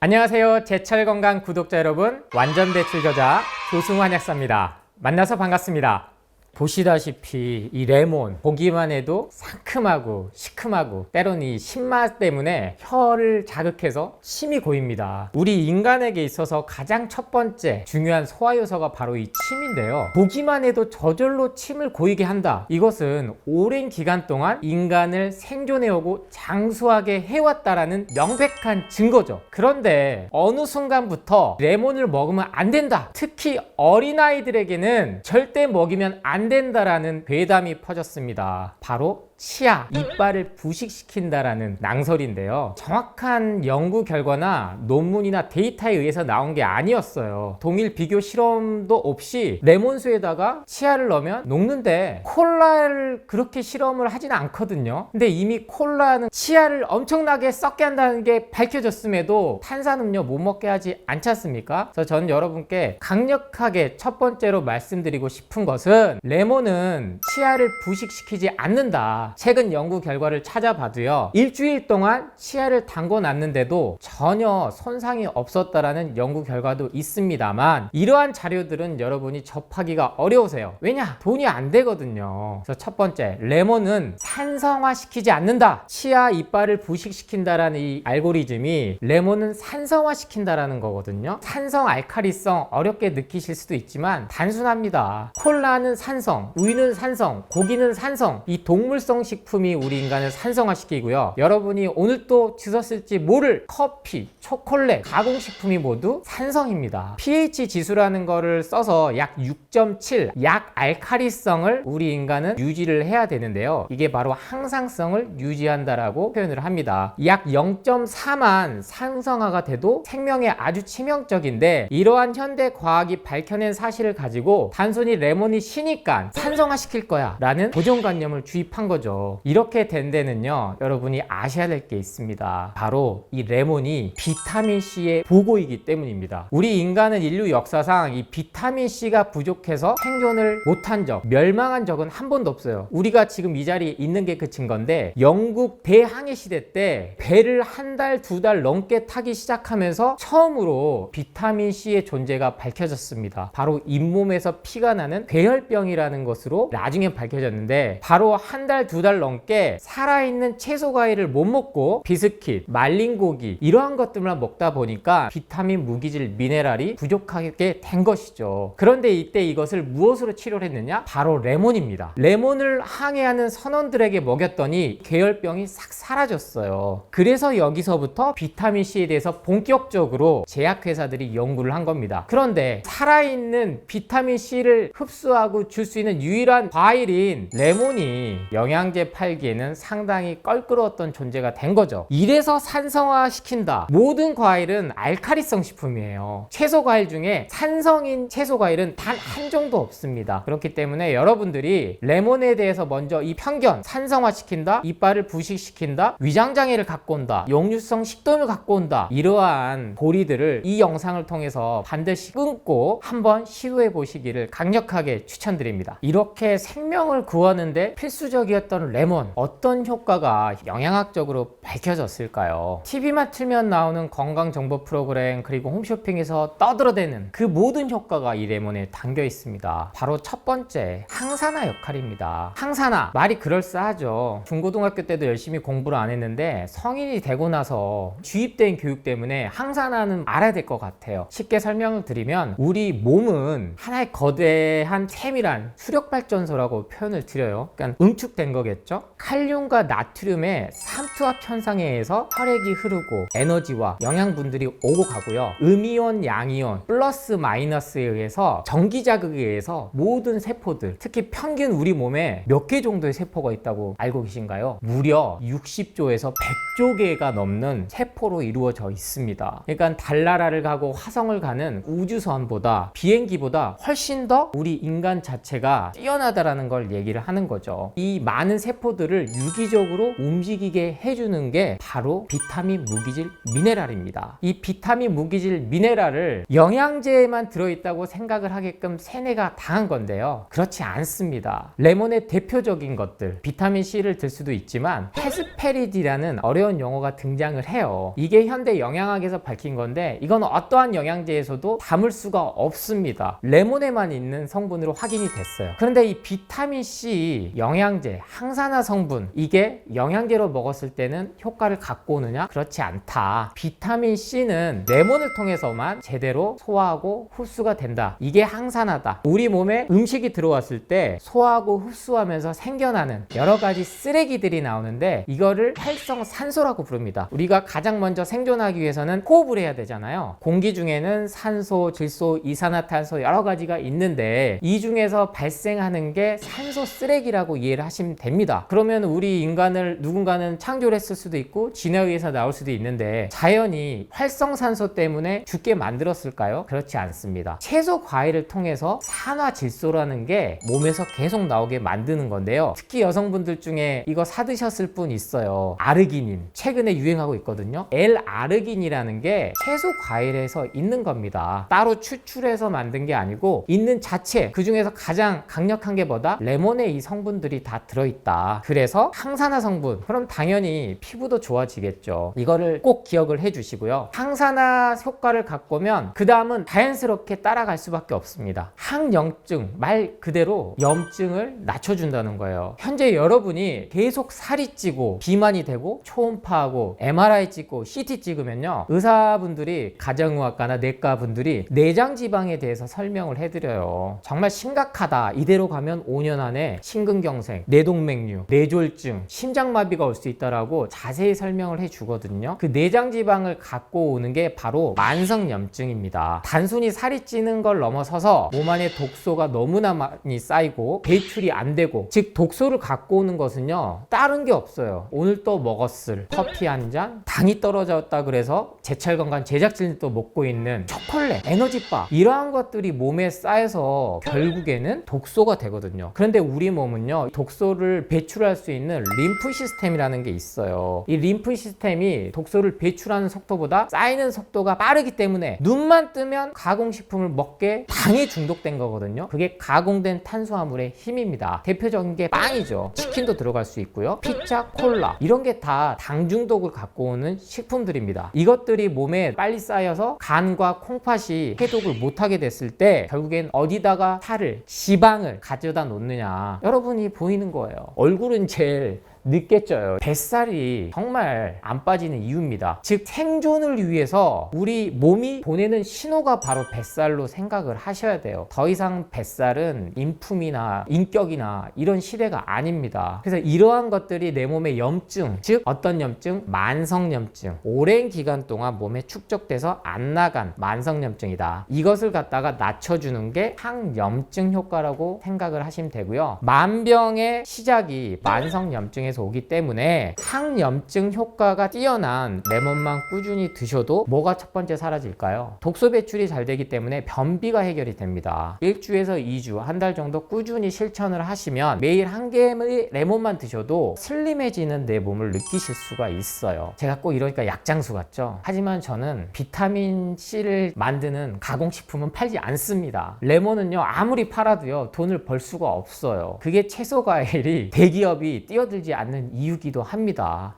안녕하세요. 제철건강 구독자 여러분, 완전배출 저자 조승환 약사입니다. 만나서 반갑습니다. 보시다시피 이 레몬 보기만 해도 상큼하고 시큼하고 때론 이 신맛 때문에 혀를 자극해서 침이 고입니다. 우리 인간에게 있어서 가장 첫 번째 중요한 소화효소가 바로 이 침인데요, 보기만 해도 저절로 침을 고이게 한다. 이것은 오랜 기간 동안 인간을 생존해오고 장수하게 해왔다라는 명백한 증거죠. 그런데 어느 순간부터 레몬을 먹으면 안 된다, 특히 어린아이들에게는 절대 먹이면 안 된다라는 괴담이 퍼졌습니다. 바로 치아, 이빨을 부식시킨다라는 낭설인데요, 정확한 연구 결과나 논문이나 데이터에 의해서 나온 게 아니었어요. 동일 비교 실험도 없이 레몬수에다가 치아를 넣으면 녹는데 콜라를 그렇게 실험을 하진 않거든요. 근데 이미 콜라는 치아를 엄청나게 썩게 한다는 게 밝혀졌음에도 탄산음료 못 먹게 하지 않지 않습니까? 그래서 저는 여러분께 강력하게 첫 번째로 말씀드리고 싶은 것은, 레몬은 치아를 부식시키지 않는다. 최근 연구 결과를 찾아봐도요, 일주일 동안 치아를 담궈 놨는데도 전혀 손상이 없었다라는 연구 결과도 있습니다만, 이러한 자료들은 여러분이 접하기가 어려우세요. 왜냐? 돈이 안 되거든요. 그래서 첫 번째, 레몬은 산성화시키지 않는다. 치아 이빨을 부식시킨다라는 이 알고리즘이 레몬은 산성화시킨다라는 거거든요. 산성, 알칼리성 어렵게 느끼실 수도 있지만 단순합니다. 콜라는 산성, 우유는 산성, 고기는 산성, 이 동물성 식품이 우리 인간을 산성화시키고요, 여러분이 오늘 또 드셨을지 모를 커피, 초콜릿, 가공식품이 모두 산성입니다. pH 지수라는 거를 써서 약 6.7, 약 알칼리성을 우리 인간은 유지를 해야 되는데요, 이게 바로 항상성을 유지한다라고 표현을 합니다. 약 0.4만 산성화가 돼도 생명에 아주 치명적인데, 이러한 현대 과학이 밝혀낸 사실을 가지고 단순히 레몬이 시니까 산성화시킬 거야 라는 고정관념을 주입한 거죠. 이렇게 된 데는요, 여러분이 아셔야 될 게 있습니다. 바로 이 레몬이 비타민C의 보고이기 때문입니다. 우리 인간은 인류 역사상 이 비타민C가 부족해서 생존을 못한 적, 멸망한 적은 한 번도 없어요. 우리가 지금 이 자리에 있는 게 그 증거인데, 영국 대항해 시대 때 배를 한 달, 두 달 넘게 타기 시작하면서 처음으로 비타민C의 존재가 밝혀졌습니다. 바로 잇몸에서 피가 나는 괴혈병이라는 것으로 나중에 밝혀졌는데, 바로 한 달, 두 달 넘게 살아있는 채소 과일을 못 먹고 비스킷, 말린 고기 이러한 것들만 먹다 보니까 비타민, 무기질, 미네랄이 부족하게 된 것이죠. 그런데 이때 이것을 무엇으로 치료를 했느냐? 바로 레몬입니다. 레몬을 항해하는 선원들에게 먹였더니 괴혈병이 싹 사라졌어요. 그래서 여기서부터 비타민C에 대해서 본격적으로 제약회사들이 연구를 한 겁니다. 그런데 살아있는 비타민C를 흡수하고 줄 수 있는 유일한 과일인 레몬이 영양제 팔기에는 상당히 껄끄러웠던 존재가 된 거죠. 이래서 산성화 시킨다. 모든 과일은 알칼리성 식품이에요. 채소 과일 중에 산성인 채소 과일은 단 한 종도 없습니다. 그렇기 때문에 여러분들이 레몬에 대해서 먼저 이 편견, 산성화 시킨다, 이빨을 부식시킨다, 위장장애를 갖고 온다, 역류성 식도염을 갖고 온다, 이러한 고리들을 이 영상을 통해서 반드시 끊고 한번 시도해 보시기를 강력하게 추천드립니다. 이렇게 생명을 구하는데 필수적이었던 레몬, 어떤 효과가 영양학적으로 밝혀졌을까요? TV만 틀면 나오는 건강정보 프로그램, 그리고 홈쇼핑에서 떠들어대는 그 모든 효과가 이 레몬에 담겨 있습니다. 바로 첫 번째, 항산화 역할입니다. 항산화, 말이 그럴싸하죠. 중고등학교 때도 열심히 공부를 안 했는데 성인이 되고 나서 주입된 교육 때문에 항산화는 알아야 될 것 같아요. 쉽게 설명을 드리면, 우리 몸은 하나의 거대한 세밀한 수력발전소라고 표현을 드려요. 그러니까 응축된 거겠죠. 칼륨과 나트륨의 삼투압 현상에 의해서 혈액이 흐르고 에너지와 영양분들이 오고 가고요, 음이온, 양이온, 플러스 마이너스에 의해서 전기 자극에 의해서 모든 세포들, 특히 평균 우리 몸에 몇 개 정도의 세포가 있다고 알고 계신가요? 무려 60조에서 100조 개가 넘는 세포로 이루어져 있습니다. 그러니까 달나라를 가고 화성을 가는 우주선보다, 비행기보다 훨씬 더 우리 인간 자체가 뛰어나다라는 걸 얘기를 하는 거죠. 이 많은 많은 세포들을 유기적으로 움직이게 해주는 게 바로 비타민, 무기질, 미네랄입니다. 이 비타민, 무기질, 미네랄을 영양제에만 들어있다고 생각을 하게끔 세뇌가 당한 건데요. 그렇지 않습니다. 레몬의 대표적인 것들, 비타민 C를 들 수도 있지만 헤스페리디라는 어려운 용어가 등장을 해요. 이게 현대 영양학에서 밝힌 건데 이건 어떠한 영양제에서도 담을 수가 없습니다. 레몬에만 있는 성분으로 확인이 됐어요. 그런데 이 비타민 C 영양제, 항산화 성분, 이게 영양제로 먹었을 때는 효과를 갖고 오느냐? 그렇지 않다. 비타민 C는 레몬을 통해서만 제대로 소화하고 흡수가 된다. 이게 항산화다. 우리 몸에 음식이 들어왔을 때 소화하고 흡수하면서 생겨나는 여러 가지 쓰레기들이 나오는데 이거를 활성산소라고 부릅니다. 우리가 가장 먼저 생존하기 위해서는 호흡을 해야 되잖아요. 공기 중에는 산소, 질소, 이산화탄소 여러 가지가 있는데 이 중에서 발생하는 게 산소 쓰레기라고 이해를 하시면 됩니다. 그러면 우리 인간을 누군가는 창조를 했을 수도 있고 진화에 의해서 나올 수도 있는데 자연이 활성산소 때문에 죽게 만들었을까요? 그렇지 않습니다. 채소 과일을 통해서 산화질소라는 게 몸에서 계속 나오게 만드는 건데요. 특히 여성분들 중에 이거 사드셨을 분 있어요. 아르기닌. 최근에 유행하고 있거든요. L-아르긴이라는 게 채소 과일에서 있는 겁니다. 따로 추출해서 만든 게 아니고 있는 자체, 그 중에서 가장 강력한 게 뭐다? 레몬에 이 성분들이 다 들어있다. 그래서 항산화 성분, 그럼 당연히 피부도 좋아지겠죠. 이거를 꼭 기억을 해 주시고요. 항산화 효과를 갖고 오면 그 다음은 자연스럽게 따라갈 수밖에 없습니다. 항염증, 말 그대로 염증을 낮춰준다는 거예요. 현재 여러분이 계속 살이 찌고 비만이 되고 초음파하고 MRI 찍고 CT 찍으면요, 의사분들이, 가정의학과나 내과분들이 내장 지방에 대해서 설명을 해드려요. 정말 심각하다, 이대로 가면 5년 안에 심근경색, 뇌동맥류, 뇌졸중, 심장마비가 올 수 있다라고 자세히 설명을 해주거든요. 그 내장 지방을 갖고 오는 게 바로 만성염증입니다. 단순히 살이 찌는 걸 넘어서서 몸 안에 독소가 너무나 많이 쌓이고 배출이 안 되고, 즉 독소를 갖고 오는 것은요 다른 게 없어요. 오늘 또 먹었을 커피 한 잔, 당이 떨어졌다 그래서 제철건강 제작진이 또 먹고 있는 초콜릿, 에너지바, 이러한 것들이 몸에 쌓여서 결국에는 독소가 되거든요. 그런데 우리 몸은요 독소를 배출할 수 있는 림프 시스템이라는 게 있어요. 이 림프 시스템이 독소를 배출하는 속도보다 쌓이는 속도가 빠르기 때문에 눈만 뜨면 가공식품을 먹게 당에 중독된 거거든요. 그게 가공된 탄수화물의 힘입니다. 대표적인 게 빵이죠. 치킨도 들어갈 수 있고요. 피자, 콜라, 이런 게 다 당 중독을 갖고 오는 식품들입니다. 이것들이 몸에 빨리 쌓여서 간과 콩팥이 해독을 못하게 됐을 때 결국엔 어디다가 살을, 지방을 가져다 놓느냐, 여러분이 보이는 거예요. 얼굴은 제일 늦게 쪄요. 뱃살이 정말 안 빠지는 이유입니다. 즉 생존을 위해서 우리 몸이 보내는 신호가 바로 뱃살로 생각을 하셔야 돼요. 더 이상 뱃살은 인품이나 인격이나 이런 시대가 아닙니다. 그래서 이러한 것들이 내 몸의 염증, 즉 어떤 염증? 만성염증, 오랜 기간 동안 몸에 축적돼서 안 나간 만성염증이다. 이것을 갖다가 낮춰주는 게 항염증 효과라고 생각을 하시면 되고요. 만병의 시작이 만성염증에서 오기 때문에 항염증 효과가 뛰어난 레몬만 꾸준히 드셔도 뭐가 첫 번째 사라질까요? 독소 배출이 잘 되기 때문에 변비가 해결이 됩니다. 1주에서 2주, 한 달 정도 꾸준히 실천을 하시면 매일 한 개의 레몬만 드셔도 슬림해지는 내 몸을 느끼실 수가 있어요. 제가 꼭 이러니까 약장수 같죠? 하지만 저는 비타민 C를 만드는 가공식품은 팔지 않습니다. 레몬은요 아무리 팔아도요 돈을 벌 수가 없어요. 그게 채소 과일이 대기업이 뛰어들지 않는 이유기도 합니다.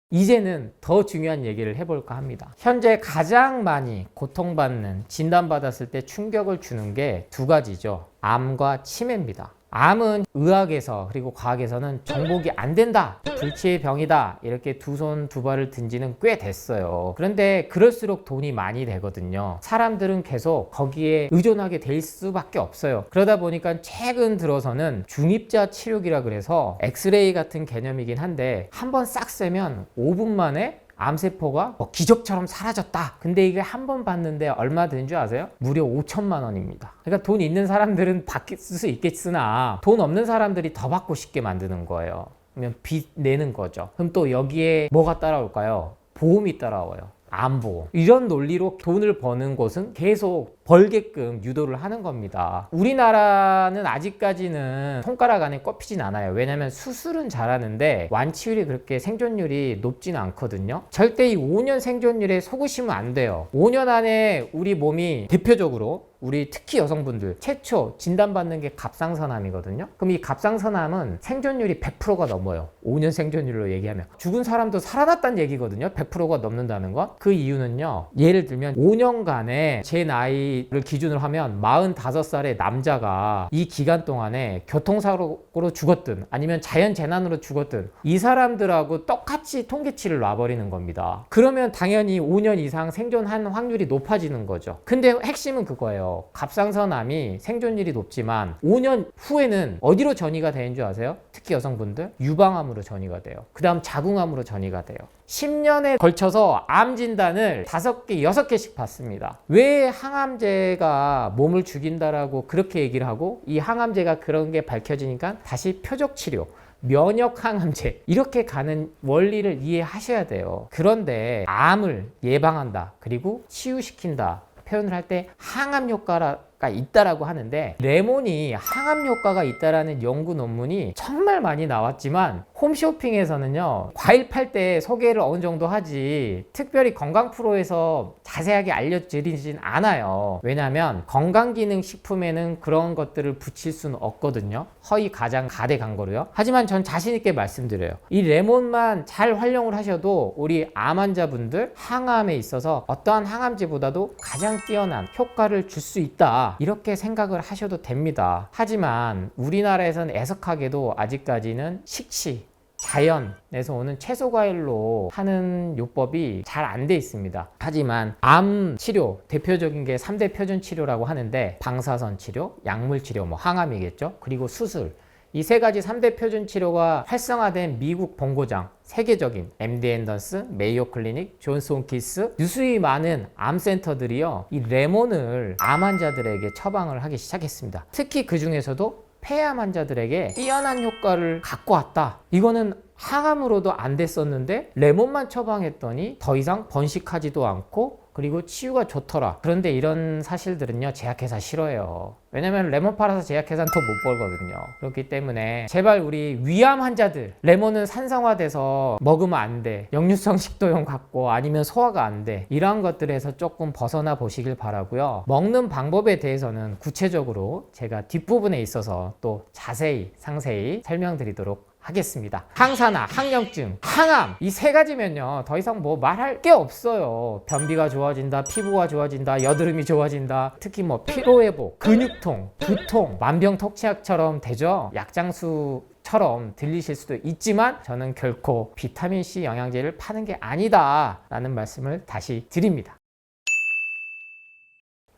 이제는 더 중요한 얘기를 해볼까 합니다. 현재 가장 많이 고통받는, 진단받았을 때 충격을 주는 게 두 가지죠. 암과 치매입니다. 암은 의학에서 그리고 과학에서는 정복이 안 된다, 불치의 병이다, 이렇게 두 손 두 발을 든 지는 꽤 됐어요. 그런데 그럴수록 돈이 많이 되거든요. 사람들은 계속 거기에 의존하게 될 수밖에 없어요. 그러다 보니까 최근 들어서는 중입자 치료기라 그래서 엑스레이 같은 개념이긴 한데 한번 싹 쐬면 5분 만에 암세포가 기적처럼 사라졌다. 근데 이게 한 번 받는데 얼마 드는 줄 아세요? 무려 5천만 원입니다. 그러니까 돈 있는 사람들은 받을 수 있겠으나 돈 없는 사람들이 더 받고 싶게 만드는 거예요. 그러면 빚 내는 거죠. 그럼 또 여기에 뭐가 따라올까요? 보험이 따라와요. 안보 이런 논리로 돈을 버는 곳은 계속 벌게끔 유도를 하는 겁니다. 우리나라는 아직까지는 손가락 안에 꼽히진 않아요. 왜냐하면 수술은 잘하는데 완치율이 그렇게 생존율이 높지는 않거든요. 절대 이 5년 생존율에 속으시면 안 돼요. 5년 안에 우리 몸이 대표적으로 우리 특히 여성분들 최초 진단받는 게 갑상선암이거든요. 그럼 이 갑상선암은 생존율이 100%가 넘어요. 5년 생존율로 얘기하면 죽은 사람도 살아났다는 얘기거든요. 100%가 넘는다는 건. 그 이유는요, 예를 들면 5년간에 제 나이를 기준으로 하면 45살의 남자가 이 기간 동안에 교통사고로 죽었든 아니면 자연재난으로 죽었든 이 사람들하고 똑같이 통계치를 놔버리는 겁니다. 그러면 당연히 5년 이상 생존한 확률이 높아지는 거죠. 근데 핵심은 그거예요. 갑상선암이 생존율이 높지만 5년 후에는 어디로 전이가 되는 줄 아세요? 특히 여성분들 유방암으로 전이가 돼요. 그 다음 자궁암으로 전이가 돼요. 10년에 걸쳐서 암 진단을 5개, 6개씩 받습니다. 왜 항암제가 몸을 죽인다라고 그렇게 얘기를 하고 이 항암제가 그런 게 밝혀지니까 다시 표적 치료 면역 항암제 이렇게 가는 원리를 이해하셔야 돼요. 그런데 암을 예방한다 그리고 치유시킨다 표현을 할 때 항암 효과가 있다라고 하는데 레몬이 항암 효과가 있다라는 연구 논문이 정말 많이 나왔지만 홈쇼핑에서는요 과일 팔 때 소개를 어느 정도 하지 특별히 건강 프로에서 자세하게 알려드리진 않아요. 왜냐하면 건강기능식품에는 그런 것들을 붙일 수는 없거든요. 허위 가장 가대 광고로요. 하지만 전 자신 있게 말씀드려요. 이 레몬만 잘 활용을 하셔도 우리 암 환자분들 항암에 있어서 어떠한 항암제보다도 가장 뛰어난 효과를 줄 수 있다 이렇게 생각을 하셔도 됩니다. 하지만 우리나라에서는 애석하게도 아직까지는 식치 자연에서 오는 채소과일로 하는 요법이 잘 안 돼 있습니다. 하지만 암 치료 대표적인 게 3대 표준 치료라고 하는데 방사선 치료, 약물 치료, 항암이겠죠. 그리고 수술. 이 세 가지 3대 표준 치료가 활성화된 미국 본고장 세계적인 MD 앤더슨, 메이오 클리닉, 존스 홈키스 유수히 많은 암센터들이요 이 레몬을 암 환자들에게 처방을 하기 시작했습니다. 특히 그 중에서도 폐암 환자들에게 뛰어난 효과를 갖고 왔다. 이거는 항암으로도 안 됐었는데 레몬만 처방했더니 더 이상 번식하지도 않고 그리고 치유가 좋더라. 그런데 이런 사실들은요 제약회사 싫어해요. 왜냐면 레몬 팔아서 제약회사는 더 못 벌거든요. 그렇기 때문에 제발 우리 위암 환자들 레몬은 산성화돼서 먹으면 안 돼. 역류성 식도염 같고 아니면 소화가 안 돼. 이러한 것들에서 조금 벗어나 보시길 바라고요. 먹는 방법에 대해서는 구체적으로 제가 뒷부분에 있어서 또 자세히 상세히 설명드리도록 하겠습니다. 항산화, 항염증, 항암 이 세 가지면요 더 이상 뭐 말할 게 없어요. 변비가 좋아진다, 피부가 좋아진다, 여드름이 좋아진다, 특히 피로회복, 근육통, 두통, 만병통치약처럼 되죠. 약장수처럼 들리실 수도 있지만 저는 결코 비타민C 영양제를 파는 게 아니다 라는 말씀을 다시 드립니다.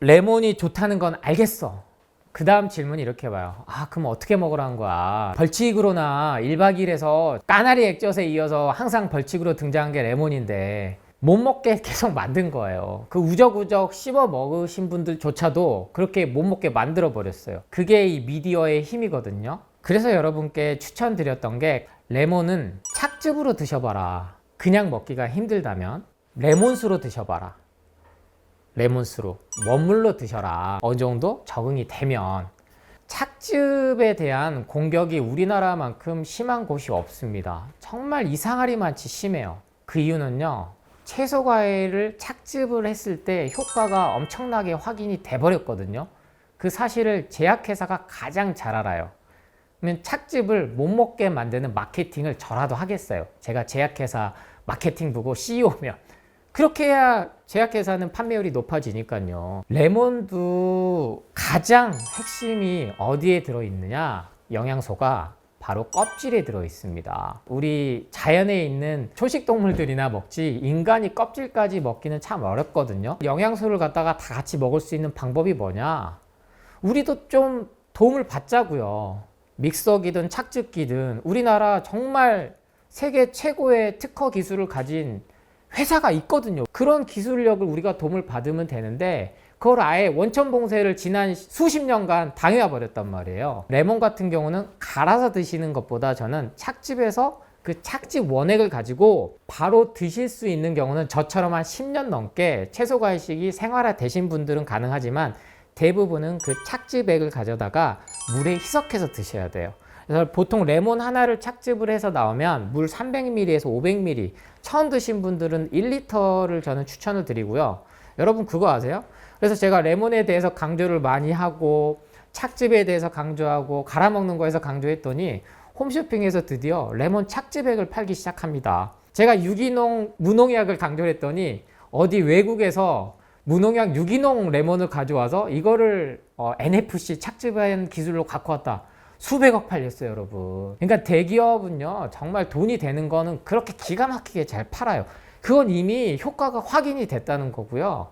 레몬이 좋다는 건 알겠어. 그 다음 질문이 이렇게 와요. 그럼 어떻게 먹으라는 거야? 벌칙으로나 1박 2일에서 까나리 액젓에 이어서 항상 벌칙으로 등장한 게 레몬인데 못 먹게 계속 만든 거예요. 그 우적우적 씹어 먹으신 분들조차도 그렇게 못 먹게 만들어 버렸어요. 그게 이 미디어의 힘이거든요. 그래서 여러분께 추천드렸던 게 레몬은 착즙으로 드셔봐라. 그냥 먹기가 힘들다면 레몬수로 드셔봐라. 레몬수로 원물로 드셔라. 어느 정도 적응이 되면. 착즙에 대한 공격이 우리나라만큼 심한 곳이 없습니다. 정말 이상하리 많지 심해요. 그 이유는요 채소 과일을 착즙을 했을 때 효과가 엄청나게 확인이 돼 버렸거든요. 그 사실을 제약회사가 가장 잘 알아요. 그러면 착즙을 못 먹게 만드는 마케팅을 저라도 하겠어요. 제가 제약회사 마케팅 부고 CEO면 그렇게 해야 제약회사는 판매율이 높아지니까요. 레몬도 가장 핵심이 어디에 들어있느냐? 영양소가 바로 껍질에 들어있습니다. 우리 자연에 있는 초식동물들이나 먹지 인간이 껍질까지 먹기는 참 어렵거든요. 영양소를 갖다가 다 같이 먹을 수 있는 방법이 뭐냐? 우리도 좀 도움을 받자고요. 믹서기든 착즙기든 우리나라 정말 세계 최고의 특허 기술을 가진 회사가 있거든요. 그런 기술력을 우리가 도움을 받으면 되는데 그걸 아예 원천 봉쇄를 지난 수십 년간 당해와 버렸단 말이에요. 레몬 같은 경우는 갈아서 드시는 것보다 저는 착즙해서 그 착즙 원액을 가지고 바로 드실 수 있는 경우는 저처럼 한 10년 넘게 채소 과일식이 생활화 되신 분들은 가능하지만 대부분은 그 착즙액을 가져다가 물에 희석해서 드셔야 돼요. 그래서 보통 레몬 하나를 착즙을 해서 나오면 물 300ml에서 500ml, 처음 드신 분들은 1리터를 저는 추천을 드리고요. 여러분 그거 아세요? 그래서 제가 레몬에 대해서 강조를 많이 하고 착즙에 대해서 강조하고 갈아먹는 거에서 강조했더니 홈쇼핑에서 드디어 레몬 착즙액을 팔기 시작합니다. 제가 유기농 무농약을 강조를 했더니 어디 외국에서 무농약 유기농 레몬을 가져와서 이거를 NFC 착즙한 기술로 갖고 왔다. 수백억 팔렸어요, 여러분. 그러니까 대기업은요, 정말 돈이 되는 거는 그렇게 기가 막히게 잘 팔아요. 그건 이미 효과가 확인이 됐다는 거고요.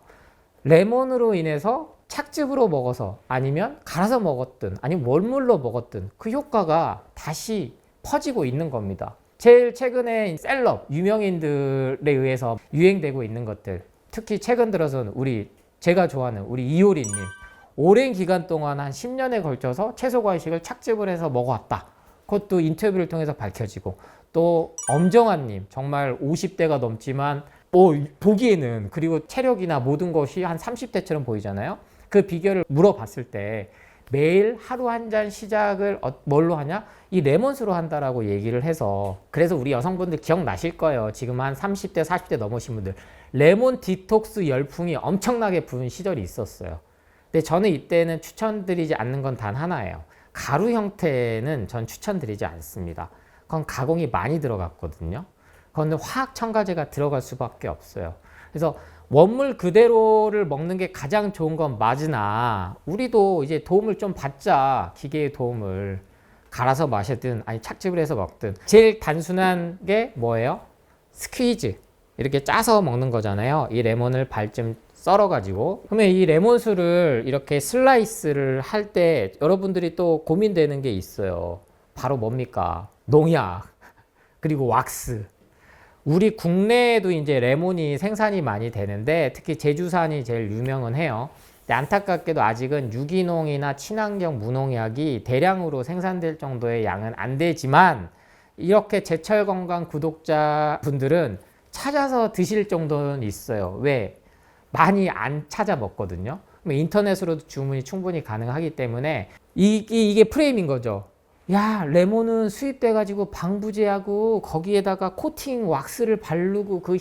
레몬으로 인해서 착즙으로 먹어서 아니면 갈아서 먹었든 아니면 원물로 먹었든 그 효과가 다시 퍼지고 있는 겁니다. 제일 최근에 셀럽, 유명인들에 의해서 유행되고 있는 것들, 특히 최근 들어서는 제가 좋아하는 우리 이효리님, 오랜 기간 동안 한 10년에 걸쳐서 채소 과일식을 착즙을 해서 먹어왔다. 그것도 인터뷰를 통해서 밝혀지고, 또 엄정화님, 정말 50대가 넘지만 보기에는, 그리고 체력이나 모든 것이 한 30대처럼 보이잖아요. 그 비결을 물어봤을 때 매일 하루 한 잔 시작을 뭘로 하냐? 이 레몬수로 한다라고 얘기를 해서, 그래서 우리 여성분들 기억나실 거예요. 지금 한 30대, 40대 넘으신 분들 레몬 디톡스 열풍이 엄청나게 부은 시절이 있었어요. 근데 저는 이때는 추천드리지 않는 건 단 하나예요. 가루 형태는 전 추천드리지 않습니다. 그건 가공이 많이 들어갔거든요. 그건 화학 첨가제가 들어갈 수밖에 없어요. 그래서 원물 그대로를 먹는 게 가장 좋은 건 맞으나, 우리도 이제 도움을 좀 받자. 기계의 도움을. 갈아서 마시든 아니 착즙을 해서 먹든. 제일 단순한 게 뭐예요? 스퀴즈. 이렇게 짜서 먹는 거잖아요. 이 레몬을 반쯤 썰어 가지고, 그러면 이 레몬수를 이렇게 슬라이스를 할 때 여러분들이 또 고민되는 게 있어요. 바로 뭡니까? 농약, 그리고 왁스. 우리 국내에도 이제 레몬이 생산이 많이 되는데, 특히 제주산이 제일 유명은 해요. 근데 안타깝게도 아직은 유기농이나 친환경 무농약이 대량으로 생산될 정도의 양은 안 되지만, 이렇게 제철 건강 구독자분들은 찾아서 드실 정도는 있어요. 왜? 많이 안 찾아 먹거든요. 인터넷으로도 주문이 충분히 가능하기 때문에 이게 프레임인 거죠. 야, 레몬은 수입돼가지고 방부제하고 거기에다가 코팅 왁스를 바르고 그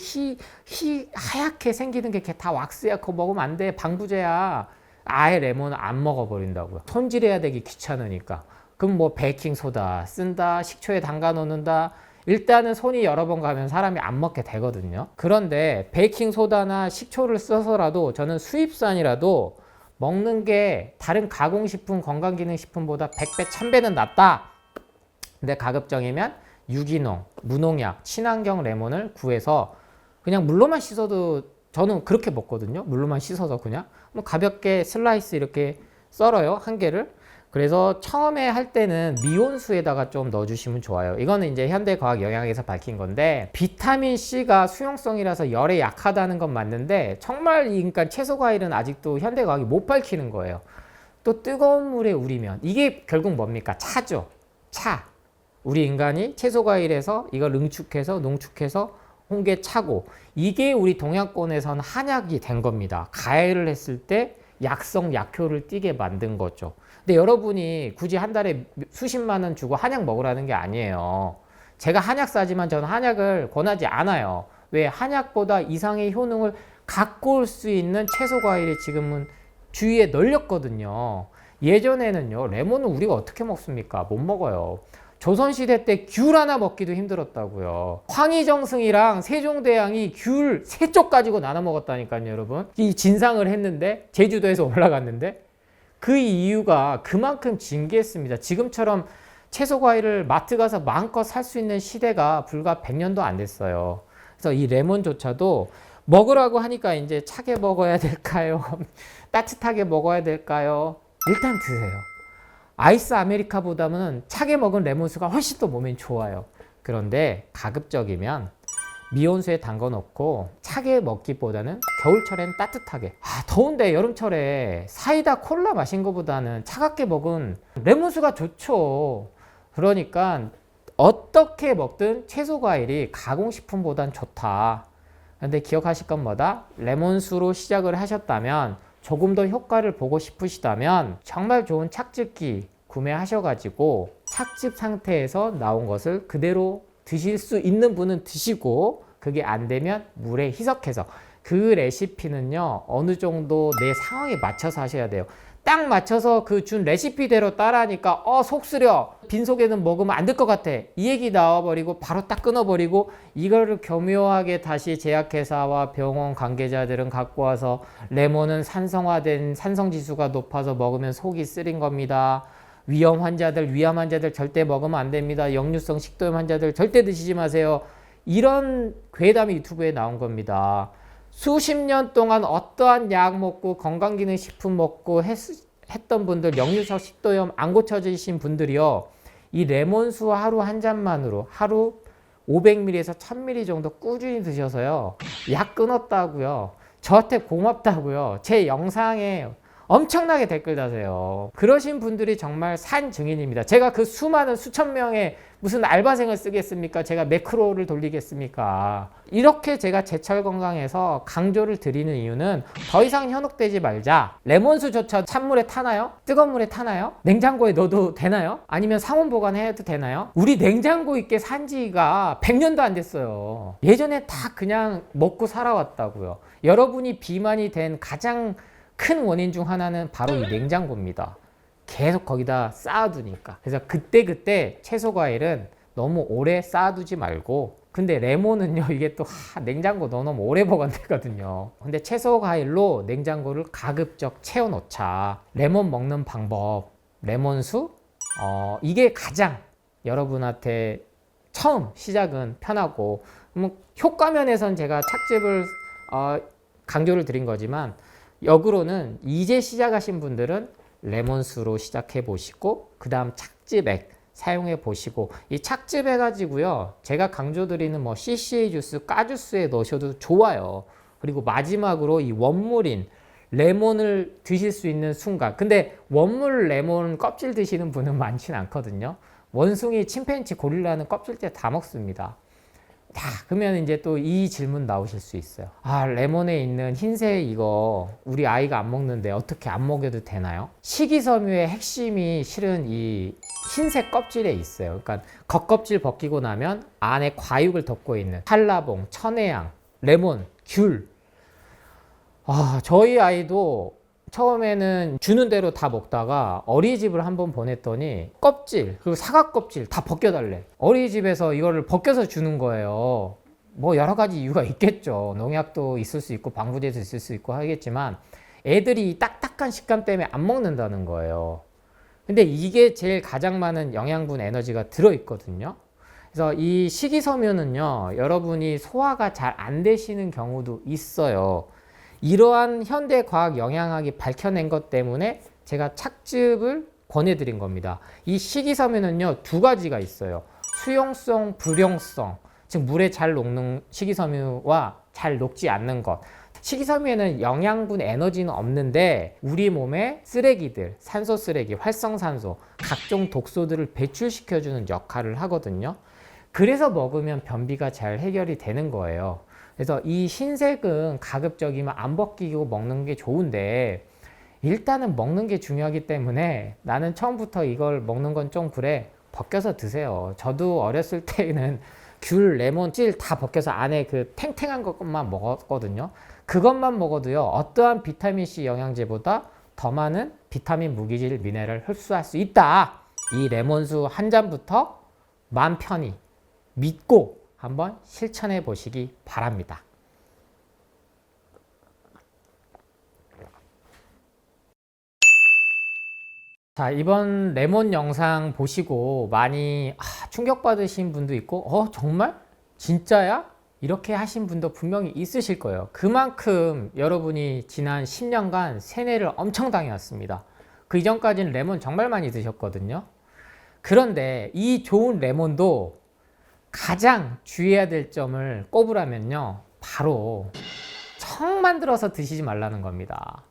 하얗게 생기는 게 다 왁스야. 그거 먹으면 안 돼. 방부제야. 아예 레몬을 안 먹어버린다고요. 손질해야 되기 귀찮으니까. 그럼 뭐 베이킹소다 쓴다, 식초에 담가 놓는다. 일단은 손이 여러 번 가면 사람이 안 먹게 되거든요. 그런데 베이킹소다나 식초를 써서라도 저는 수입산이라도 먹는 게 다른 가공식품, 건강기능식품보다 100배, 1000배는 낫다. 근데 가급적이면 유기농, 무농약, 친환경 레몬을 구해서 그냥 물로만 씻어도, 저는 그렇게 먹거든요. 물로만 씻어서 그냥 가볍게 슬라이스 이렇게 썰어요. 한 개를. 그래서 처음에 할 때는 미온수에다가 좀 넣어주시면 좋아요. 이거는 이제 현대과학영양에서 밝힌 건데, 비타민C가 수용성이라서 열에 약하다는 건 맞는데, 정말 그러니까 채소과일은 아직도 현대과학이 못 밝히는 거예요. 또 뜨거운 물에 우리면 이게 결국 뭡니까? 차죠. 차. 우리 인간이 채소과일에서 이걸 응축해서 농축해서 홍게 차고, 이게 우리 동양권에서는 한약이 된 겁니다. 가해를 했을 때 약성, 약효를 띠게 만든 거죠. 근데 여러분이 굳이 한 달에 수십만 원 주고 한약 먹으라는 게 아니에요. 제가 한약 사지만 저는 한약을 권하지 않아요. 왜? 한약보다 이상의 효능을 갖고 올 수 있는 채소 과일이 지금은 주위에 널렸거든요. 예전에는요, 레몬은 우리가 어떻게 먹습니까? 못 먹어요. 조선시대 때 귤 하나 먹기도 힘들었다고요. 황희정승이랑 세종대왕이 귤 3쪽 가지고 나눠 먹었다니까요, 여러분. 이 진상을 했는데, 제주도에서 올라갔는데, 그 이유가 그만큼 진기했습니다. 지금처럼 채소 과일을 마트 가서 마음껏 살 수 있는 시대가 불과 100년도 안 됐어요. 그래서 이 레몬조차도 먹으라고 하니까 이제 차게 먹어야 될까요? 따뜻하게 먹어야 될까요? 일단 드세요. 아이스 아메리카보다는 차게 먹은 레몬수가 훨씬 더 몸에 좋아요. 그런데 가급적이면 미온수에 담궈 놓고 차게 먹기보다는 겨울철엔 따뜻하게, 더운데 여름철에 사이다 콜라 마신 것보다는 차갑게 먹은 레몬수가 좋죠. 그러니까 어떻게 먹든 채소 과일이 가공식품보단 좋다. 근데 기억하실 건 뭐다? 레몬수로 시작을 하셨다면 조금 더 효과를 보고 싶으시다면 정말 좋은 착즙기 구매하셔가지고 착즙 상태에서 나온 것을 그대로 드실 수 있는 분은 드시고, 그게 안 되면 물에 희석해서, 그 레시피는요 어느 정도 내 상황에 맞춰서 하셔야 돼요. 딱 맞춰서 그 준 레시피대로 따라하니까 속 쓰려, 빈속에는 먹으면 안 될 것 같아, 이 얘기 나와버리고 바로 딱 끊어버리고, 이거를 교묘하게 다시 제약회사와 병원 관계자들은 갖고 와서 레몬은 산성화된 산성지수가 높아서 먹으면 속이 쓰린 겁니다, 위암 환자들 절대 먹으면 안 됩니다, 역류성 식도염 환자들 절대 드시지 마세요, 이런 괴담이 유튜브에 나온 겁니다. 수십 년 동안 어떠한 약 먹고 건강기능식품 먹고 했던 분들, 역류성 식도염 안 고쳐지신 분들이요, 이 레몬수 하루 한 잔만으로 하루 500ml에서 1000ml 정도 꾸준히 드셔서요 약 끊었다고요, 저한테 고맙다고요 제 영상에 엄청나게 댓글 다세요. 그러신 분들이 정말 산 증인입니다. 제가 그 수많은 수천 명의 무슨 알바생을 쓰겠습니까? 제가 매크로를 돌리겠습니까? 이렇게 제가 제철 건강에서 강조를 드리는 이유는 더 이상 현혹되지 말자. 레몬수조차 찬물에 타나요? 뜨거운 물에 타나요? 냉장고에 넣어도 되나요? 아니면 상온 보관해도 되나요? 우리 냉장고 있게 산 지가 100년도 안 됐어요. 예전에 다 그냥 먹고 살아왔다고요. 여러분이 비만이 된 가장 큰 원인 중 하나는 바로 이 냉장고입니다. 계속 거기다 쌓아두니까. 그래서 그때 채소 과일은 너무 오래 쌓아두지 말고, 근데 레몬은요 이게 또 냉장고 넣어놓으면 오래 보관되거든요. 근데 채소 과일로 냉장고를 가급적 채워놓자. 레몬 먹는 방법, 레몬수, 이게 가장 여러분한테 처음 시작은 편하고, 효과 면에선 제가 착즙을 강조를 드린 거지만, 역으로는 이제 시작하신 분들은 레몬수로 시작해 보시고, 그 다음 착즙액 사용해 보시고, 이 착즙해 가지고요 제가 강조드리는 뭐 CCA 주스, 까주스에 넣으셔도 좋아요. 그리고 마지막으로 이 원물인 레몬을 드실 수 있는 순간, 근데 원물 레몬 껍질 드시는 분은 많지는 않거든요. 원숭이, 침팬지, 고릴라는 껍질째 다 먹습니다. 그러면 이제 또 이 질문 나오실 수 있어요. 레몬에 있는 흰색 이거 우리 아이가 안 먹는데 어떻게 안 먹여도 되나요? 식이섬유의 핵심이 실은 이 흰색 껍질에 있어요. 그러니까 겉껍질 벗기고 나면 안에 과육을 덮고 있는 한라봉, 천혜향, 레몬, 귤. 저희 아이도 처음에는 주는 대로 다 먹다가 어린이집을 한번 보냈더니 껍질, 그리고 사과 껍질 다 벗겨달래. 어린이집에서 이거를 벗겨서 주는 거예요. 뭐 여러 가지 이유가 있겠죠. 농약도 있을 수 있고 방부제도 있을 수 있고 하겠지만, 애들이 딱딱한 식감 때문에 안 먹는다는 거예요. 근데 이게 제일 가장 많은 영양분, 에너지가 들어있거든요. 그래서 이 식이섬유는요 여러분이 소화가 잘 안 되시는 경우도 있어요. 이러한 현대과학 영양학이 밝혀낸 것 때문에 제가 착즙을 권해드린 겁니다. 이 식이섬유는요 두 가지가 있어요. 수용성, 불용성, 즉 물에 잘 녹는 식이섬유와 잘 녹지 않는 것. 식이섬유에는 영양분, 에너지는 없는데 우리 몸에 쓰레기들, 산소 쓰레기, 활성산소, 각종 독소들을 배출시켜주는 역할을 하거든요. 그래서 먹으면 변비가 잘 해결이 되는 거예요. 그래서 이 흰색은 가급적이면 안 벗기고 먹는 게 좋은데, 일단은 먹는 게 중요하기 때문에 나는 처음부터 이걸 먹는 건 좀 그래, 벗겨서 드세요. 저도 어렸을 때는 귤, 레몬, 찔 다 벗겨서 안에 그 탱탱한 것만 먹었거든요. 그것만 먹어도요 어떠한 비타민C 영양제보다 더 많은 비타민, 무기질, 미네랄을 흡수할 수 있다. 이 레몬수 한 잔부터 마음 편히 믿고 한번 실천해 보시기 바랍니다. 자, 이번 레몬 영상 보시고 많이 충격받으신 분도 있고, 정말? 진짜야? 이렇게 하신 분도 분명히 있으실 거예요. 그만큼 여러분이 지난 10년간 세뇌를 엄청 당해왔습니다. 그 이전까지는 레몬 정말 많이 드셨거든요. 그런데 이 좋은 레몬도 가장 주의해야 될 점을 꼽으라면요, 바로 청 만들어서 드시지 말라는 겁니다.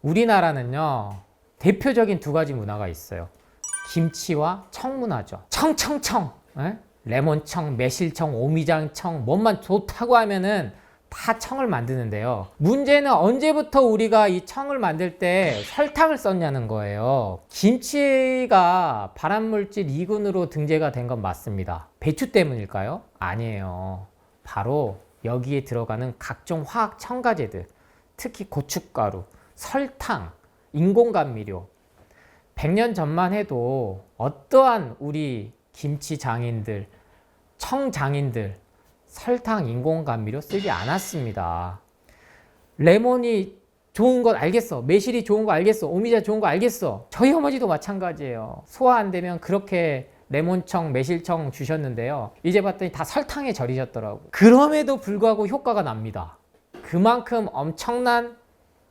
우리나라는요 대표적인 두 가지 문화가 있어요. 김치와 청 문화죠. 청청청, 에? 레몬청, 매실청, 오미장청 뭐만 좋다고 하면은 다 청을 만드는데요. 문제는 언제부터 우리가 이 청을 만들 때 설탕을 썼냐는 거예요. 김치가 발암물질 2군으로 등재가 된 건 맞습니다. 배추 때문일까요? 아니에요. 바로 여기에 들어가는 각종 화학 첨가제들, 특히 고춧가루, 설탕, 인공감미료. 100년 전만 해도 어떠한 우리 김치 장인들, 청 장인들 설탕, 인공감미료 쓰지 않았습니다. 레몬이 좋은 건 알겠어. 매실이 좋은 거 알겠어. 오미자 좋은 거 알겠어. 저희 어머니도 마찬가지예요. 소화 안 되면 그렇게 레몬청, 매실청 주셨는데요. 이제 봤더니 다 설탕에 절이셨더라고요. 그럼에도 불구하고 효과가 납니다. 그만큼 엄청난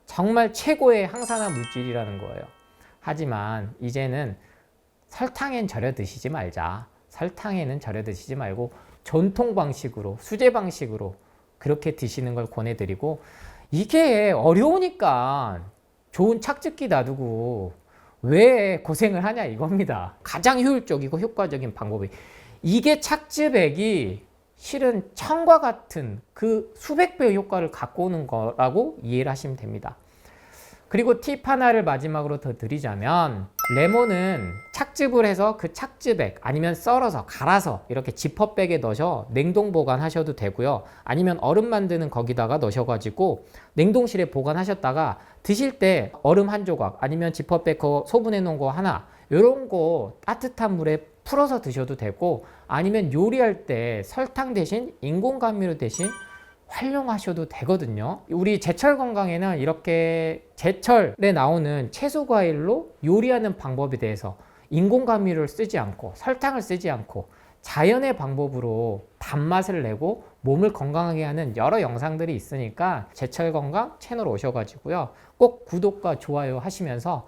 정말 최고의 항산화 물질이라는 거예요. 하지만 이제는 설탕엔 절여 드시지 말자. 설탕에는 절여 드시지 말고 전통 방식으로, 수제 방식으로 그렇게 드시는 걸 권해드리고, 이게 어려우니까 좋은 착즙기 놔두고 왜 고생을 하냐 이겁니다. 가장 효율적이고 효과적인 방법이, 이게 착즙액이 실은 청과 같은 그 수백 배의 효과를 갖고 오는 거라고 이해를 하시면 됩니다. 그리고 팁 하나를 마지막으로 더 드리자면, 레몬은 착즙을 해서 그 착즙액 아니면 썰어서 갈아서 이렇게 지퍼백에 넣으셔 냉동 보관하셔도 되고요. 아니면 얼음 만드는 거기다가 넣으셔가지고 냉동실에 보관하셨다가 드실 때 얼음 한 조각 아니면 지퍼백 소분해 놓은 거 하나, 이런 거 따뜻한 물에 풀어서 드셔도 되고, 아니면 요리할 때 설탕 대신 인공감미료 대신 활용하셔도 되거든요. 우리 제철 건강에는 이렇게 제철에 나오는 채소 과일로 요리하는 방법에 대해서 인공감미료를 쓰지 않고 설탕을 쓰지 않고 자연의 방법으로 단맛을 내고 몸을 건강하게 하는 여러 영상들이 있으니까 제철 건강 채널 오셔가지고요, 꼭 구독과 좋아요 하시면서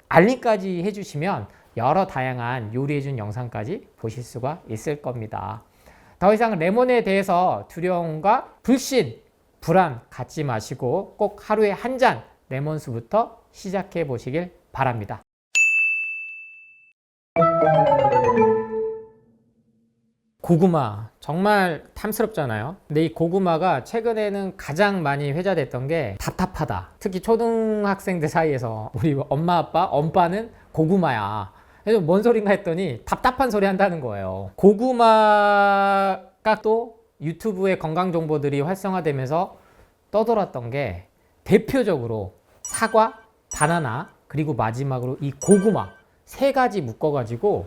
알림까지 해주시면 여러 다양한 요리해준 영상까지 보실 수가 있을 겁니다. 더 이상 레몬에 대해서 두려움과 불신, 불안 갖지 마시고 꼭 하루에 한 잔 레몬수부터 시작해 보시길 바랍니다. 고구마 정말 탐스럽잖아요. 근데 이 고구마가 최근에는 가장 많이 회자됐던 게 답답하다. 특히 초등학생들 사이에서 우리 엄마 아빠, 엄빠는 고구마야. 그래서 뭔 소린가 했더니 답답한 소리 한다는 거예요. 고구마가 또 유튜브에 건강 정보들이 활성화되면서 떠돌았던 게 대표적으로 사과, 바나나, 그리고 마지막으로 이 고구마 세 가지 묶어가지고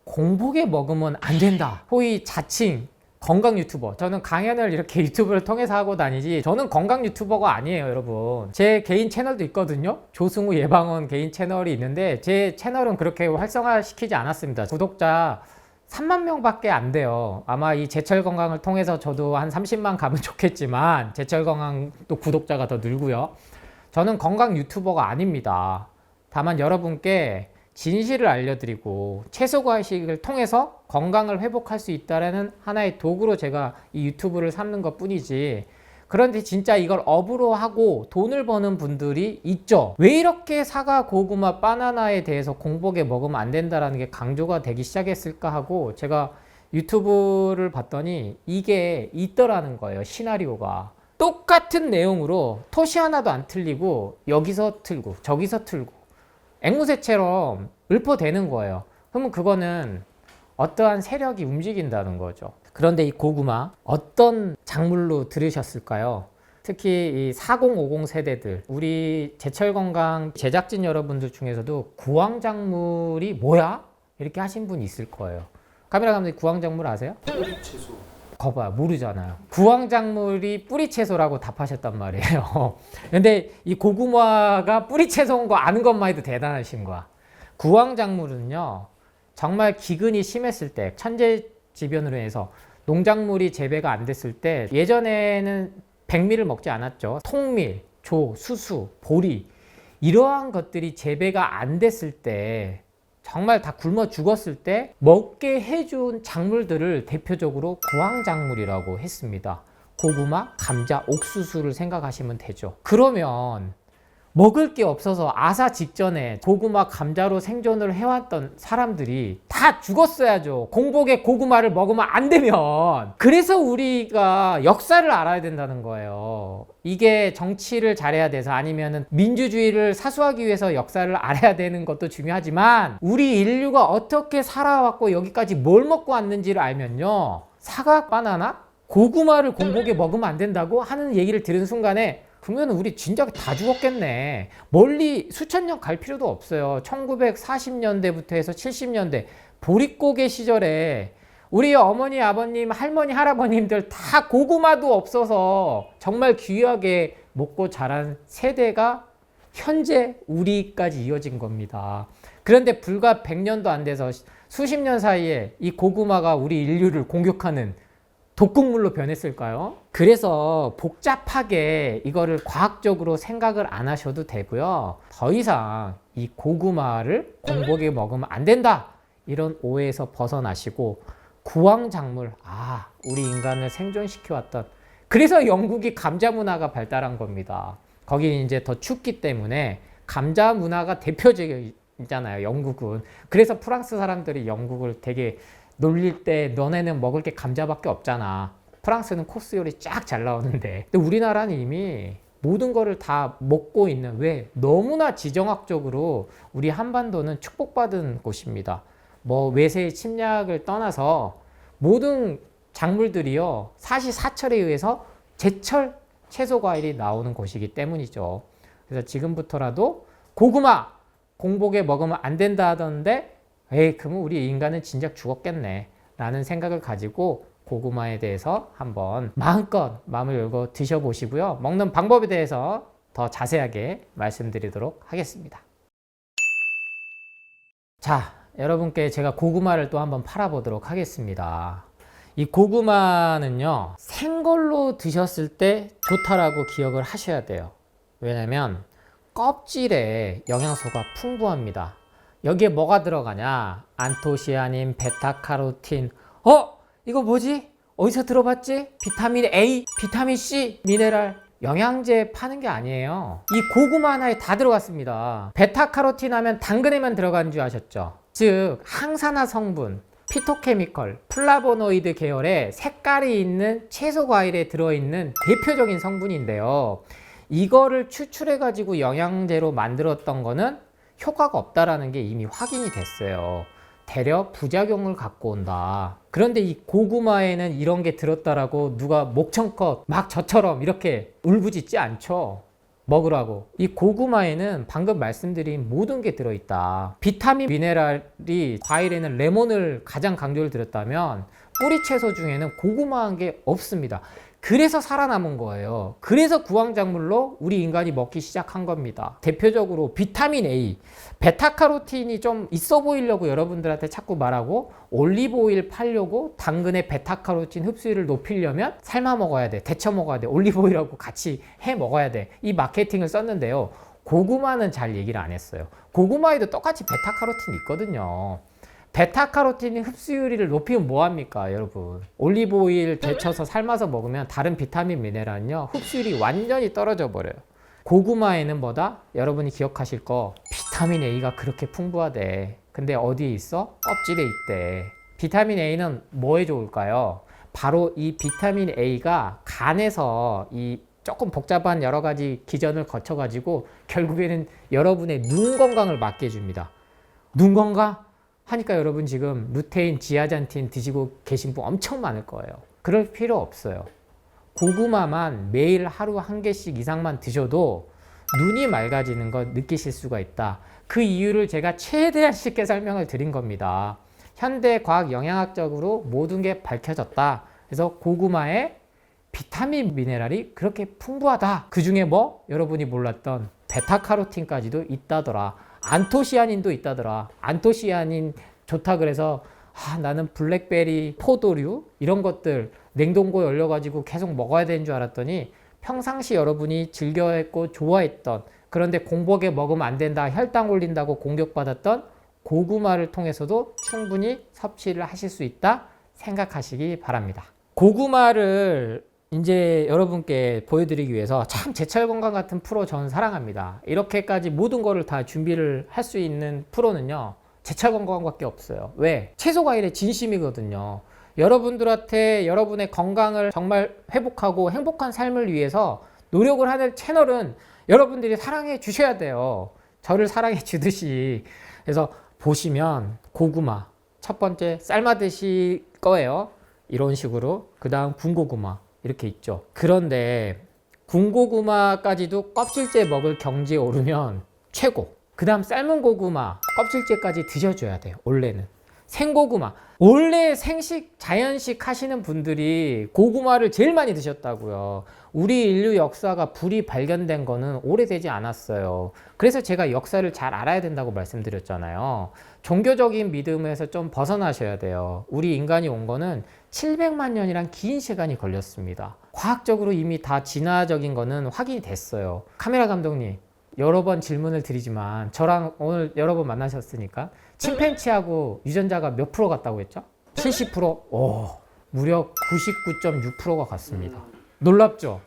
공복에 먹으면 안 된다. 소위 자칭 건강 유튜버. 저는 강연을 이렇게 유튜브를 통해서 하고 다니지 저는 건강 유튜버가 아니에요, 여러분. 제 개인 채널도 있거든요. 조승우 예방원 개인 채널이 있는데 제 채널은 그렇게 활성화시키지 않았습니다. 구독자 3만 명밖에 안 돼요. 아마 이 제철 건강을 통해서 저도 한 30만 가면 좋겠지만 제철 건강도 구독자가 더 늘고요. 저는 건강 유튜버가 아닙니다. 다만 여러분께 진실을 알려드리고 채소 과식을 통해서 건강을 회복할 수 있다는 하나의 도구로 제가 이 유튜브를 삼는 것 뿐이지, 그런데 진짜 이걸 업으로 하고 돈을 버는 분들이 있죠. 왜 이렇게 사과, 고구마, 바나나에 대해서 공복에 먹으면 안 된다라는 게 강조가 되기 시작했을까 하고 제가 유튜브를 봤더니 이게 있더라는 거예요. 시나리오가 똑같은 내용으로 토시 하나도 안 틀리고 여기서 틀고 저기서 틀고 앵무새처럼 읊어대는 거예요. 그러면 그거는 어떠한 세력이 움직인다는 거죠. 그런데 이 고구마 어떤 작물로 들으셨을까요? 특히 이 4050 세대들, 우리 제철 건강 제작진 여러분들 중에서도 구황작물이 뭐야? 이렇게 하신 분 있을 거예요. 카메라 감독님 구황작물 아세요? 뿌리채소. 거봐, 모르잖아요. 구황작물이 뿌리채소라고 답하셨단 말이에요. 근데 이 고구마가 뿌리채소인 거 아는 것만 해도 대단하신 거야. 구황작물은요, 정말 기근이 심했을 때, 천재지변으로 해서 농작물이 재배가 안 됐을 때, 예전에는 백미를 먹지 않았죠. 통밀, 조, 수수, 보리, 이러한 것들이 재배가 안 됐을 때, 정말 다 굶어 죽었을 때 먹게 해준 작물들을 대표적으로 구황작물이라고 했습니다. 고구마, 감자, 옥수수를 생각하시면 되죠. 그러면 먹을 게 없어서 아사 직전에 고구마 감자로 생존을 해왔던 사람들이 다 죽었어야죠. 공복에 고구마를 먹으면 안 되면. 그래서 우리가 역사를 알아야 된다는 거예요. 이게 정치를 잘해야 돼서 아니면은 민주주의를 사수하기 위해서 역사를 알아야 되는 것도 중요하지만 우리 인류가 어떻게 살아왔고 여기까지 뭘 먹고 왔는지를 알면요. 사과, 바나나, 고구마를 공복에 먹으면 안 된다고 하는 얘기를 들은 순간에 그러면 우리 진짜 다 죽었겠네. 멀리 수천 년 갈 필요도 없어요. 1940년대부터 해서 70년대 보릿고개 시절에 우리 어머니, 아버님, 할머니, 할아버님들 다 고구마도 없어서 정말 귀하게 먹고 자란 세대가 현재 우리까지 이어진 겁니다. 그런데 불과 100년도 안 돼서 수십 년 사이에 이 고구마가 우리 인류를 공격하는 독극물로 변했을까요? 그래서 복잡하게 이거를 과학적으로 생각을 안 하셔도 되고요. 더 이상 이 고구마를 공복에 먹으면 안 된다. 이런 오해에서 벗어나시고 구황작물, 우리 인간을 생존시켜왔던 그래서 영국이 감자 문화가 발달한 겁니다. 거기는 이제 더 춥기 때문에 감자 문화가 대표적이잖아요, 영국은. 그래서 프랑스 사람들이 영국을 되게 놀릴 때 너네는 먹을 게 감자밖에 없잖아. 프랑스는 코스 요리 쫙 잘 나오는데. 근데 우리나라는 이미 모든 거를 다 먹고 있는 왜? 너무나 지정학적으로 우리 한반도는 축복받은 곳입니다. 뭐 외세의 침략을 떠나서 모든 작물들이요. 사시사철에 의해서 제철 채소 과일이 나오는 곳이기 때문이죠. 그래서 지금부터라도 고구마 공복에 먹으면 안 된다 하던데 그러면 우리 인간은 진작 죽었겠네 라는 생각을 가지고 고구마에 대해서 한번 마음껏 마음을 열고 드셔보시고요. 먹는 방법에 대해서 더 자세하게 말씀드리도록 하겠습니다. 자, 여러분께 제가 고구마를 또 한번 팔아보도록 하겠습니다. 이 고구마는요, 생걸로 드셨을 때 좋다라고 기억을 하셔야 돼요. 왜냐면 껍질에 영양소가 풍부합니다. 여기에 뭐가 들어가냐? 안토시아닌, 베타카로틴. 이거 뭐지? 어디서 들어봤지? 비타민 A, 비타민 C, 미네랄. 영양제 파는 게 아니에요. 이 고구마 하나에 다 들어갔습니다. 베타카로틴 하면 당근에만 들어가는 줄 아셨죠? 즉 항산화 성분, 피토케미컬, 플라보노이드 계열의 색깔이 있는 채소 과일에 들어있는 대표적인 성분인데요. 이거를 추출해 가지고 영양제로 만들었던 거는 효과가 없다라는 게 이미 확인이 됐어요. 대려 부작용을 갖고 온다. 그런데 이 고구마에는 이런 게 들었다라고 누가 목청껏 막 저처럼 이렇게 울부짖지 않죠. 먹으라고. 이 고구마에는 방금 말씀드린 모든 게 들어있다. 비타민, 미네랄이 과일에는 레몬을 가장 강조를 드렸다면 뿌리 채소 중에는 고구마한 게 없습니다. 그래서 살아남은 거예요. 그래서 구황작물로 우리 인간이 먹기 시작한 겁니다. 대표적으로 비타민 A, 베타카로틴이 좀 있어 보이려고 여러분들한테 자꾸 말하고 올리브오일 팔려고 당근의 베타카로틴 흡수율을 높이려면 삶아 먹어야 돼, 데쳐 먹어야 돼, 올리브오일하고 같이 해 먹어야 돼. 이 마케팅을 썼는데요. 고구마는 잘 얘기를 안 했어요. 고구마에도 똑같이 베타카로틴이 있거든요. 베타카로틴 흡수율을 높이면 뭐합니까 여러분? 올리브오일 데쳐서 삶아서 먹으면 다른 비타민 미네랄은요 흡수율이 완전히 떨어져 버려요. 고구마에는 뭐다? 여러분이 기억하실 거 비타민 A가 그렇게 풍부하대. 근데 어디에 있어? 껍질에 있대. 비타민 A는 뭐에 좋을까요? 바로 이 비타민 A가 간에서 이 조금 복잡한 여러 가지 기전을 거쳐 가지고 결국에는 여러분의 눈 건강을 맡게 해줍니다. 눈 건강? 하니까 여러분 지금 루테인, 지아잔틴 드시고 계신 분 엄청 많을 거예요. 그럴 필요 없어요. 고구마만 매일 하루 한 개씩 이상만 드셔도 눈이 맑아지는 거 느끼실 수가 있다. 그 이유를 제가 최대한 쉽게 설명을 드린 겁니다. 현대 과학 영양학적으로 모든 게 밝혀졌다. 그래서 고구마에 비타민 미네랄이 그렇게 풍부하다. 그 중에 뭐? 여러분이 몰랐던 베타카로틴까지도 있다더라. 안토시아닌도 있다더라. 안토시아닌 좋다 그래서 나는 블랙베리, 포도류 이런 것들 냉동고에 얼려가지고 계속 먹어야 되는 줄 알았더니 평상시 여러분이 즐겨했고 좋아했던 그런데 공복에 먹으면 안 된다, 혈당 올린다고 공격받았던 고구마를 통해서도 충분히 섭취를 하실 수 있다 생각하시기 바랍니다. 고구마를 이제 여러분께 보여드리기 위해서 참 제철 건강 같은 프로 저는 사랑합니다. 이렇게까지 모든 거를 다 준비를 할 수 있는 프로는요, 제철 건강밖에 없어요. 왜? 채소 과일의 진심이거든요. 여러분들한테 여러분의 건강을 정말 회복하고 행복한 삶을 위해서 노력을 하는 채널은 여러분들이 사랑해 주셔야 돼요. 저를 사랑해 주듯이. 그래서 보시면 고구마 첫 번째 삶아 드실 거예요. 이런 식으로. 그 다음 군고구마 이렇게 있죠. 그런데 군고구마까지도 껍질째 먹을 경지에 오르면 최고. 그 다음 삶은 고구마 껍질째까지 드셔줘야 돼요. 원래는 생고구마, 원래 생식 자연식 하시는 분들이 고구마를 제일 많이 드셨다고요. 우리 인류 역사가 불이 발견된 거는 오래되지 않았어요. 그래서 제가 역사를 잘 알아야 된다고 말씀드렸잖아요. 종교적인 믿음에서 좀 벗어나셔야 돼요. 우리 인간이 온 거는 700만 년이란 긴 시간이 걸렸습니다. 과학적으로 이미 다 진화적인 거는 확인이 됐어요. 카메라 감독님, 여러 번 질문을 드리지만 저랑 오늘 여러 번 만나셨으니까 침팬지하고 유전자가 몇 프로 같다고 했죠? 70%? 오, 무려 99.6%가 같습니다. 놀랍죠?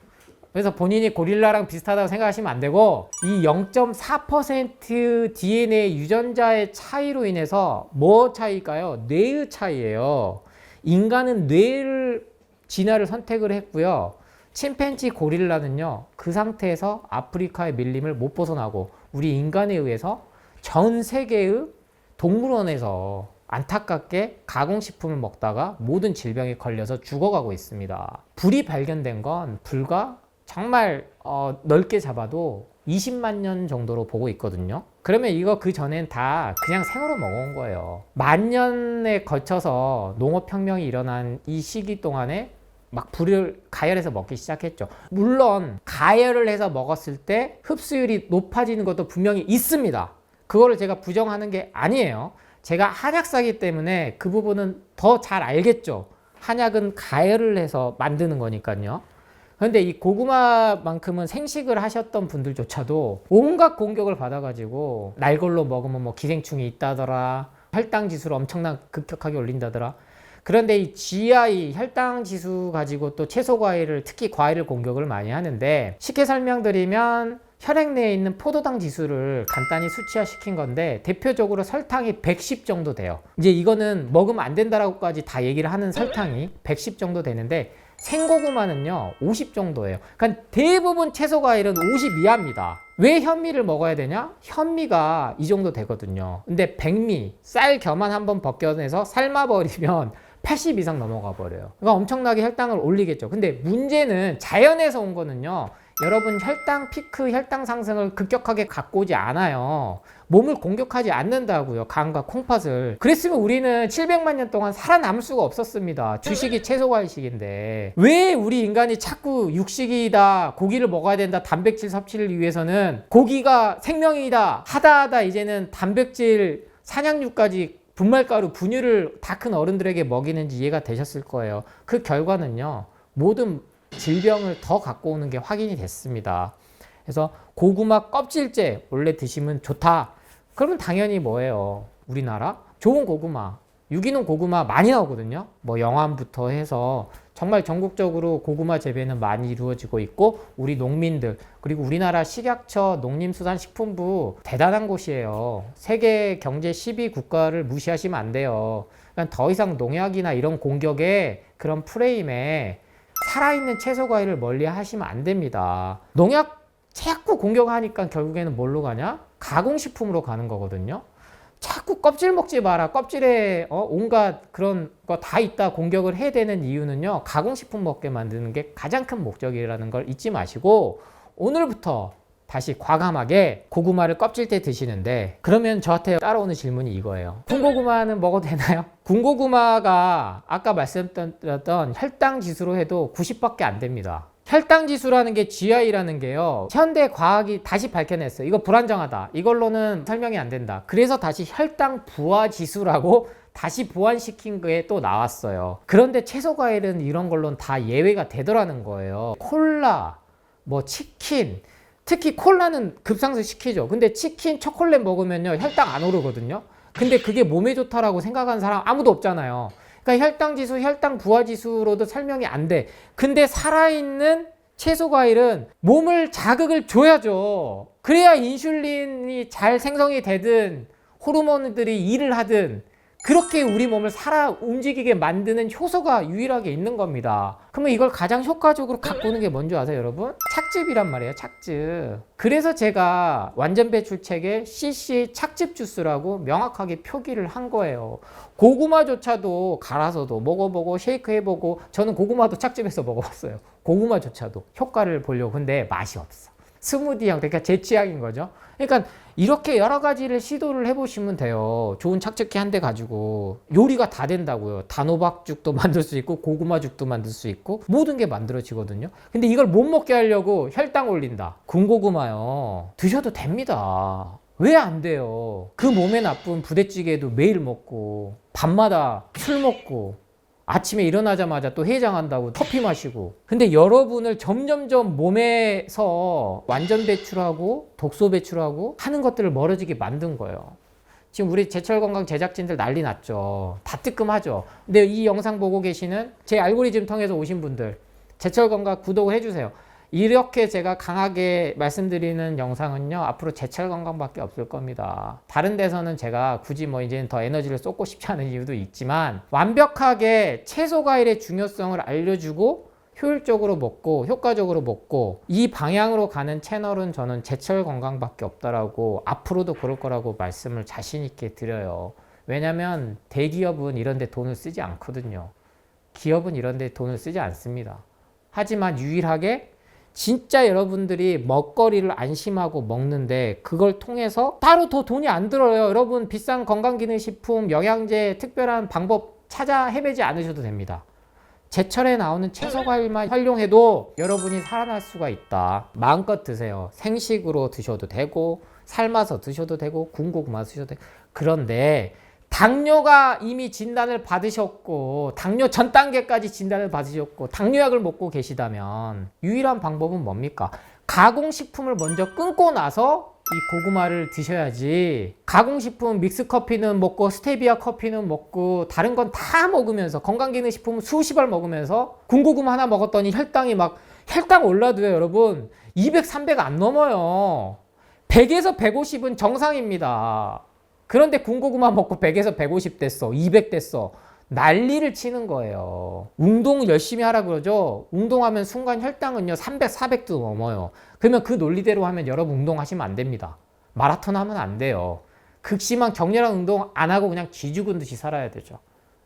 그래서 본인이 고릴라랑 비슷하다고 생각하시면 안 되고, 이 0.4% DNA 유전자의 차이로 인해서 뭐 차이일까요? 뇌의 차이예요. 인간은 뇌를 진화를 선택을 했고요. 침팬지 고릴라는요, 그 상태에서 아프리카의 밀림을 못 벗어나고 우리 인간에 의해서 전 세계의 동물원에서 안타깝게 가공식품을 먹다가 모든 질병에 걸려서 죽어가고 있습니다. 불이 발견된 건 불과 정말 넓게 잡아도 20만 년 정도로 보고 있거든요. 그러면 이거 그 전엔 다 그냥 생으로 먹어온 거예요. 만 년에 걸쳐서 농업혁명이 일어난 이 시기 동안에 막 불을 가열해서 먹기 시작했죠. 물론 가열을 해서 먹었을 때 흡수율이 높아지는 것도 분명히 있습니다. 그거를 제가 부정하는 게 아니에요. 제가 한약사기 때문에 그 부분은 더 잘 알겠죠. 한약은 가열을 해서 만드는 거니까요. 그런데 이 고구마만큼은 생식을 하셨던 분들조차도 온갖 공격을 받아가지고 날 걸로 먹으면 뭐 기생충이 있다더라, 혈당 지수를 엄청나게 급격하게 올린다더라. 그런데 이 GI 혈당 지수 가지고 또 채소 과일을, 특히 과일을 공격을 많이 하는데, 쉽게 설명드리면 혈액 내에 있는 포도당 지수를 간단히 수치화 시킨 건데, 대표적으로 설탕이 110 정도 돼요. 이제 이거는 먹으면 안 된다라고까지 다 얘기를 하는 설탕이 110 정도 되는데, 생고구마는요 50 정도예요. 그러니까 대부분 채소 과일은 50 이하입니다. 왜 현미를 먹어야 되냐? 현미가 이 정도 되거든요. 근데 백미, 쌀 겨만 한번 벗겨내서 삶아버리면 80 이상 넘어가 버려요. 그러니까 엄청나게 혈당을 올리겠죠. 근데 문제는 자연에서 온 거는요, 여러분 혈당 피크, 혈당 상승을 급격하게 갖고 오지 않아요. 몸을 공격하지 않는다고요. 간과 콩팥을. 그랬으면 우리는 700만 년 동안 살아남을 수가 없었습니다. 주식이 채소과일식인데 왜 우리 인간이 자꾸 육식이다, 고기를 먹어야 된다, 단백질 섭취를 위해서는 고기가 생명이다 하다 이제는 단백질, 산양류까지 분말가루, 분유를 다 큰 어른들에게 먹이는지 이해가 되셨을 거예요. 그 결과는요, 모든 질병을 더 갖고 오는 게 확인이 됐습니다. 그래서 고구마 껍질째 원래 드시면 좋다. 그러면 당연히 뭐예요? 우리나라 좋은 고구마, 유기농 고구마 많이 나오거든요. 뭐 영암부터 해서 정말 전국적으로 고구마 재배는 많이 이루어지고 있고, 우리 농민들, 그리고 우리나라 식약처 농림수산식품부 대단한 곳이에요. 세계 경제 10위 국가를 무시하시면 안 돼요. 그러니까 더 이상 농약이나 이런 공격에 그런 프레임에 살아있는 채소 과일을 멀리 하시면 안 됩니다. 농약 자꾸 공격하니까 결국에는 뭘로 가냐? 가공식품으로 가는 거거든요. 자꾸 껍질 먹지 마라, 껍질에 온갖 그런 거 다 있다 공격을 해야 되는 이유는요, 가공식품 먹게 만드는 게 가장 큰 목적이라는 걸 잊지 마시고, 오늘부터 다시 과감하게 고구마를 껍질째 드시는데, 그러면 저한테 따라오는 질문이 이거예요. 군고구마는 먹어도 되나요? 군고구마가 아까 말씀드렸던 혈당 지수로 해도 90밖에 안 됩니다. 혈당 지수라는 게 GI라는 게요, 현대 과학이 다시 밝혀냈어요. 이거 불안정하다, 이걸로는 설명이 안 된다. 그래서 다시 혈당 부하 지수라고 다시 보완시킨 게 또 나왔어요. 그런데 채소 과일은 이런 걸로는 다 예외가 되더라는 거예요. 콜라, 뭐 치킨, 특히 콜라는 급상승 시키죠. 근데 치킨, 초콜릿 먹으면요 혈당 안 오르거든요. 근데 그게 몸에 좋다라고 생각하는 사람 아무도 없잖아요. 그러니까 혈당 지수, 혈당 부하 지수로도 설명이 안 돼. 근데 살아있는 채소 과일은 몸을 자극을 줘야죠. 그래야 인슐린이 잘 생성이 되든 호르몬들이 일을 하든 그렇게 우리 몸을 살아 움직이게 만드는 효소가 유일하게 있는 겁니다. 그러면 이걸 가장 효과적으로 갖고 오는 게 뭔지 아세요, 여러분? 착즙이란 말이에요, 착즙. 그래서 제가 완전 배출책에 CC 착즙 주스라고 명확하게 표기를 한 거예요. 고구마조차도 갈아서도 먹어보고 쉐이크 해보고, 저는 고구마도 착즙해서 먹어봤어요. 고구마조차도 효과를 보려고. 근데 맛이 없어. 스무디형, 그러니까 제 취향인 거죠. 그러니까 이렇게 여러 가지를 시도를 해보시면 돼요. 좋은 착즙기 한 대 가지고 요리가 다 된다고요. 단호박죽도 만들 수 있고 고구마죽도 만들 수 있고 모든 게 만들어지거든요. 근데 이걸 못 먹게 하려고 혈당 올린다. 군고구마요. 드셔도 됩니다. 왜 안 돼요? 그 몸에 나쁜 부대찌개도 매일 먹고 밤마다 술 먹고 아침에 일어나자마자 또 해장한다고 커피 마시고. 근데 여러분을 점점점 몸에서 완전 배출하고 독소 배출하고 하는 것들을 멀어지게 만든 거예요. 지금 우리 제철건강 제작진들 난리 났죠. 다 뜨끔하죠. 근데 이 영상 보고 계시는 제 알고리즘 통해서 오신 분들 제철건강 구독을 해주세요. 이렇게 제가 강하게 말씀드리는 영상은요, 앞으로 제철건강밖에 없을 겁니다. 다른 데서는 제가 굳이 뭐 이제는 더 에너지를 쏟고 싶지 않은 이유도 있지만 완벽하게 채소 과일의 중요성을 알려주고 효율적으로 먹고 효과적으로 먹고 이 방향으로 가는 채널은 저는 제철건강밖에 없다라고, 앞으로도 그럴 거라고 말씀을 자신 있게 드려요. 왜냐면 대기업은 이런 데 돈을 쓰지 않거든요. 기업은 이런 데 돈을 쓰지 않습니다. 하지만 유일하게 진짜 여러분들이 먹거리를 안심하고 먹는데 그걸 통해서 따로 더 돈이 안 들어요. 여러분 비싼 건강기능식품, 영양제 특별한 방법 찾아 헤매지 않으셔도 됩니다. 제철에 나오는 채소과일만 활용해도 여러분이 살아날 수가 있다. 마음껏 드세요. 생식으로 드셔도 되고 삶아서 드셔도 되고 군고구마 드셔도 되고. 그런데 당뇨가 이미 진단을 받으셨고 당뇨 전 단계까지 진단을 받으셨고 당뇨약을 먹고 계시다면 유일한 방법은 뭡니까? 가공식품을 먼저 끊고 나서 이 고구마를 드셔야지. 가공식품 믹스커피는 먹고 스테비아 커피는 먹고 다른 건 다 먹으면서 건강기능식품 수십 알 먹으면서 군고구마 하나 먹었더니 혈당 올라도요 여러분 200, 300 안 넘어요. 100에서 150은 정상입니다. 그런데 군고구마 먹고 100에서 150 됐어, 200 됐어. 난리를 치는 거예요. 운동 열심히 하라 그러죠. 운동하면 순간 혈당은요 300, 400도 넘어요. 그러면 그 논리대로 하면 여러분 운동하시면 안 됩니다. 마라톤 하면 안 돼요. 극심한 격렬한 운동 안 하고 그냥 쥐죽은 듯이 살아야 되죠.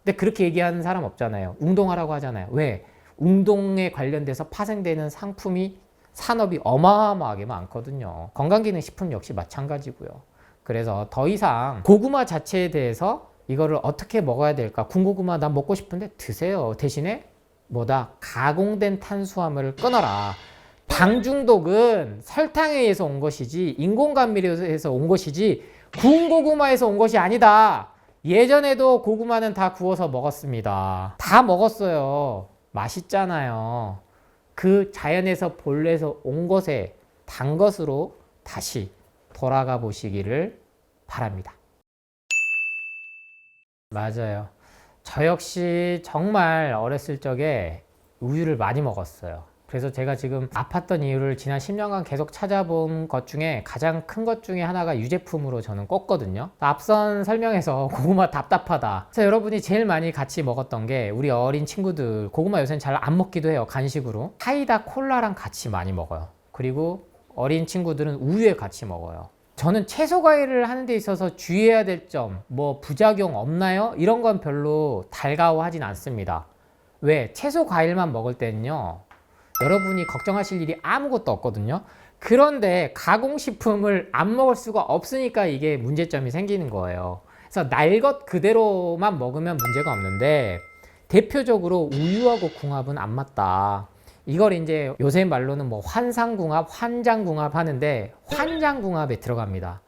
근데 그렇게 얘기하는 사람 없잖아요. 운동하라고 하잖아요. 왜? 운동에 관련돼서 파생되는 상품이, 산업이 어마어마하게 많거든요. 건강기능식품 역시 마찬가지고요. 그래서 더 이상 고구마 자체에 대해서 이거를 어떻게 먹어야 될까? 군고구마 난 먹고 싶은데 드세요. 대신에 뭐다? 가공된 탄수화물을 끊어라. 당 중독은 설탕에 의해서 온 것이지 인공감미료에서 온 것이지 구운 고구마에서 온 것이 아니다. 예전에도 고구마는 다 구워서 먹었습니다. 다 먹었어요. 맛있잖아요. 그 자연에서 본래에서 온 것에 단 것으로 다시 돌아가 보시기를 바랍니다. 맞아요. 저 역시 정말 어렸을 적에 우유를 많이 먹었어요. 그래서 제가 지금 아팠던 이유를 지난 10년간 계속 찾아본 것 중에 가장 큰 것 중에 하나가 유제품으로 저는 껐거든요. 앞선 설명에서 고구마 답답하다. 그래서 여러분이 제일 많이 같이 먹었던 게 우리 어린 친구들, 고구마 요새는 잘 안 먹기도 해요. 간식으로. 사이다 콜라랑 같이 많이 먹어요. 그리고 어린 친구들은 우유에 같이 먹어요. 저는 채소 과일을 하는 데 있어서 주의해야 될 점, 뭐 부작용 없나요? 이런 건 별로 달가워하진 않습니다. 왜? 채소 과일만 먹을 때는요, 여러분이 걱정하실 일이 아무것도 없거든요. 그런데 가공식품을 안 먹을 수가 없으니까 이게 문제점이 생기는 거예요. 그래서 날 것 그대로만 먹으면 문제가 없는데 대표적으로 우유하고 궁합은 안 맞다. 이걸 이제 요새 말로는 뭐 환상궁합, 환장궁합 하는데 환장궁합에 들어갑니다.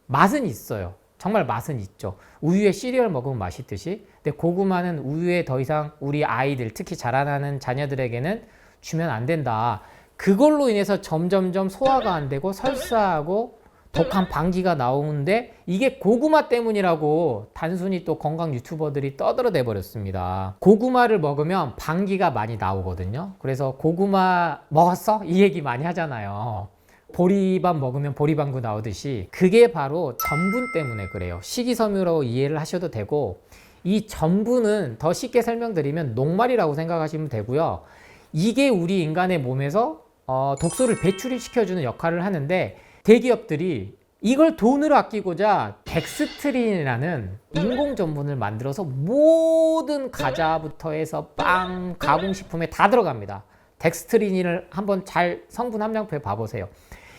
맛은 있어요. 정말 맛은 있죠. 우유에 시리얼 먹으면 맛있듯이. 근데 고구마는 우유에 더 이상 우리 아이들, 특히 자라나는 자녀들에게는 주면 안 된다. 그걸로 인해서 점점점 소화가 안 되고 설사하고 독한 방귀가 나오는데 이게 고구마 때문이라고 단순히 또 건강 유튜버들이 떠들어대 버렸습니다. 고구마를 먹으면 방귀가 많이 나오거든요. 그래서 고구마 먹었어? 이 얘기 많이 하잖아요. 보리밥 먹으면 보리방구 나오듯이 그게 바로 전분 때문에 그래요. 식이섬유로 이해를 하셔도 되고, 이 전분은 더 쉽게 설명드리면 녹말이라고 생각하시면 되고요. 이게 우리 인간의 몸에서 독소를 배출시켜주는 역할을 하는데, 대기업들이 이걸 돈을 아끼고자 덱스트린이라는 인공 전분을 만들어서 모든 과자부터 해서 빵, 가공식품에 다 들어갑니다. 덱스트린을 한번 잘 성분 함량표에 봐보세요.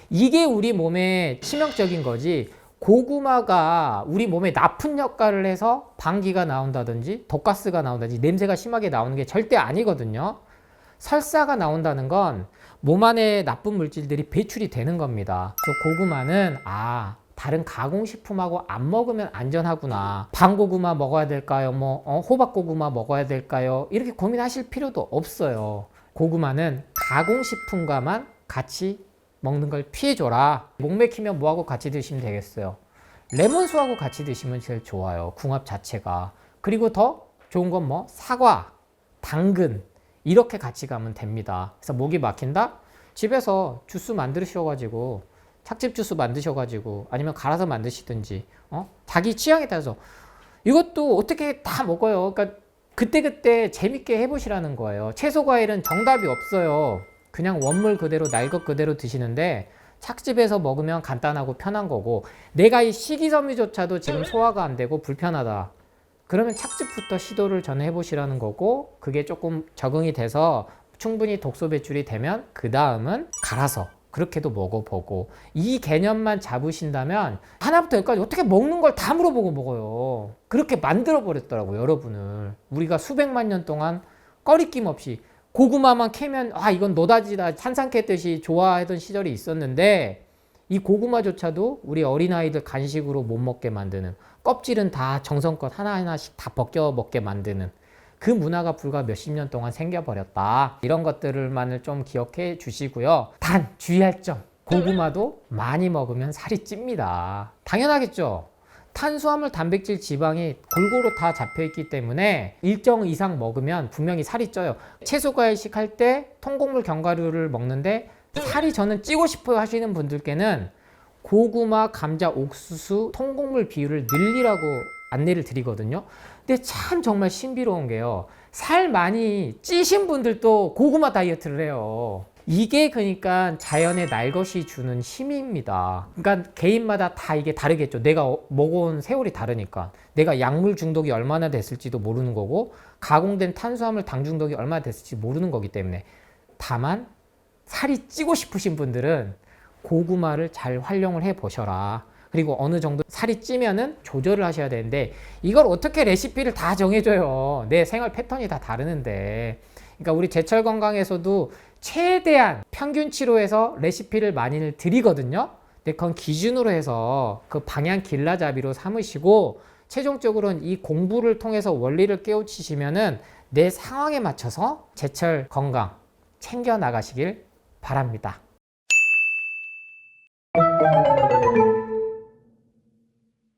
이게 우리 몸에 치명적인 거지, 고구마가 우리 몸에 나쁜 역할을 해서 방귀가 나온다든지 독가스가 나온다든지 냄새가 심하게 나오는 게 절대 아니거든요. 설사가 나온다는 건 몸 안에 나쁜 물질들이 배출이 되는 겁니다. 그래서 고구마는 다른 가공식품하고 안 먹으면 안전하구나, 밤고구마 먹어야 될까요, 호박고구마 먹어야 될까요, 이렇게 고민하실 필요도 없어요. 고구마는 가공식품과만 같이 먹는 걸 피해줘라. 목 맥히면 뭐하고 같이 드시면 되겠어요? 레몬수하고 같이 드시면 제일 좋아요, 궁합 자체가. 그리고 더 좋은 건 사과, 당근 이렇게 같이 가면 됩니다. 그래서 목이 막힌다? 집에서 주스 만드셔가지고, 착즙 주스 만드셔가지고, 아니면 갈아서 만드시든지, 자기 취향에 따라서. 이것도 어떻게 다 먹어요. 그러니까 그때그때 재밌게 해보시라는 거예요. 채소 과일은 정답이 없어요. 그냥 원물 그대로 날 것 그대로 드시는데, 착즙해서 먹으면 간단하고 편한 거고, 내가 이 식이섬유조차도 지금 소화가 안 되고 불편하다, 그러면 착즙부터 시도를 전에 해보시라는 거고, 그게 조금 적응이 돼서 충분히 독소 배출이 되면 그 다음은 갈아서 그렇게도 먹어보고, 이 개념만 잡으신다면 하나부터 열까지 어떻게 먹는 걸 다 물어보고 먹어요. 그렇게 만들어 버렸더라고요, 여러분을. 우리가 수백만 년 동안 꺼리낌 없이 고구마만 캐면 이건 노다지다, 산삼 캐듯이 좋아하던 시절이 있었는데, 이 고구마조차도 우리 어린아이들 간식으로 못 먹게 만드는, 껍질은 다 정성껏 하나하나씩 다 벗겨 먹게 만드는 그 문화가 불과 몇십 년 동안 생겨버렸다. 이런 것들만을 좀 기억해 주시고요. 단 주의할 점, 고구마도 많이 먹으면 살이 찝니다. 당연하겠죠. 탄수화물, 단백질, 지방이 골고루 다 잡혀있기 때문에 일정 이상 먹으면 분명히 살이 쪄요. 채소 과일식 할 때 통곡물 견과류를 먹는데 살이 저는 찌고 싶어요 하시는 분들께는 고구마, 감자, 옥수수, 통곡물 비율을 늘리라고 안내를 드리거든요. 근데 참 정말 신비로운 게요, 살 많이 찌신 분들도 고구마 다이어트를 해요. 이게 그러니까 자연의 날것이 주는 힘입니다. 그러니까 개인마다 다 이게 다르겠죠. 내가 먹어온 세월이 다르니까. 내가 약물 중독이 얼마나 됐을지도 모르는 거고, 가공된 탄수화물, 당 중독이 얼마나 됐을지 모르는 거기 때문에. 다만 살이 찌고 싶으신 분들은 고구마를 잘 활용을 해 보셔라. 그리고 어느 정도 살이 찌면은 조절을 하셔야 되는데, 이걸 어떻게 레시피를 다 정해줘요. 내 생활 패턴이 다 다르는데. 그러니까 우리 제철 건강에서도 최대한 평균치로 해서 레시피를 많이 드리거든요. 근데 그건 기준으로 해서 그 방향 길라잡이로 삼으시고, 최종적으로는 이 공부를 통해서 원리를 깨우치시면은 내 상황에 맞춰서 제철 건강 챙겨 나가시길 바랍니다.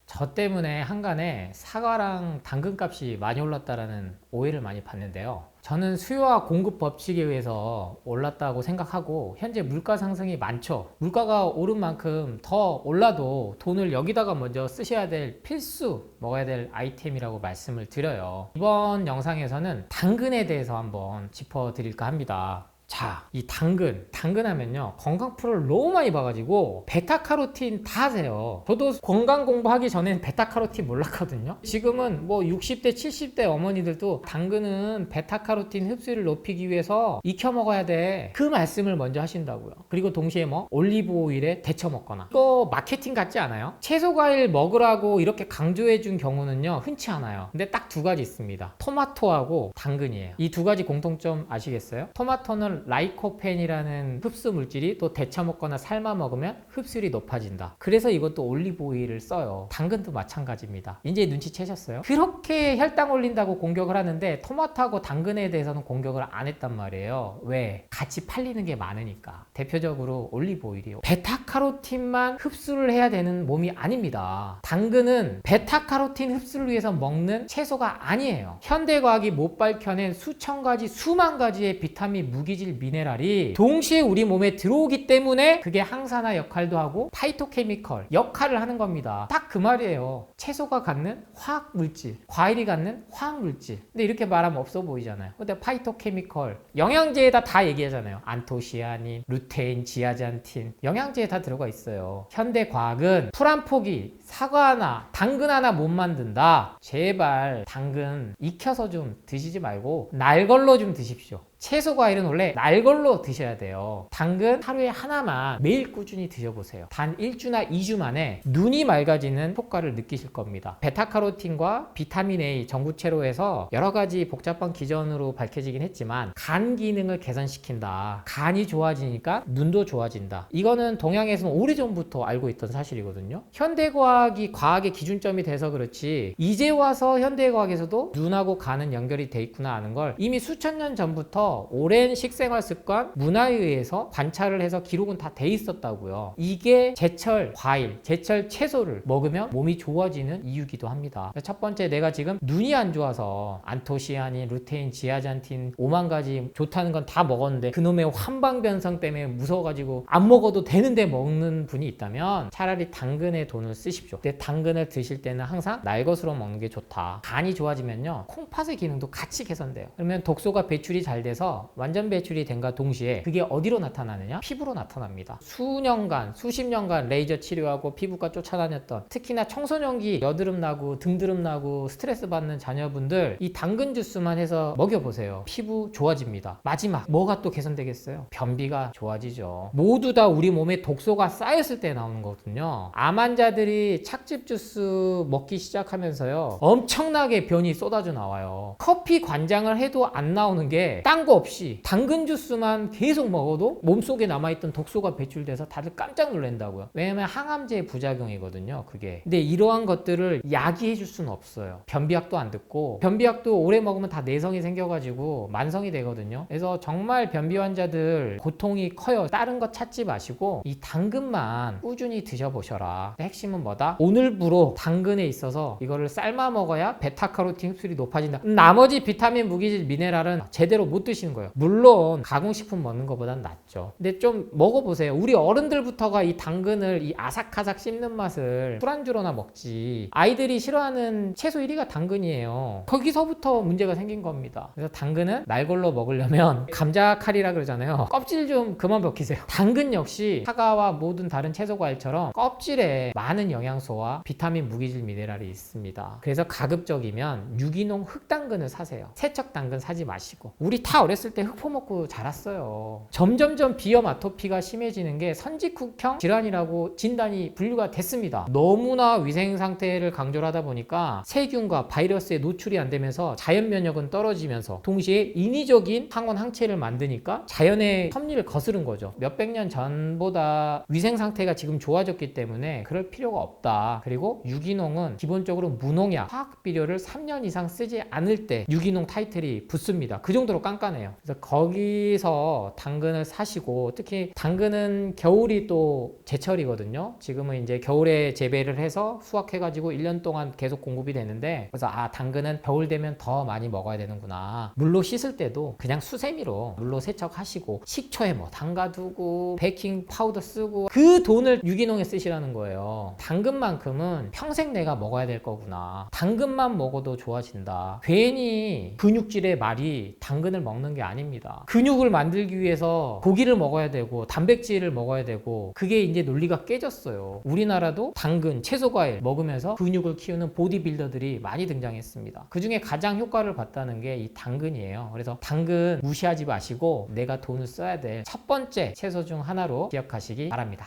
저 때문에 한간에 사과랑 당근 값이 많이 올랐다라는 오해를 많이 받는데요. 저는 수요와 공급 법칙에 의해서 올랐다고 생각하고, 현재 물가 상승이 많죠. 물가가 오른 만큼 더 올라도 돈을 여기다가 먼저 쓰셔야 될 필수 먹어야 될 아이템이라고 말씀을 드려요. 이번 영상에서는 당근에 대해서 한번 짚어드릴까 합니다. 자, 이 당근 하면요, 건강 프로를 너무 많이 봐가지고 베타카로틴 다 아세요. 저도 건강 공부하기 전에는 베타카로틴 몰랐거든요. 지금은 60대 70대 어머니들도 당근은 베타카로틴 흡수를 높이기 위해서 익혀 먹어야 돼, 그 말씀을 먼저 하신다고요. 그리고 동시에 올리브 오일에 데쳐 먹거나. 이거 마케팅 같지 않아요? 채소 과일 먹으라고 이렇게 강조해 준 경우는요 흔치 않아요. 근데 딱 두 가지 있습니다. 토마토하고 당근이에요. 이 두 가지 공통점 아시겠어요? 토마토는 라이코펜이라는 흡수 물질이 또 데쳐 먹거나 삶아 먹으면 흡수율이 높아진다. 그래서 이것도 올리브 오일을 써요. 당근도 마찬가지입니다. 이제 눈치채셨어요? 그렇게 혈당 올린다고 공격을 하는데 토마토하고 당근에 대해서는 공격을 안 했단 말이에요. 왜? 같이 팔리는 게 많으니까. 대표적으로 올리브 오일이요. 베타카로틴만 흡수를 해야 되는 몸이 아닙니다. 당근은 베타카로틴 흡수를 위해서 먹는 채소가 아니에요. 현대과학이 못 밝혀낸 수천 가지, 수만 가지의 비타민, 무기질, 미네랄이 동시에 우리 몸에 들어오기 때문에 그게 항산화 역할도 하고 파이토케미컬 역할을 하는 겁니다. 딱 그 말이에요. 채소가 갖는 화학 물질, 과일이 갖는 화학 물질. 근데 이렇게 말하면 없어 보이잖아요. 근데 파이토케미컬, 영양제에다 다 얘기하잖아요. 안토시아닌, 루테인, 지아잔틴, 영양제에 다 들어가 있어요. 현대과학은 풀 한 포기, 사과 하나, 당근 하나 못 만든다. 제발 당근 익혀서 좀 드시지 말고 날걸로 좀 드십시오. 채소 과일은 원래 날걸로 드셔야 돼요. 당근 하루에 하나만 매일 꾸준히 드셔보세요. 단 1주나 2주 만에 눈이 맑아지는 효과를 느끼실 겁니다. 베타카로틴과 비타민 A 전구체로 해서 여러 가지 복잡한 기전으로 밝혀지긴 했지만 간 기능을 개선시킨다. 간이 좋아지니까 눈도 좋아진다. 이거는 동양에서는 오래전부터 알고 있던 사실이거든요. 현대과학이 과학의 기준점이 돼서 그렇지 이제 와서 현대과학에서도 눈하고 간은 연결이 돼 있구나 하는 걸 이미 수천 년 전부터 오랜 식생활 습관, 문화에 의해서 관찰을 해서 기록은 다 돼 있었다고요. 이게 제철 과일, 제철 채소를 먹으면 몸이 좋아지는 이유기도 합니다. 첫 번째, 내가 지금 눈이 안 좋아서 안토시아닌, 루테인, 지아잔틴 5만 가지 좋다는 건 다 먹었는데 그놈의 환방변성 때문에 무서워가지고 안 먹어도 되는데 먹는 분이 있다면 차라리 당근에 돈을 쓰십시오. 근데 당근을 드실 때는 항상 날것으로 먹는 게 좋다. 간이 좋아지면요, 콩팥의 기능도 같이 개선돼요. 그러면 독소가 배출이 잘 돼서 완전 배출이 된과 동시에 그게 어디로 나타나느냐? 피부로 나타납니다. 수년간, 수십 년간 레이저 치료하고 피부과 쫓아다녔던, 특히나 청소년기 여드름 나고 등드름 나고 스트레스 받는 자녀분들 이 당근 주스만 해서 먹여보세요. 피부 좋아집니다. 마지막 뭐가 또 개선되겠어요? 변비가 좋아지죠. 모두 다 우리 몸에 독소가 쌓였을 때 나오는 거거든요. 암 환자들이 착즙 주스 먹기 시작하면서요, 엄청나게 변이 쏟아져 나와요. 커피 관장을 해도 안 나오는 게 딴 거 없이 당근 주스만 계속 먹어도 몸속에 남아있던 독소가 배출돼서 다들 깜짝 놀란다고요. 왜냐면 항암제의 부작용이거든요, 그게. 근데 이러한 것들을 약이 해줄 수는 없어요. 변비약도 안 듣고, 변비약도 오래 먹으면 다 내성이 생겨가지고 만성이 되거든요. 그래서 정말 변비 환자들 고통이 커요. 다른 거 찾지 마시고 이 당근만 꾸준히 드셔보셔라. 핵심은 뭐다? 오늘부로 당근에 있어서 이거를 삶아 먹어야 베타카로틴 흡수율이 높아진다. 나머지 비타민, 무기질, 미네랄은 제대로 못 드시는 거예요. 물론 가공식품 먹는 것보단 낫죠. 근데 좀 먹어보세요. 우리 어른들부터가 이 당근을 이 아삭아삭 씹는 맛을 술안주로나 먹지, 아이들이 싫어하는 채소 1위가 당근이에요. 거기서부터 문제가 생긴 겁니다. 그래서 당근은 날걸로 먹으려면 감자칼이라 그러잖아요. 껍질 좀 그만 벗기세요. 당근 역시 사과와 모든 다른 채소 과일처럼 껍질에 많은 영양소와 비타민, 무기질, 미네랄이 있습니다. 그래서 가급적이면 유기농 흑당근을 사세요. 세척 당근 사지 마시고. 우리 다 어렸을 때 흑포 먹고 자랐어요. 점점점 비염, 아토피가 심해지는 게 선직후형 질환이라고 진단이 분류가 됐습니다. 너무나 위생 상태를 강조를 하다 보니까 세균과 바이러스에 노출이 안 되면서 자연 면역은 떨어지면서 동시에 인위적인 항원 항체를 만드니까 자연의 섭리를 거스른 거죠. 몇백 년 전보다 위생 상태가 지금 좋아졌기 때문에 그럴 필요가 없다. 그리고 유기농은 기본적으로 무농약, 화학 비료를 3년 이상 쓰지 않을 때 유기농 타이틀이 붙습니다. 그 정도로 깐깐해요. 그래서 거기서 당근을 사시고, 특히 당근은 겨울이 또 제철이거든요. 지금은 이제 겨울에 재배를 해서 수확해가지고 1년 동안 계속 공급이 되는데, 그래서 당근은 겨울 되면 더 많이 먹어야 되는구나. 물로 씻을 때도 그냥 수세미로 물로 세척하시고 식초에 뭐 담가두고 베이킹 파우더 쓰고 그 돈을 유기농에 쓰시라는 거예요. 당근만큼은 평생 내가 먹어야 될 거구나. 당근만 먹어도 좋아진다. 괜히 근육질의 말이 당근을 먹는 게 아닙니다. 근육을 만들기 위해서 고기를 먹어야 되고 단백질을 먹어야 되고, 그게 이제 논리가 깨졌어요. 우리나라도 당근, 채소 과일 먹으면서 근육을 키우는 보디빌더들이 많이 등장했습니다. 그 중에 가장 효과를 봤다는 게 이 당근이에요. 그래서 당근 무시하지 마시고 내가 돈을 써야 될 첫 번째 채소 중 하나로 기억하시기 바랍니다.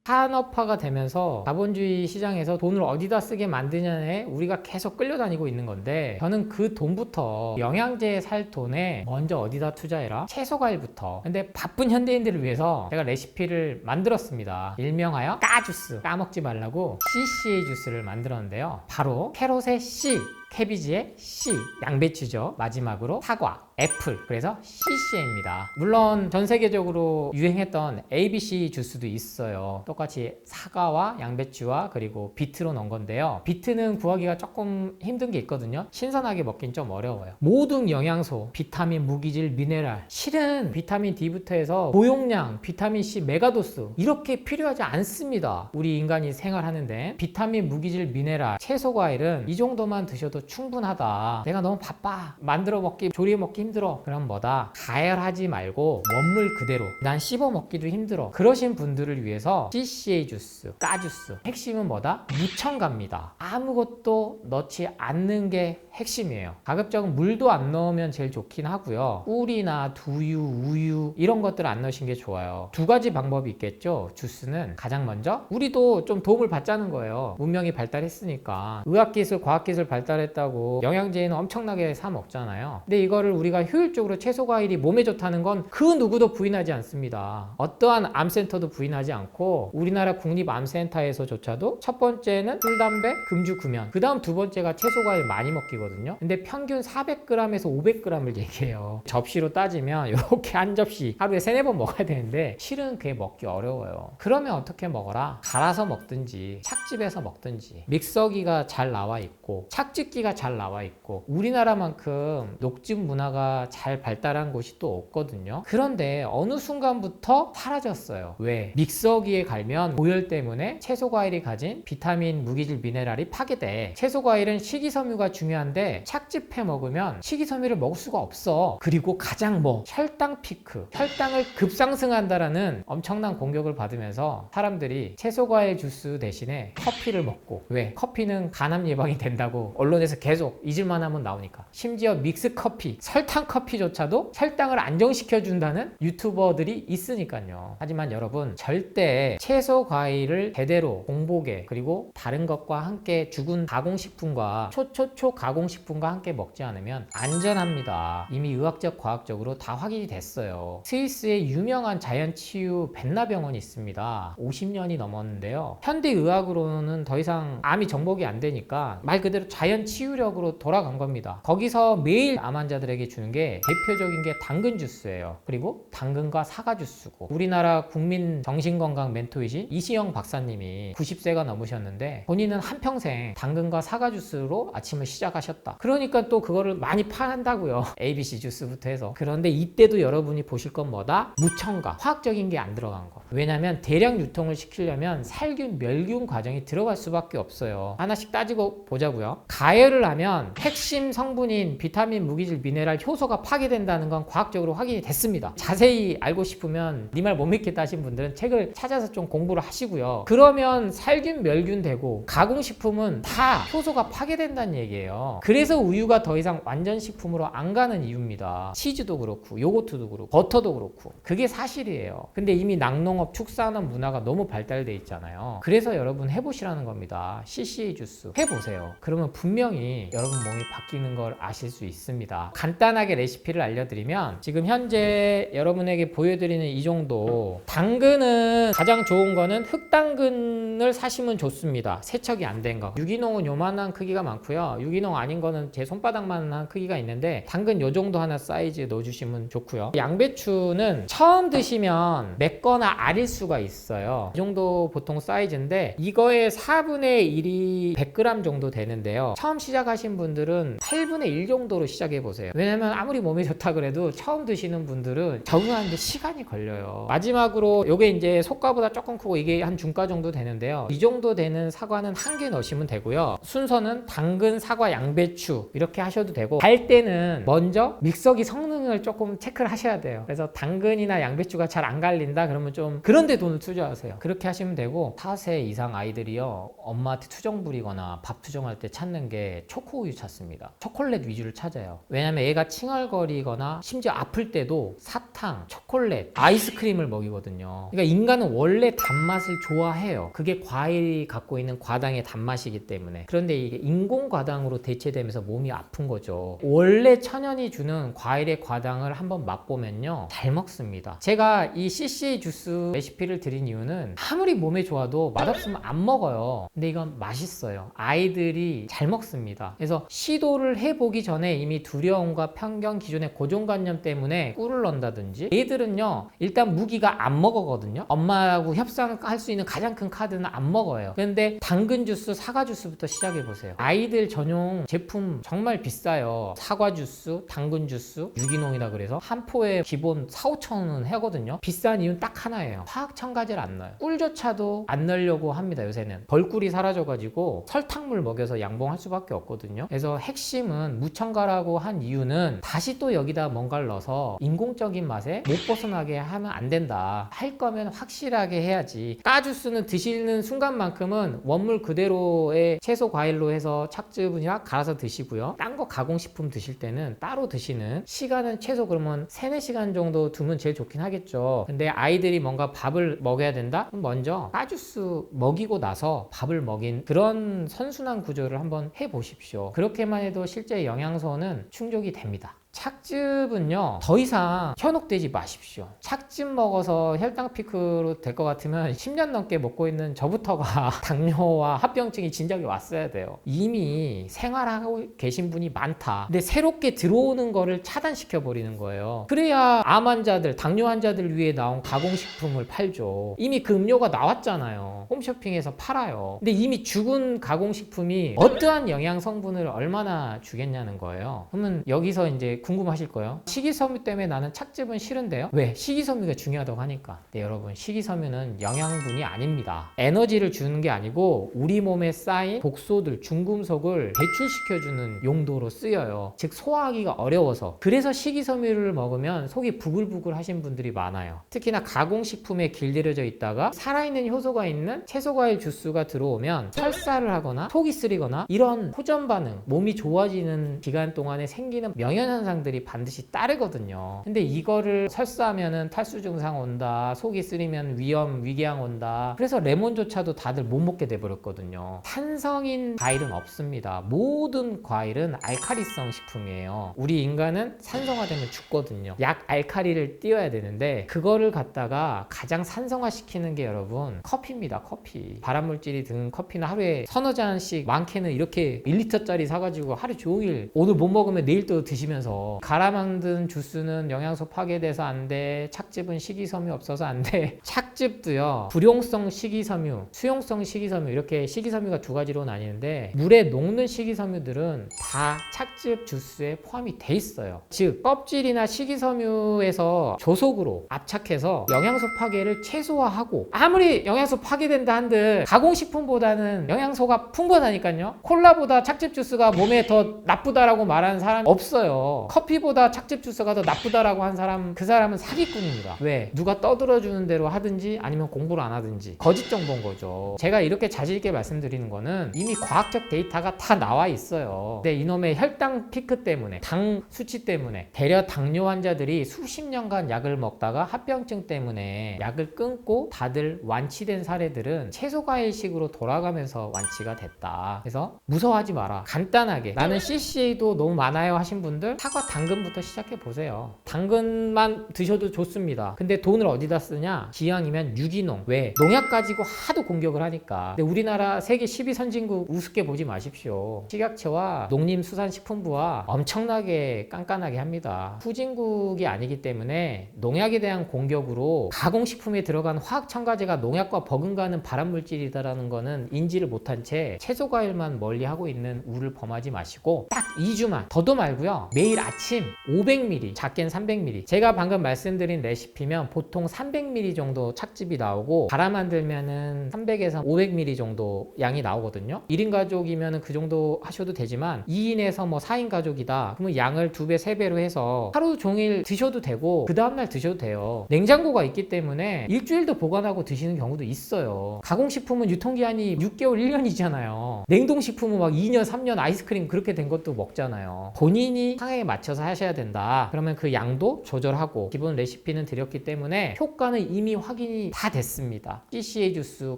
산업화가 되면서 자본주의 시장에서 돈을 어디다 쓰게 만드냐에 우리가 계속 끌려다니고 있는 건데, 저는 그 돈부터, 영양제에 살 돈에 먼저 어디다 투자해라? 채소 과일부터. 근데 바쁜 현대인들을 위해서 제가 레시피를 만들었습니다. 일명하여 까주스, 까먹지 말라고 CCA 주스를 만들었는데요. 바로 캐롯의 C, 캐비지의 C, 양배추죠. 마지막으로 사과, 애플, 그래서 CCA입니다. 물론 전 세계적으로 유행했던 ABC 주스도 있어요. 똑같이 사과와 양배추와 그리고 비트로 넣은 건데요. 비트는 구하기가 조금 힘든 게 있거든요. 신선하게 먹긴 좀 어려워요. 모든 영양소, 비타민, 무기질, 미네랄, 실은 비타민 D부터 해서 고용량, 비타민 C, 메가도스 이렇게 필요하지 않습니다. 우리 인간이 생활하는데 비타민, 무기질, 미네랄, 채소, 과일은 이 정도만 드셔도 충분하다. 내가 너무 바빠, 만들어 먹기, 조리해 먹기 힘들어. 그럼 뭐다? 가열하지 말고 원물 그대로, 난 씹어 먹기도 힘들어, 그러신 분들을 위해서 CCA 주스, 까주스, 핵심은 뭐다? 무첨가입니다. 아무것도 넣지 않는 게 핵심이에요. 가급적 물도 안 넣으면 제일 좋긴 하고요. 꿀이나 두유, 우유 이런 것들 안 넣으신 게 좋아요. 두 가지 방법이 있겠죠. 주스는 가장 먼저 우리도 좀 도움을 받자는 거예요. 문명이 발달했으니까. 의학기술, 과학기술 발달했다고 영양제는 엄청나게 사 먹잖아요. 근데 이거를 우리가 효율적으로 채소, 과일이 몸에 좋다는 건 그 누구도 부인하지 않습니다. 어떠한 암센터도 부인하지 않고 우리나라 국립암센터에서조차도 첫 번째는 술, 담배, 금주, 금연, 그 다음 두 번째가 채소, 과일 많이 먹기거든요. 근데 평균 400g에서 500g을 얘기해요. 접시로 따지면 이렇게 한 접시 하루에 3-4번 먹어야 되는데 실은 그게 먹기 어려워요. 그러면 어떻게 먹어라? 갈아서 먹든지 착즙해서 먹든지. 믹서기가 잘 나와 있고 착즙기가 잘 나와 있고 우리나라만큼 녹즙 문화가 잘 발달한 곳이 또 없거든요. 그런데 어느 순간부터 사라졌어요. 왜? 믹서기에 갈면 고열 때문에 채소, 과일이 가진 비타민, 무기질, 미네랄이 파괴돼. 채소, 과일은 식이섬유가 중요한데 착즙해 먹으면 식이섬유를 먹을 수가 없어. 그리고 가장 혈당 피크, 혈당을 급상승한다라는 엄청난 공격을 받으면서 사람들이 채소, 과일 주스 대신에 커피를 먹고, 왜? 커피는 간암 예방이 된다고 언론에서 계속 잊을만 하면 나오니까. 심지어 믹스 커피, 설탕 커피조차도 혈당을 안정시켜 준다는 유튜버들이 있으니까요. 하지만 여러분, 절대 채소, 과일을 제대로 공복에 그리고 다른 것과 함께 죽은 가공식품과 초초초 가공식품과 함께 먹지 않으면 안전합니다. 이미 의학적, 과학적으로 다 확인이 됐어요. 스위스에 유명한 자연치유 벤나병원이 있습니다. 50년이 넘었는데요. 현대의학으로는 더 이상 암이 정복이 안 되니까 말 그대로 자연치유력으로 돌아간 겁니다. 거기서 매일 암 환자들에게 주는 게 대표적인 게 당근 주스예요. 그리고 당근과 사과 주스고, 우리나라 국민 정신건강 멘토이신 이시영 박사님이 90세가 넘으셨는데 본인은 한평생 당근과 사과 주스로 아침을 시작하셨다. 그러니까 또 그거를 많이 판다고요. ABC 주스부터 해서. 그런데 이때도 여러분이 보실 건 뭐다? 무첨가, 화학적인 게 안 들어간 거. 왜냐면 대량 유통을 시키려면 살균, 멸균 과정이 들어갈 수밖에 없어요. 하나씩 따지고 보자고요. 가열을 하면 핵심 성분인 비타민, 무기질, 미네랄, 효소가 파괴된다는 건 과학적으로 확인이 됐습니다. 자세히 알고 싶으면 네 말 못 믿겠다 하신 분들은 책을 찾아서 좀 공부를 하시고요. 그러면 살균, 멸균 되고 가공식품은 다 효소가 파괴된다는 얘기예요. 그래서 우유가 더 이상 완전 식품으로 안 가는 이유입니다. 치즈도 그렇고 요거트도 그렇고 버터도 그렇고 그게 사실이에요. 근데 이미 낙농업, 축산업 문화가 너무 발달돼 있잖아요. 그래서 여러분 해보시라는 겁니다. CCA 주스 해보세요. 그러면 분명히 여러분 몸이 바뀌는 걸 아실 수 있습니다. 간단하게 레시피를 알려드리면, 지금 현재 여러분에게 보여드리는 이 정도, 당근은 가장 좋은 거는 흑당근을 사시면 좋습니다. 세척이 안 된 거. 유기농은 요만한 크기가 많고요. 유기농 아닌 거는 제 손바닥만한 크기가 있는데 당근 요 정도 하나 사이즈에 넣어주시면 좋고요. 양배추는 처음 드시면 맵거나 아릴 수가 있어요. 이 정도 보통 사이즈인데 이거의 4분의 1이 100g 정도 되는데요. 처음 시작하신 분들은 8분의 1 정도로 시작해 보세요. 왜냐면 아무리 몸에 좋다 그래도 처음 드시는 분들은 적응하는데 시간이 걸려요. 마지막으로 요게 이제 속가보다 조금 크고 이게 한 중가 정도 되는데요. 이 정도 되는 사과는 한 개 넣으시면 되고요. 순서는 당근, 사과, 양배추 이렇게 하셔도 되고, 갈 때는 먼저 믹서기 성능을 조금 체크를 하셔야 돼요. 그래서 당근이나 양배추가 잘 안 갈린다 그러면 좀 그런데 돈을 투자하세요. 그렇게 하시면 되고, 4세 이상 아이들이요, 엄마한테 투정 부리거나 밥 투정할 때 찾는 게 초코우유 찾습니다. 초콜릿 위주를 찾아요. 왜냐면 애가 칭얼거리거나 심지어 아플 때도 사탕, 초콜릿, 아이스크림을 먹이거든요. 그러니까 인간은 원래 단맛을 좋아해요. 그게 과일이 갖고 있는 과당의 단맛이기 때문에. 그런데 이게 인공과당으로 대체되면서 몸이 아픈 거죠. 원래 천연이 주는 과일의 과당을 한번 맛보면요, 잘 먹습니다. 제가 이 CC 주스 레시피를 드린 이유는 아무리 몸에 좋아도 맛없으면 안 먹어요. 근데 이건 맛있어요. 아이들이 잘 먹습니다. 않습니다. 그래서 시도를 해보기 전에 이미 두려움과 편견, 기존의 고정관념 때문에 꿀을 넣는다든지, 얘들은요 일단 무기가 안 먹어거든요. 엄마하고 협상할 수 있는 가장 큰 카드는 안 먹어요. 그런데 당근 주스, 사과 주스부터 시작해보세요. 아이들 전용 제품 정말 비싸요. 사과 주스, 당근 주스, 유기농이라 그래서 한 포에 기본 4-5천 원 하거든요. 비싼 이유는 딱 하나예요. 화학 첨가제를 안 넣어요. 꿀조차도 안 넣으려고 합니다. 요새는 벌꿀이 사라져가지고 설탕물 먹여서 양봉할 수밖에 없거든요. 그래서 핵심은 무첨가라고 한 이유는 다시 또 여기다 뭔가를 넣어서 인공적인 맛에 못 벗어나게 하면 안 된다. 할 거면 확실하게 해야지. 까주스는 드시는 순간만큼은 원물 그대로의 채소 과일로 해서 착즙이나 갈아서 드시고요. 딴 거 가공식품 드실 때는 따로 드시는, 시간은 최소 그러면 3-4시간 정도 두면 제일 좋긴 하겠죠. 근데 아이들이 뭔가 밥을 먹여야 된다? 그럼 먼저 까주스 먹이고 나서 밥을 먹인 그런 선순환 구조를 한번 해보십시오. 그렇게만 해도 실제 영양소는 충족이 됩니다. 착즙은요 더 이상 현혹되지 마십시오. 착즙 먹어서 혈당 피크로 될 것 같으면 10년 넘게 먹고 있는 저부터가 당뇨와 합병증이 진작에 왔어야 돼요. 이미 생활하고 계신 분이 많다. 근데 새롭게 들어오는 거를 차단시켜 버리는 거예요. 그래야 암 환자들, 당뇨 환자들 위해 나온 가공식품을 팔죠. 이미 그 음료가 나왔잖아요. 홈쇼핑에서 팔아요. 근데 이미 죽은 가공식품이 어떠한 영양 성분을 얼마나 주겠냐는 거예요. 그러면 여기서 이제 궁금하실 거예요. 식이섬유 때문에 나는 착즙은 싫은데요? 왜? 식이섬유가 중요하다고 하니까. 네, 여러분, 식이섬유는 영양분이 아닙니다. 에너지를 주는 게 아니고 우리 몸에 쌓인 독소들, 중금속을 배출시켜주는 용도로 쓰여요. 즉 소화하기가 어려워서. 그래서 식이섬유를 먹으면 속이 부글부글 하신 분들이 많아요. 특히나 가공식품에 길들여져 있다가 살아있는 효소가 있는 채소과일 주스가 들어오면 설사를 하거나 속이 쓰리거나 이런 호전 반응, 몸이 좋아지는 기간 동안에 생기는 명현현상 들이 반드시 따르거든요. 근데 이거를 설사하면은 탈수 증상 온다, 속이 쓰리면 위염, 위궤양 온다. 그래서 레몬조차도 다들 못 먹게 돼버렸거든요. 탄성인 과일은 없습니다. 모든 과일은 알카리성 식품이에요. 우리 인간은 산성화되면 죽거든요. 약 알카리를 띄워야 되는데 그거를 갖다가 가장 산성화시키는 게 여러분 커피입니다. 커피. 발암물질이 든 커피는 하루에 서너 잔씩, 많게는 이렇게 1리터짜리 사가지고 하루 종일 오늘 못 먹으면 내일 또 드시면서 갈아 만든 주스는 영양소 파괴돼서 안 돼. 착즙은 식이섬유 없어서 안 돼. 착즙도요 불용성 식이섬유, 수용성 식이섬유, 이렇게 식이섬유가 두 가지로 나뉘는데 물에 녹는 식이섬유들은 다 착즙 주스에 포함이 돼 있어요. 즉 껍질이나 식이섬유에서 조속으로 압착해서 영양소 파괴를 최소화하고, 아무리 영양소 파괴된다 한들 가공식품보다는 영양소가 풍부하다니까요. 콜라보다 착즙 주스가 몸에 더 나쁘다라고 말하는 사람 없어요. 커피보다 착즙 주스가 더 나쁘다라고 한 사람, 그 사람은 사기꾼입니다. 왜? 누가 떠들어주는 대로 하든지 아니면 공부를 안 하든지 거짓 정보인 거죠. 제가 이렇게 자신있게 말씀드리는 거는 이미 과학적 데이터가 다 나와 있어요. 근데 이놈의 혈당 피크 때문에, 당 수치 때문에 대려 당뇨 환자들이 수십 년간 약을 먹다가 합병증 때문에 약을 끊고 다들 완치된 사례들은 채소과일식으로 돌아가면서 완치가 됐다. 그래서 무서워하지 마라. 간단하게 나는 CCA도 너무 많아요 하신 분들 사과, 당근부터 시작해 보세요. 당근만 드셔도 좋습니다. 근데 돈을 어디다 쓰냐? 기왕이면 유기농. 왜? 농약 가지고 하도 공격을 하니까. 근데 우리나라 세계 10위 선진국 우습게 보지 마십시오. 식약처와 농림수산식품부와 엄청나게 깐깐하게 합니다. 후진국이 아니기 때문에 농약에 대한 공격으로 가공식품에 들어간 화학 첨가제가 농약과 버금가는 발암물질이다라는 거는 인지를 못한 채 채소과일만 멀리하고 있는 우를 범하지 마시고 딱 2주만, 더도 말고요, 매일 아침 500ml, 작게는 300ml. 제가 방금 말씀드린 레시피면 보통 300ml 정도 착즙이 나오고 갈아 만들면은 300에서 500ml 정도 양이 나오거든요. 1인 가족이면 그 정도 하셔도 되지만 2인에서 뭐 4인 가족이다 그러면 양을 2배, 3배로 해서 하루 종일 드셔도 되고 그 다음날 드셔도 돼요. 냉장고가 있기 때문에 일주일도 보관하고 드시는 경우도 있어요. 가공식품은 유통기한이 6개월, 1년이잖아요. 냉동식품은 막 2년, 3년 아이스크림 그렇게 된 것도 먹잖아요. 본인이 상황에 맞춰서 하셔야 된다. 그러면 그 양도 조절하고 기본 레시피는 드렸기 때문에 효과는 이미 확인이 다 됐습니다. CCA 주스,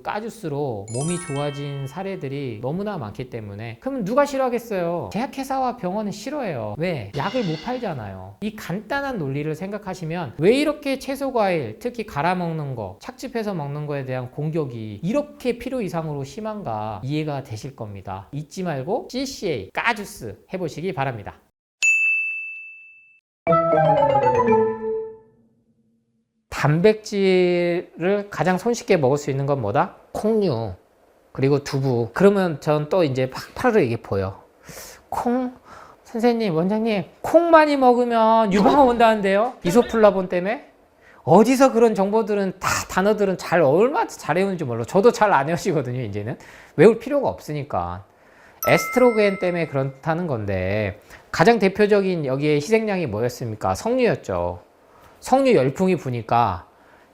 까주스로 몸이 좋아진 사례들이 너무나 많기 때문에. 그러면 누가 싫어하겠어요? 제약회사와 병원은 싫어해요. 왜? 약을 못 팔잖아요. 이 간단한 논리를 생각하시면 왜 이렇게 채소 과일, 특히 갈아 먹는 거, 착즙해서 먹는 거에 대한 공격이 이렇게 필요 이상으로 심한가 이해가 되실 겁니다. 잊지 말고 CCA, 까주스 해보시기 바랍니다. 단백질을 가장 손쉽게 먹을 수 있는 건 뭐다? 콩류, 그리고 두부. 그러면 전 또 이제 팍팍을 이게 보여. 콩? 선생님, 원장님, 콩 많이 먹으면 유방암 온다는데요? 이소플라본 때문에? 어디서 그런 정보들은 다 단어들은 얼마나 잘 외우는지 몰라. 저도 잘 안 외우시거든요, 이제는. 외울 필요가 없으니까. 에스트로겐 때문에 그렇다는 건데, 가장 대표적인 여기에 희생양이 뭐였습니까? 석류였죠. 석류 열풍이 부니까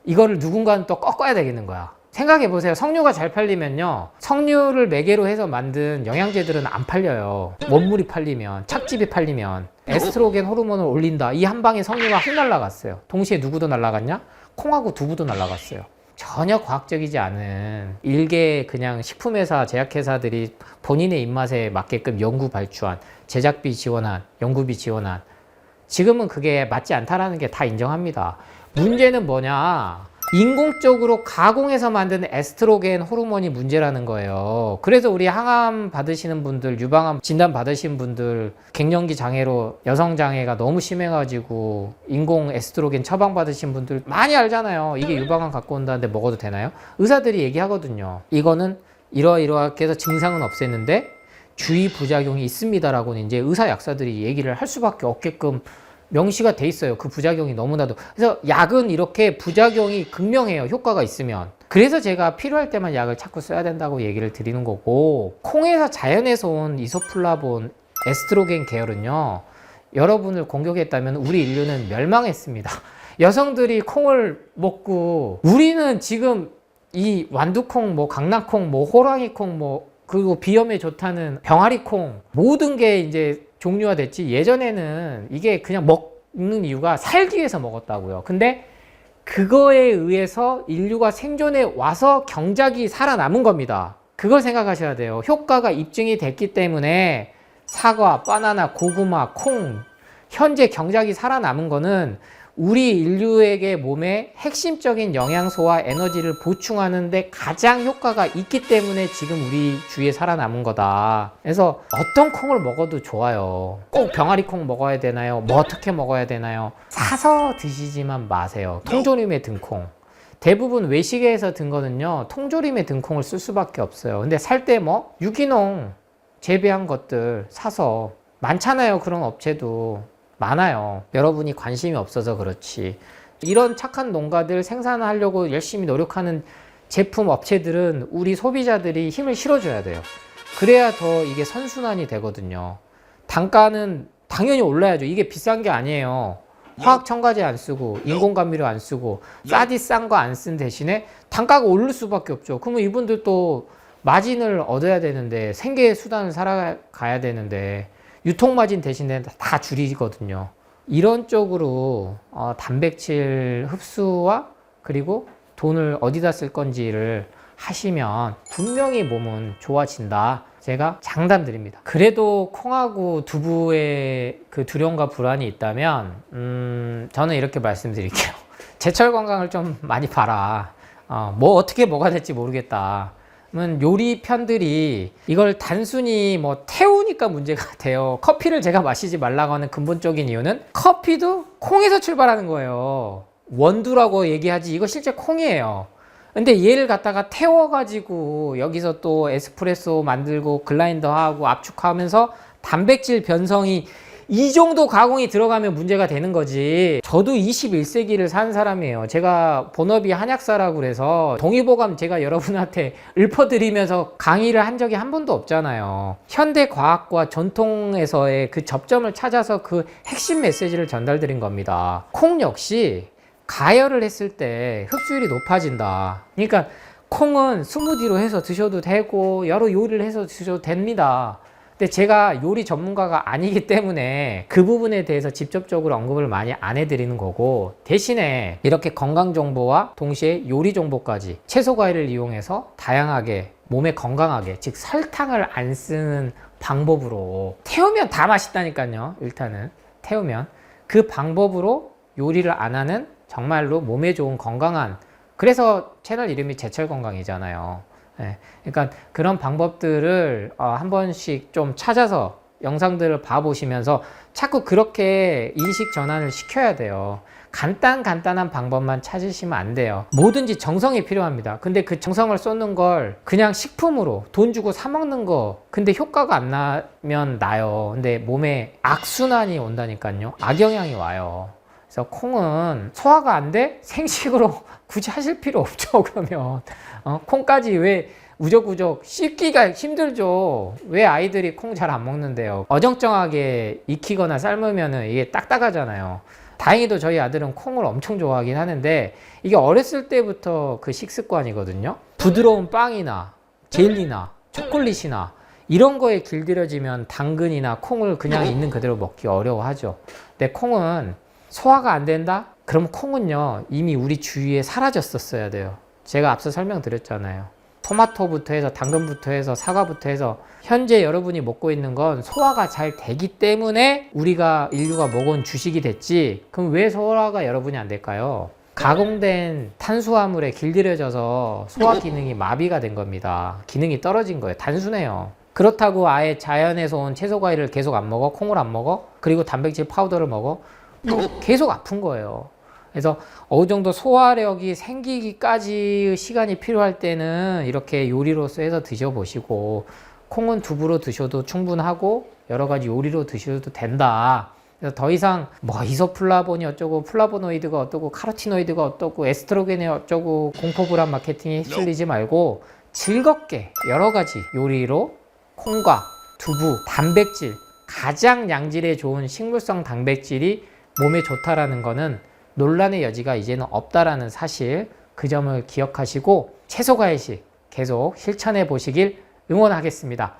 이거를 누군가는 또 꺾어야 되겠는 거야. 생각해 보세요. 석류가 잘 팔리면요, 석류를 매개로 해서 만든 영양제들은 안 팔려요. 원물이 팔리면, 착즙이 팔리면. 에스트로겐 호르몬을 올린다, 이 한 방에 석류가 확 날아갔어요. 동시에 누구도 날아갔냐? 콩하고 두부도 날아갔어요. 전혀 과학적이지 않은 일개 그냥 식품회사, 제약회사들이 본인의 입맛에 맞게끔 연구 발주한, 제작비 지원한, 연구비 지원한, 지금은 그게 맞지 않다라는 게 다 인정합니다. 문제는 뭐냐? 인공적으로 가공해서 만든 에스트로겐 호르몬이 문제라는 거예요. 그래서 우리 항암 받으시는 분들, 유방암 진단 받으신 분들, 갱년기 장애로 여성 장애가 너무 심해가지고 인공 에스트로겐 처방 받으신 분들 많이 알잖아요. 이게 유방암 갖고 온다는데 먹어도 되나요? 의사들이 얘기하거든요. 이거는 이러이러하게 해서 증상은 없앴는데 주의 부작용이 있습니다라고는 이제 의사 약사들이 얘기를 할 수밖에 없게끔 명시가 돼 있어요. 그 부작용이 너무나도. 그래서 약은 이렇게 부작용이 극명해요. 효과가 있으면. 그래서 제가 필요할 때만 약을 자꾸 써야 된다고 얘기를 드리는 거고, 콩에서 자연에서 온 이소플라본, 에스트로겐 계열은요, 여러분을 공격했다면 우리 인류는 멸망했습니다. 여성들이 콩을 먹고, 우리는 지금 이 완두콩, 뭐 강낭콩, 뭐 호랑이콩, 뭐 그리고 비염에 좋다는 병아리콩, 모든 게 이제 종류화 됐지. 예전에는 이게 그냥 먹는 이유가 살기 위해서 먹었다고요. 근데 그거에 의해서 인류가 생존에 와서 경작이 살아남은 겁니다. 그걸 생각하셔야 돼요. 효과가 입증이 됐기 때문에 사과, 바나나, 고구마, 콩, 현재 경작이 살아남은 거는 우리 인류에게 몸에 핵심적인 영양소와 에너지를 보충하는 데 가장 효과가 있기 때문에 지금 우리 주위에 살아남은 거다. 그래서 어떤 콩을 먹어도 좋아요. 꼭 병아리콩 먹어야 되나요? 뭐 어떻게 먹어야 되나요? 사서 드시지만 마세요. 통조림에 든 콩. 대부분 외식에서 든 거는요, 통조림에 든 콩을 쓸 수밖에 없어요. 근데 살 때 뭐 유기농 재배한 것들 사서, 많잖아요. 그런 업체도 많아요. 여러분이 관심이 없어서 그렇지. 이런 착한 농가들 생산하려고 열심히 노력하는 제품 업체들은 우리 소비자들이 힘을 실어줘야 돼요. 그래야 더 이게 선순환이 되거든요. 단가는 당연히 올라야죠. 이게 비싼 게 아니에요. 화학 첨가제 안 쓰고 인공감미료 안 쓰고 싸디 싼 거 안 쓴 대신에 단가가 오를 수밖에 없죠. 그러면 이분들 또 마진을 얻어야 되는데, 생계의 수단을 살아가야 되는데 유통마진 대신에 다 줄이거든요. 이런 쪽으로 단백질 흡수와 그리고 돈을 어디다 쓸 건지를 하시면 분명히 몸은 좋아진다. 제가 장담드립니다. 그래도 콩하고 두부에 그 두려움과 불안이 있다면 저는 이렇게 말씀드릴게요. 제철 건강을 좀 많이 봐라. 뭐 어떻게 먹어야 될지 모르겠다. 요리 편들이 이걸 단순히 뭐 태우니까 문제가 돼요. 커피를 제가 마시지 말라고 하는 근본적인 이유는 커피도 콩에서 출발하는 거예요. 원두라고 얘기하지 이거 실제 콩이에요. 근데 얘를 갖다가 태워가지고 여기서 또 에스프레소 만들고 글라인더하고 압축하면서 단백질 변성이 이 정도 가공이 들어가면 문제가 되는 거지. 저도 21세기를 산 사람이에요. 제가 본업이 한약사라고 그래서 동의보감 제가 여러분한테 읊어드리면서 강의를 한 적이 한 번도 없잖아요. 현대 과학과 전통에서의 그 접점을 찾아서 그 핵심 메시지를 전달드린 겁니다. 콩 역시 가열을 했을 때 흡수율이 높아진다. 그러니까 콩은 스무디로 해서 드셔도 되고 여러 요리를 해서 드셔도 됩니다. 근데 제가 요리 전문가가 아니기 때문에 그 부분에 대해서 직접적으로 언급을 많이 안 해드리는 거고, 대신에 이렇게 건강 정보와 동시에 요리 정보까지 채소 과일을 이용해서 다양하게 몸에 건강하게, 즉 설탕을 안 쓰는 방법으로, 태우면 다 맛있다니까요. 일단은 태우면 그 방법으로 요리를 안 하는 정말로 몸에 좋은 건강한, 그래서 채널 이름이 제철건강이잖아요. 네, 그러니까 그런 방법들을 한 번씩 좀 찾아서 영상들을 봐보시면서 자꾸 그렇게 인식 전환을 시켜야 돼요. 간단한 방법만 찾으시면 안 돼요. 뭐든지 정성이 필요합니다. 근데 그 정성을 쏟는 걸 그냥 식품으로 돈 주고 사 먹는 거, 근데 효과가 안 나면 나요. 근데 몸에 악순환이 온다니까요. 악영향이 와요. 그래서 콩은 소화가 안 돼? 생식으로 굳이 하실 필요 없죠. 그러면 콩까지 왜 우적우적 씻기가 힘들죠. 왜 아이들이 콩 잘 안 먹는데요? 어정쩡하게 익히거나 삶으면 이게 딱딱하잖아요. 다행히도 저희 아들은 콩을 엄청 좋아하긴 하는데, 이게 어렸을 때부터 그 식습관이거든요. 부드러운 빵이나 젤리나 초콜릿이나 이런 거에 길들여지면 당근이나 콩을 그냥 있는 그대로 먹기 어려워하죠. 근데 콩은 소화가 안 된다? 그럼 콩은요, 이미 우리 주위에 사라졌었어야 돼요. 제가 앞서 설명드렸잖아요. 토마토부터 해서 당근부터 해서 사과부터 해서 현재 여러분이 먹고 있는 건 소화가 잘 되기 때문에 우리가 인류가 먹은 주식이 됐지, 그럼 왜 소화가 여러분이 안 될까요? 가공된 탄수화물에 길들여져서 소화 기능이 마비가 된 겁니다. 기능이 떨어진 거예요. 단순해요. 그렇다고 아예 자연에서 온 채소 과일을 계속 안 먹어? 콩을 안 먹어? 그리고 단백질 파우더를 먹어? 계속 아픈 거예요. 그래서 어느 정도 소화력이 생기기까지 시간이 필요할 때는 이렇게 요리로서 해서 드셔보시고, 콩은 두부로 드셔도 충분하고 여러 가지 요리로 드셔도 된다. 그래서 더 이상 뭐 이소플라본이 어쩌고 플라보노이드가 어떠고 카로티노이드가 어떠고 에스트로겐이 어쩌고 공포불안 마케팅에 휩쓸리지 말고 즐겁게 여러 가지 요리로 콩과 두부, 단백질, 가장 양질의 좋은 식물성 단백질이 몸에 좋다라는 거는 논란의 여지가 이제는 없다라는 사실, 그 점을 기억하시고 채소 과일식 계속 실천해 보시길 응원하겠습니다.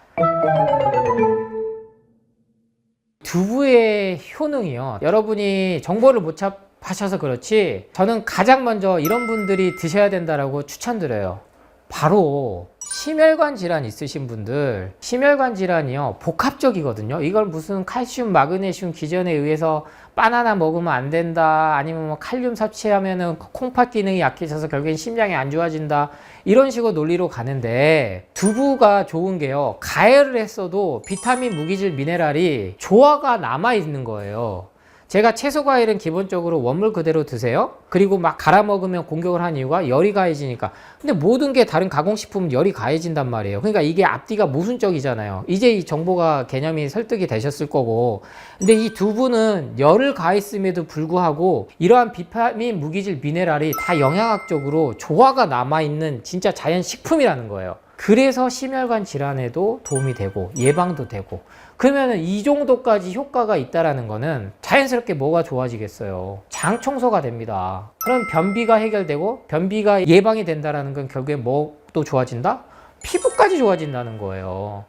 두부의 효능이요, 여러분이 정보를 못 접하셔서 그렇지 저는 가장 먼저 이런 분들이 드셔야 된다라고 추천드려요. 바로 심혈관 질환 있으신 분들, 심혈관 질환이요 복합적이거든요. 이걸 무슨 칼슘, 마그네슘 기전에 의해서 바나나 먹으면 안 된다, 아니면 뭐 칼륨 섭취하면은 콩팥 기능이 약해져서 결국엔 심장이 안 좋아진다, 이런 식으로 논리로 가는데, 두부가 좋은 게요, 가열을 했어도 비타민, 무기질, 미네랄이 조화가 남아 있는 거예요. 제가 채소 과일은 기본적으로 원물 그대로 드세요. 그리고 막 갈아 먹으면 공격을 한 이유가 열이 가해지니까. 근데 모든 게 다른 가공식품은 열이 가해진단 말이에요. 그러니까 이게 앞뒤가 모순적이잖아요. 이제 이 정보가 개념이 설득이 되셨을 거고. 근데 이 두부는 열을 가했음에도 불구하고 이러한 비타민, 무기질, 미네랄이 다 영양학적으로 조화가 남아있는 진짜 자연 식품이라는 거예요. 그래서 심혈관 질환에도 도움이 되고 예방도 되고, 그러면 이 정도까지 효과가 있다라는 거는 자연스럽게 뭐가 좋아지겠어요? 장 청소가 됩니다. 그럼 변비가 해결되고, 변비가 예방이 된다라는 건 결국에 뭐도 좋아진다? 피부까지 좋아진다는 거예요.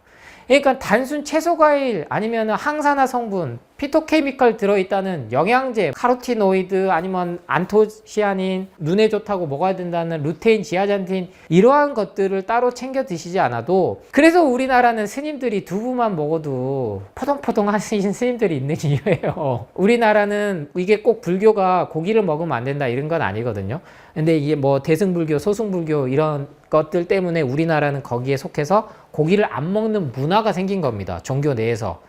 그러니까 단순 채소 과일 아니면 항산화 성분, 피토케미컬 들어있다는 영양제, 카로티노이드 아니면 안토시아닌, 눈에 좋다고 먹어야 된다는 루테인, 지아잔틴, 이러한 것들을 따로 챙겨 드시지 않아도, 그래서 우리나라는 스님들이 두부만 먹어도 포동포동 하시는 스님들이 있는 이유예요. 우리나라는 이게 꼭 불교가 고기를 먹으면 안 된다 이런 건 아니거든요. 근데 이게 뭐 대승불교, 소승불교 이런 것들 때문에 우리나라는 거기에 속해서 고기를 안 먹는 문화가 생긴 겁니다. 종교 내에서.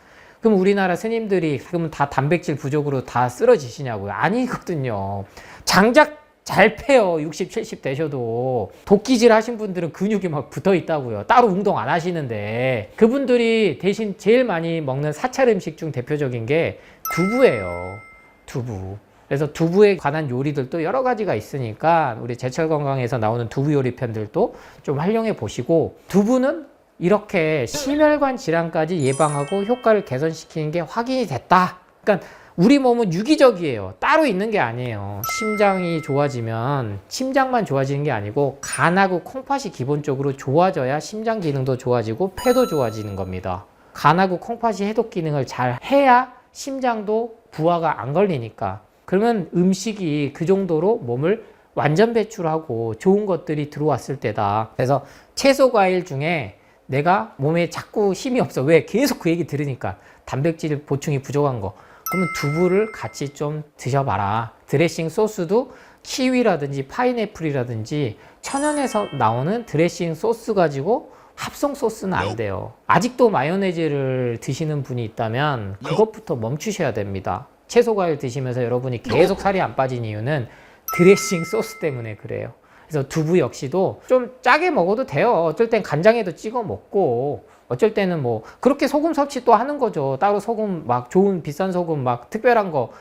그럼 우리나라 스님들이 그러면 다 단백질 부족으로 다 쓰러지시냐고요? 아니거든요. 장작 잘 패요. 60, 70 되셔도. 도끼질 하신 분들은 근육이 막 붙어 있다고요. 따로 운동 안 하시는데. 그분들이 대신 제일 많이 먹는 사찰 음식 중 대표적인 게 두부예요. 두부. 그래서 두부에 관한 요리들도 여러 가지가 있으니까 우리 제철건강에서 나오는 두부 요리 편들도 좀 활용해 보시고, 두부는 이렇게 심혈관 질환까지 예방하고 효과를 개선시키는 게 확인이 됐다. 그러니까 우리 몸은 유기적이에요. 따로 있는 게 아니에요. 심장이 좋아지면 심장만 좋아지는 게 아니고 간하고 콩팥이 기본적으로 좋아져야 심장 기능도 좋아지고 폐도 좋아지는 겁니다. 간하고 콩팥이 해독 기능을 잘 해야 심장도 부하가 안 걸리니까. 그러면 음식이 그 정도로 몸을 완전 배출하고 좋은 것들이 들어왔을 때다. 그래서 채소 과일 중에 내가 몸에 자꾸 힘이 없어. 왜? 계속 그 얘기 들으니까. 단백질 보충이 부족한 거. 그러면 두부를 같이 좀 드셔봐라. 드레싱 소스도 키위라든지 파인애플이라든지 천연에서 나오는 드레싱 소스 가지고 합성 소스는 안 돼요. 아직도 마요네즈를 드시는 분이 있다면 그것부터 멈추셔야 됩니다. 채소 과일 드시면서 여러분이 계속 살이 안 빠진 이유는 드레싱 소스 때문에 그래요. 그래서 두부 역시도 좀 짜게 먹어도 돼요. 어쩔 땐 간장에도 찍어 먹고, 어쩔 때는 뭐 그렇게 소금 섭취 또 하는 거죠. 따로 소금 막 좋은 비싼 소금 막 특별한 거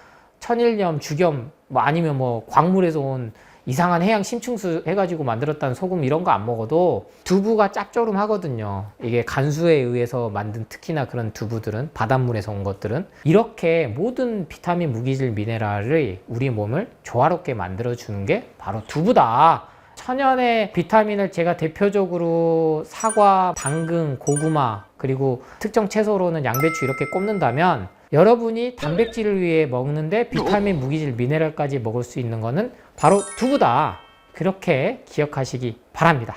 천일염, 죽염 뭐 아니면 뭐 광물에서 온 이상한 해양 심층수 해가지고 만들었다는 소금 이런 거 안 먹어도 두부가 짭조름하거든요. 이게 간수에 의해서 만든 특히나 그런 두부들은 바닷물에서 온 것들은 이렇게 모든 비타민, 무기질, 미네랄을 우리 몸을 조화롭게 만들어주는 게 바로 두부다. 천연의 비타민을 제가 대표적으로 사과, 당근, 고구마 그리고 특정 채소로는 양배추 이렇게 꼽는다면 여러분이 단백질을 위해 먹는데 비타민, 무기질, 미네랄까지 먹을 수 있는 거는 바로 두부다. 그렇게 기억하시기 바랍니다.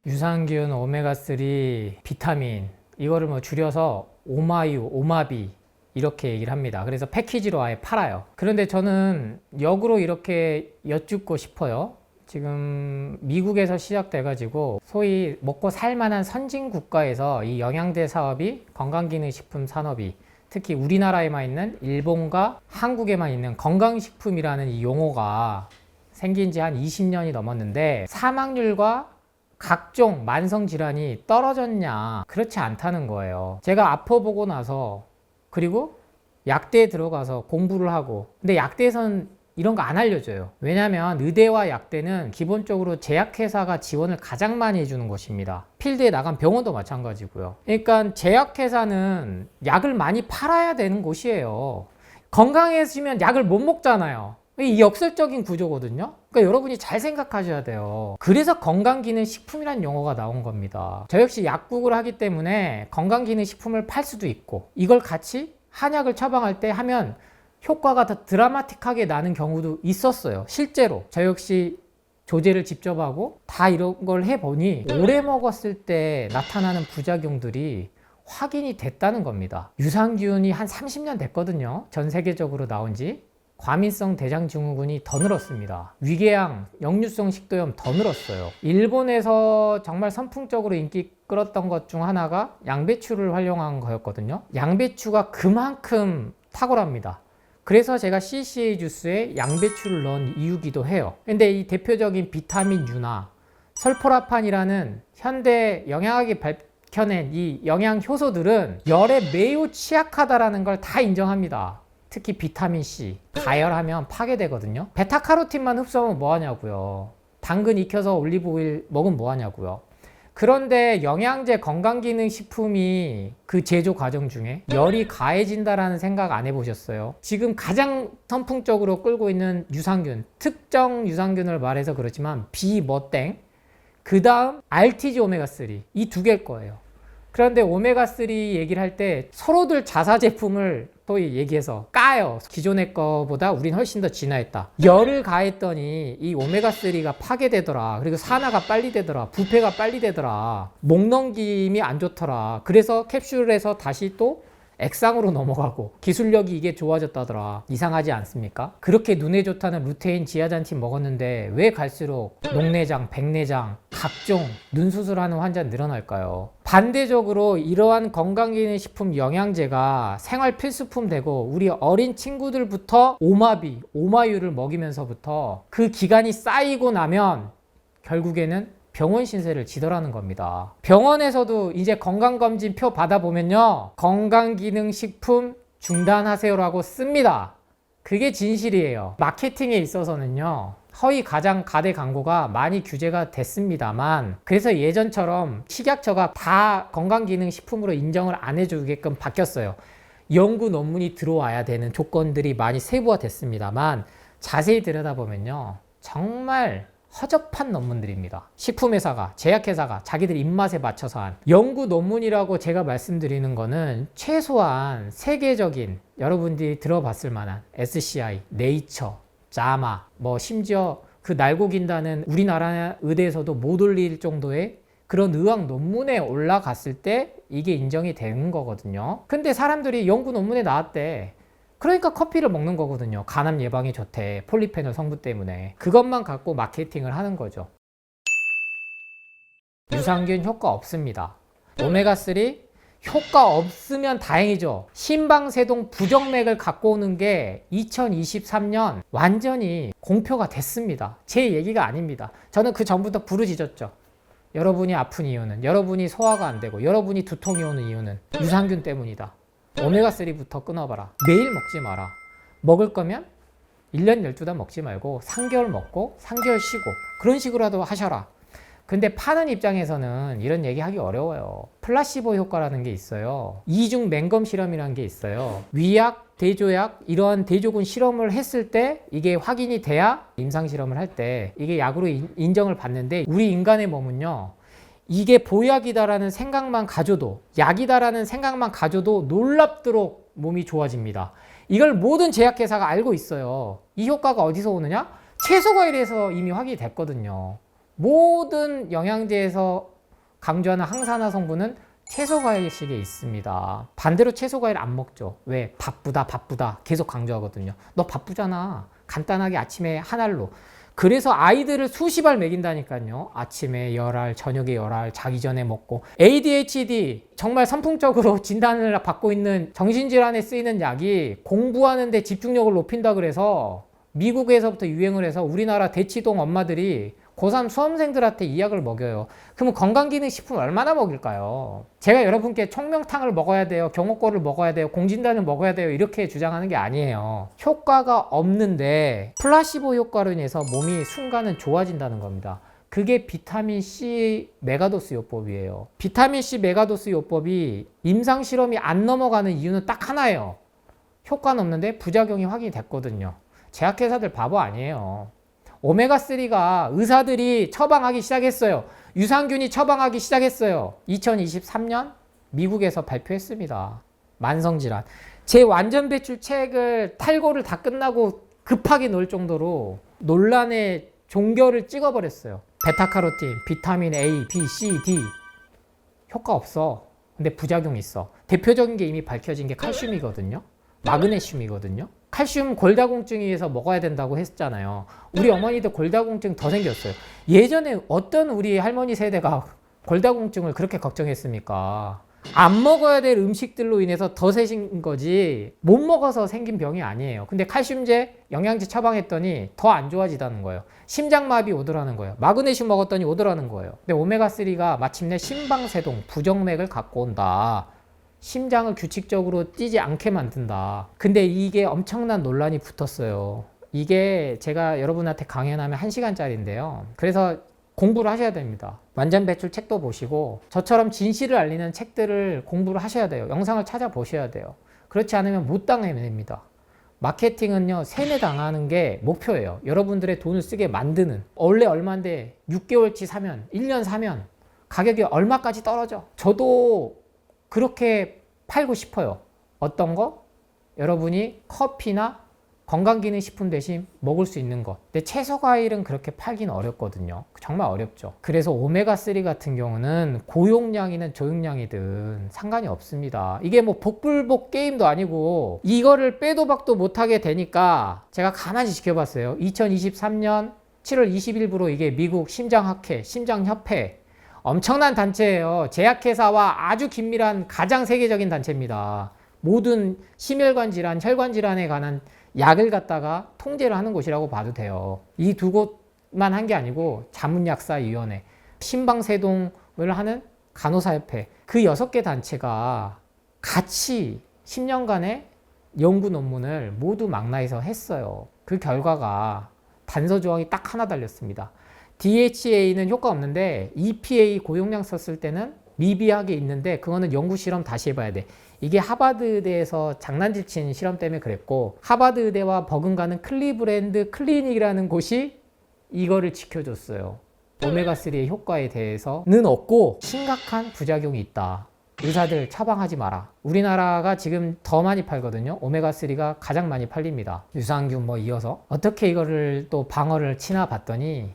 유산균, 오메가3, 비타민 이거를 뭐 줄여서 오마유, 오마비 이렇게 얘기를 합니다. 그래서 패키지로 아예 팔아요. 그런데 저는 역으로 이렇게 여쭙고 싶어요. 지금 미국에서 시작돼가지고 소위 먹고 살만한 선진 국가에서 이 영양제 사업이 건강기능식품 산업이 특히 우리나라에만 있는 일본과 한국에만 있는 건강식품이라는 이 용어가 생긴 지 한 20년이 넘었는데 사망률과 각종 만성질환이 떨어졌냐? 그렇지 않다는 거예요. 제가 아파보고 나서 그리고 약대에 들어가서 공부를 하고 근데 약대에서는 이런 거 안 알려줘요. 왜냐하면 의대와 약대는 기본적으로 제약회사가 지원을 가장 많이 해주는 것입니다. 필드에 나간 병원도 마찬가지고요. 그러니까 제약회사는 약을 많이 팔아야 되는 곳이에요. 건강해지면 약을 못 먹잖아요. 이 역설적인 구조거든요. 그러니까 여러분이 잘 생각하셔야 돼요. 그래서 건강기능식품이란 용어가 나온 겁니다. 저 역시 약국을 하기 때문에 건강기능식품을 팔 수도 있고 이걸 같이 한약을 처방할 때 하면 효과가 더 드라마틱하게 나는 경우도 있었어요. 실제로 저 역시 조제를 직접 하고 다 이런 걸 해보니 오래 먹었을 때 나타나는 부작용들이 확인이 됐다는 겁니다. 유산균이 한 30년 됐거든요. 전 세계적으로 나온 지. 과민성 대장증후군이 더 늘었습니다. 위궤양, 역류성 식도염 더 늘었어요. 일본에서 정말 선풍적으로 인기 끌었던 것 중 하나가 양배추를 활용한 거였거든요. 양배추가 그만큼 탁월합니다. 그래서 제가 CCA 주스에 양배추를 넣은 이유기도 해요. 근데 이 대표적인 비타민 U나 설포라판이라는 현대 영양학이 밝혀낸 이 영양 효소들은 열에 매우 취약하다라는 걸 다 인정합니다. 특히 비타민 C, 가열하면 파괴되거든요. 베타카로틴만 흡수하면 뭐하냐고요. 당근 익혀서 올리브 오일 먹으면 뭐하냐고요. 그런데 영양제 건강기능식품이 그 제조 과정 중에 열이 가해진다라는 생각 안 해보셨어요? 지금 가장 선풍적으로 끌고 있는 유산균, 특정 유산균을 말해서 그렇지만 비머땡, 그 다음 RTG 오메가3 이 두 개일 거예요. 그런데 오메가3 얘기를 할 때 서로들 자사 제품을 소위 얘기해서 까요. 기존의 거보다 우린 훨씬 더 진화했다. 열을 가했더니 이 오메가3가 파괴되더라. 그리고 산화가 빨리 되더라. 부패가 빨리 되더라. 목 넘김이 안 좋더라. 그래서 캡슐에서 다시 또 액상으로 넘어가고 기술력이 이게 좋아졌다더라. 이상하지 않습니까? 그렇게 눈에 좋다는 루테인, 지아잔틴 먹었는데 왜 갈수록 녹내장, 백내장, 각종 눈 수술하는 환자 늘어날까요? 반대적으로 이러한 건강기능식품 영양제가 생활 필수품 되고 우리 어린 친구들부터 오마비, 오마유를 먹이면서부터 그 기간이 쌓이고 나면 결국에는 병원 신세를 지더라는 겁니다. 병원에서도 이제 건강검진표 받아보면요. 건강기능식품 중단하세요라고 씁니다. 그게 진실이에요. 마케팅에 있어서는요. 허위 가장 가대 광고가 많이 규제가 됐습니다만 그래서 예전처럼 식약처가 다 건강기능식품으로 인정을 안 해주게끔 바뀌었어요. 연구 논문이 들어와야 되는 조건들이 많이 세부화됐습니다만 자세히 들여다보면요. 정말 허접한 논문들입니다. 식품회사가, 제약회사가 자기들 입맛에 맞춰서 한 연구 논문이라고 제가 말씀드리는 거는 최소한 세계적인 여러분들이 들어봤을 만한 SCI, 네이처, 자마, 뭐 심지어 그 날고 긴다는 우리나라 의대에서도 못 올릴 정도의 그런 의학 논문에 올라갔을 때 이게 인정이 되는 거거든요. 근데 사람들이 연구 논문에 나왔대. 그러니까 커피를 먹는 거거든요. 간암 예방에 좋대. 폴리페놀 성분 때문에. 그것만 갖고 마케팅을 하는 거죠. 유산균 효과 없습니다. 오메가3 효과 없으면 다행이죠. 심방세동 부정맥을 갖고 오는 게 2023년 완전히 공표가 됐습니다. 제 얘기가 아닙니다. 저는 그 전부터 부르짖었죠. 여러분이 아픈 이유는, 여러분이 소화가 안 되고, 여러분이 두통이 오는 이유는 유산균 때문이다. 오메가3부터 끊어봐라. 매일 먹지 마라. 먹을 거면 1년 12달 먹지 말고 3개월 먹고 3개월 쉬고 그런 식으로라도 하셔라. 근데 파는 입장에서는 이런 얘기 하기 어려워요. 플라시보 효과라는 게 있어요. 이중 맹검 실험이라는 게 있어요. 위약, 대조약 이러한 대조군 실험을 했을 때 이게 확인이 돼야 임상 실험을 할 때 이게 약으로 인정을 받는데 우리 인간의 몸은요. 이게 보약이다라는 생각만 가져도 약이다라는 생각만 가져도 놀랍도록 몸이 좋아집니다. 이걸 모든 제약회사가 알고 있어요. 이 효과가 어디서 오느냐? 채소과일에서 이미 확인이 됐거든요. 모든 영양제에서 강조하는 항산화 성분은 채소과일식에 있습니다. 반대로 채소과일 안 먹죠. 왜? 바쁘다 계속 강조하거든요. 너 바쁘잖아. 간단하게 아침에 한 알로. 그래서 아이들을 수십 알 먹인다니까요. 아침에 10알, 저녁에 10알, 자기 전에 먹고. ADHD 정말 선풍적으로 진단을 받고 있는 정신질환에 쓰이는 약이 공부하는데 집중력을 높인다 그래서 미국에서부터 유행을 해서 우리나라 대치동 엄마들이 고3 수험생들한테 이 약을 먹여요. 그러면 건강기능식품 얼마나 먹일까요? 제가 여러분께 총명탕을 먹어야 돼요. 경호골을 먹어야 돼요. 공진단을 먹어야 돼요. 이렇게 주장하는 게 아니에요. 효과가 없는데 플라시보 효과로 인해서 몸이 순간은 좋아진다는 겁니다. 그게 비타민C 메가도스 요법이에요. 비타민C 메가도스 요법이 임상실험이 안 넘어가는 이유는 딱 하나예요. 효과는 없는데 부작용이 확인이 됐거든요. 제약회사들 바보 아니에요. 오메가3가 의사들이 처방하기 시작했어요. 유산균이 처방하기 시작했어요. 2023년 미국에서 발표했습니다. 만성질환. 제 완전 배출 책을 탈고를 다 끝나고 급하게 놓을 정도로 논란의 종결을 찍어버렸어요. 베타카로틴, 비타민 A, B, C, D 효과 없어. 근데 부작용이 있어. 대표적인 게 이미 밝혀진 게 칼슘이거든요. 마그네슘이거든요. 칼슘 골다공증에 의해서 먹어야 된다고 했잖아요. 우리 어머니도 골다공증 더 생겼어요. 예전에 어떤 우리 할머니 세대가 골다공증을 그렇게 걱정했습니까? 안 먹어야 될 음식들로 인해서 더 세신 거지 못 먹어서 생긴 병이 아니에요. 근데 칼슘제, 영양제 처방했더니 더 안 좋아지다는 거예요. 심장마비 오더라는 거예요. 마그네슘 먹었더니 오더라는 거예요. 근데 오메가3가 마침내 심방세동, 부정맥을 갖고 온다. 심장을 규칙적으로 뛰지 않게 만든다. 근데 이게 엄청난 논란이 붙었어요. 이게 제가 여러분한테 강연하면 1시간짜리인데요. 그래서 공부를 하셔야 됩니다. 완전 배출 책도 보시고 저처럼 진실을 알리는 책들을 공부를 하셔야 돼요. 영상을 찾아보셔야 돼요. 그렇지 않으면 못 당해냅니다. 마케팅은요, 세뇌당하는 게 목표예요. 여러분들의 돈을 쓰게 만드는. 원래 얼마인데 6개월치 사면, 1년 사면 가격이 얼마까지 떨어져. 저도 그렇게 팔고 싶어요. 어떤 거? 여러분이 커피나 건강기능식품 대신 먹을 수 있는 것. 근데 채소과일은 그렇게 팔기는 어렵거든요. 정말 어렵죠. 그래서 오메가3 같은 경우는 고용량이든 저용량이든 상관이 없습니다. 이게 뭐 복불복 게임도 아니고 이거를 빼도 박도 못하게 되니까 제가 가만히 지켜봤어요. 2023년 7월 20일부로 이게 미국 심장학회, 심장협회 엄청난 단체예요. 제약회사와 아주 긴밀한 가장 세계적인 단체입니다. 모든 심혈관 질환, 혈관 질환에 관한 약을 갖다가 통제를 하는 곳이라고 봐도 돼요. 이 두 곳만 한 게 아니고 자문약사위원회, 심방세동을 하는 간호사협회 그 6개 단체가 같이 10년간의 연구 논문을 모두 망라해서 했어요. 그 결과가 단서 조항이 딱 하나 달렸습니다. DHA는 효과 없는데 EPA 고용량 썼을 때는 미비하게 있는데 그거는 연구실험 다시 해봐야 돼. 이게 하버드 의대에서 장난질 친 실험 때문에 그랬고 하버드 의대와 버금가는 클리브랜드 클리닉이라는 곳이 이거를 지켜줬어요. 오메가3의 효과에 대해서는 없고 심각한 부작용이 있다. 의사들 처방하지 마라. 우리나라가 지금 더 많이 팔거든요. 오메가3가 가장 많이 팔립니다. 유산균 뭐 이어서. 어떻게 이거를 또 방어를 치나 봤더니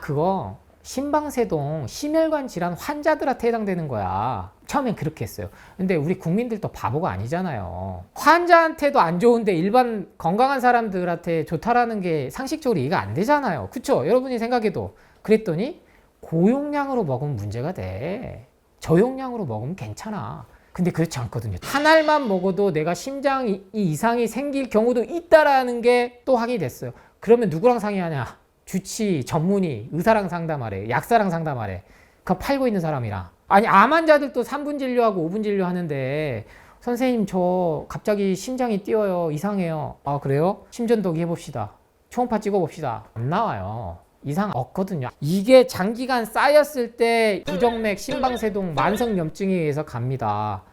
그거 심방세동 심혈관 질환 환자들한테 해당되는 거야. 처음엔 그렇게 했어요. 근데 우리 국민들도 바보가 아니잖아요. 환자한테도 안 좋은데 일반 건강한 사람들한테 좋다라는 게 상식적으로 이해가 안 되잖아요. 그쵸? 여러분이 생각해도. 그랬더니 고용량으로 먹으면 문제가 돼. 저용량으로 먹으면 괜찮아. 근데 그렇지 않거든요. 한 알만 먹어도 내가 심장 이상이 생길 경우도 있다라는 게 또 확인이 됐어요. 그러면 누구랑 상의하냐? 주치 전문의 의사랑 상담하래. 약사랑 상담하래. 그거 팔고 있는 사람이랑. 아니 암 환자들도 3분 진료하고 5분 진료하는데 선생님 저 갑자기 심장이 뛰어요. 이상해요. 아 그래요? 심전도기 해봅시다. 초음파 찍어봅시다. 안 나와요. 이상 없거든요. 이게 장기간 쌓였을 때 부정맥, 심방세동, 만성염증에 의해서 갑니다.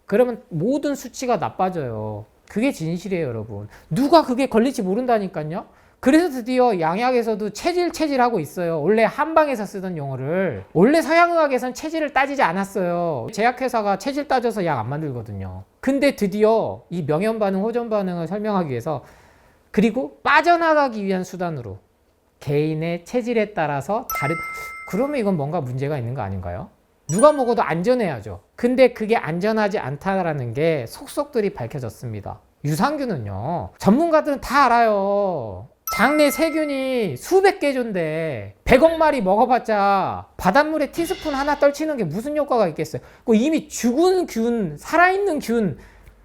그러면 모든 수치가 나빠져요. 그게 진실이에요, 여러분. 누가 그게 걸릴지 모른다니까요. 그래서 드디어 양약에서도 체질하고 있어요. 원래 한방에서 쓰던 용어를. 원래 서양의학에서는 체질을 따지지 않았어요. 제약회사가 체질 따져서 약 안 만들거든요. 근데 드디어 이 명현반응, 호전반응을 설명하기 위해서 그리고 빠져나가기 위한 수단으로 개인의 체질에 따라서 그러면 이건 뭔가 문제가 있는 거 아닌가요? 누가 먹어도 안전해야죠. 근데 그게 안전하지 않다라는 게 속속들이 밝혀졌습니다. 유산균은요, 전문가들은 다 알아요. 장내 세균이 수백 개 존데 100억 마리 먹어봤자 바닷물에 티스푼 하나 떨치는 게 무슨 효과가 있겠어요? 이미 죽은 균, 살아있는 균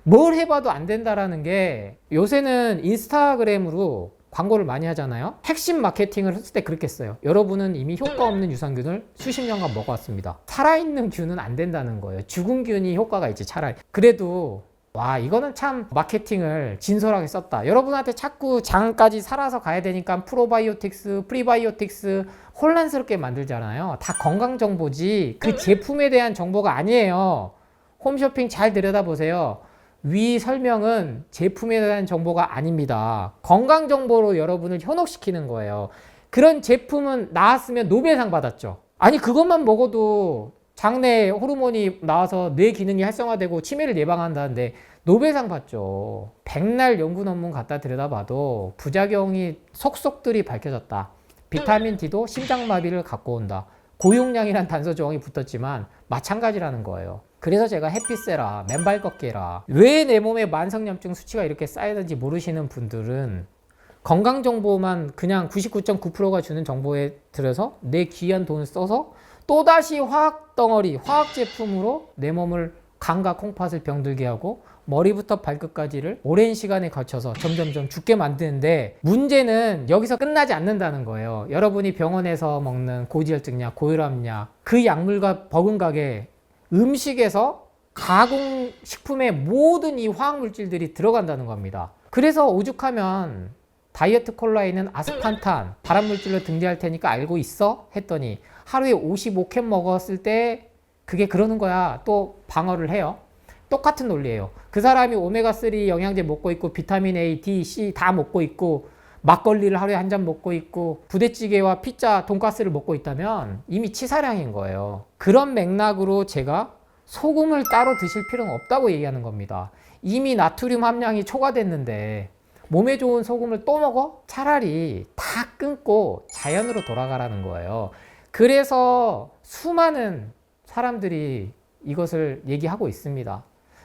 뭘 해봐도 안 된다라는 게 요새는 인스타그램으로 광고를 많이 하잖아요. 핵심 마케팅을 했을 때 그렇게 써요. 여러분은 이미 효과 없는 유산균을 수십 년간 먹어왔습니다. 살아있는 균은 안 된다는 거예요. 죽은 균이 효과가 있지 차라리. 그래도 와 이거는 참 마케팅을 진솔하게 썼다. 여러분한테 자꾸 장까지 살아서 가야 되니까 프로바이오틱스, 프리바이오틱스 혼란스럽게 만들잖아요. 다 건강 정보지 그 제품에 대한 정보가 아니에요. 홈쇼핑 잘 들여다보세요. 위 설명은 제품에 대한 정보가 아닙니다. 건강 정보로 여러분을 현혹시키는 거예요. 그런 제품은 나왔으면 노벨상 받았죠. 아니 그것만 먹어도 장내 호르몬이 나와서 뇌 기능이 활성화되고 치매를 예방한다는데 노벨상 받죠. 백날 연구 논문 갖다 들여다봐도 부작용이 속속들이 밝혀졌다. 비타민 D도 심장마비를 갖고 온다. 고용량이란 단서 조항이 붙었지만 마찬가지라는 거예요. 그래서 제가 해피세라, 맨발 걷기 해라. 왜 내 몸에 만성염증 수치가 이렇게 쌓이는지 모르시는 분들은 건강정보만 그냥 99.9%가 주는 정보에 들어서 내 귀한 돈을 써서 또다시 화학덩어리, 화학제품으로 내 몸을 간과 콩팥을 병들게 하고 머리부터 발끝까지를 오랜 시간에 거쳐서 점점점 죽게 만드는데 문제는 여기서 끝나지 않는다는 거예요. 여러분이 병원에서 먹는 고지혈증약, 고혈압약 그 약물과 버금가게 음식에서 가공식품의 모든 이 화학물질들이 들어간다는 겁니다. 그래서 오죽하면 다이어트 콜라에 있는 아스판탄 발암물질로 등재할 테니까 알고 있어? 했더니 하루에 55캔 먹었을 때 그게 그러는 거야. 또 방어를 해요. 똑같은 논리예요. 그 사람이 오메가3 영양제 먹고 있고 비타민 A, D, C 다 먹고 있고 막걸리를 하루에 한 잔 먹고 있고 부대찌개와 피자, 돈가스를 먹고 있다면 이미 치사량인 거예요. 그런 맥락으로 제가 소금을 따로 드실 필요는 없다고 얘기하는 겁니다. 이미 나트륨 함량이 초과됐는데 몸에 좋은 소금을 또 먹어? 차라리 다 끊고 자연으로 돌아가라는 거예요. 그래서 수많은 사람들이 이것을 얘기하고 있습니다.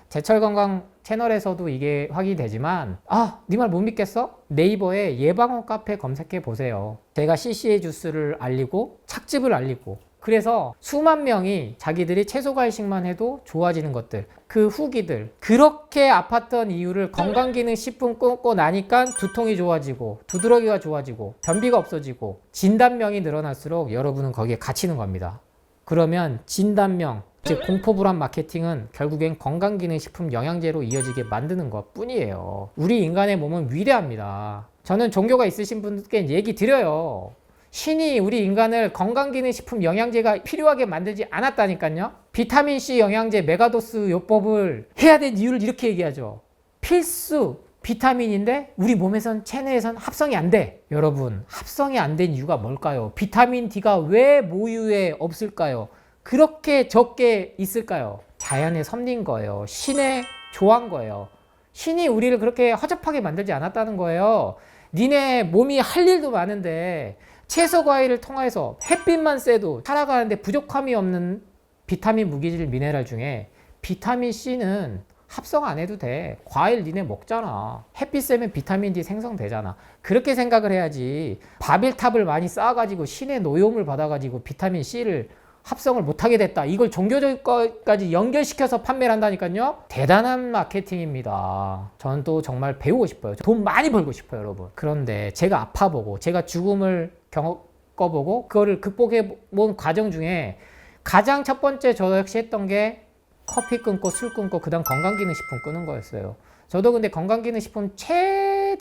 제철건강 채널에서도 이게 확인이 되지만 네 말 못 믿겠어? 네이버에 예방원 카페 검색해 보세요. 제가 CCA 주스를 알리고 착즙을 알리고 그래서 수만 명이 자기들이 채소과일식만 해도 좋아지는 것들 그 후기들 그렇게 아팠던 이유를 건강기능식품 끊고 나니까 두통이 좋아지고 두드러기가 좋아지고 변비가 없어지고 진단명이 늘어날수록 여러분은 거기에 갇히는 겁니다. 그러면 진단명 즉 공포불안 마케팅은 결국엔 건강기능식품 영양제로 이어지게 만드는 것 뿐이에요. 우리 인간의 몸은 위대합니다. 저는 종교가 있으신 분들께 얘기 드려요. 신이 우리 인간을 건강기능식품 영양제가 필요하게 만들지 않았다니까요. 비타민C 영양제 메가도스 요법을 해야 될 이유를 이렇게 얘기하죠. 필수 비타민인데 우리 몸에선 체내에선 합성이 안 돼. 여러분, 합성이 안 된 이유가 뭘까요? 비타민 D가 왜 모유에 없을까요? 그렇게 적게 있을까요? 자연의 섭리인 거예요. 신의 조한 거예요. 신이 우리를 그렇게 허접하게 만들지 않았다는 거예요. 니네 몸이 할 일도 많은데 채소 과일을 통해서 햇빛만 쐬도 살아가는데 부족함이 없는 비타민, 무기질, 미네랄 중에 비타민 C는 합성 안 해도 돼. 과일 니네 먹잖아. 햇빛 쐬면 비타민 D 생성되잖아. 그렇게 생각을 해야지. 바빌탑을 많이 쌓아가지고 신의 노여움을 받아가지고 비타민 C를 합성을 못하게 됐다. 이걸 종교적까지 연결시켜서 판매를 한다니까요. 대단한 마케팅입니다. 저는 또 정말 배우고 싶어요. 돈 많이 벌고 싶어요, 여러분. 그런데 제가 아파보고 제가 죽음을 겪어보고 그거를 극복해 본 과정 중에 가장 첫 번째 저 역시 했던 게 커피 끊고 술 끊고 그 다음 건강기능식품 끊은 거였어요. 저도 근데 건강기능식품 제일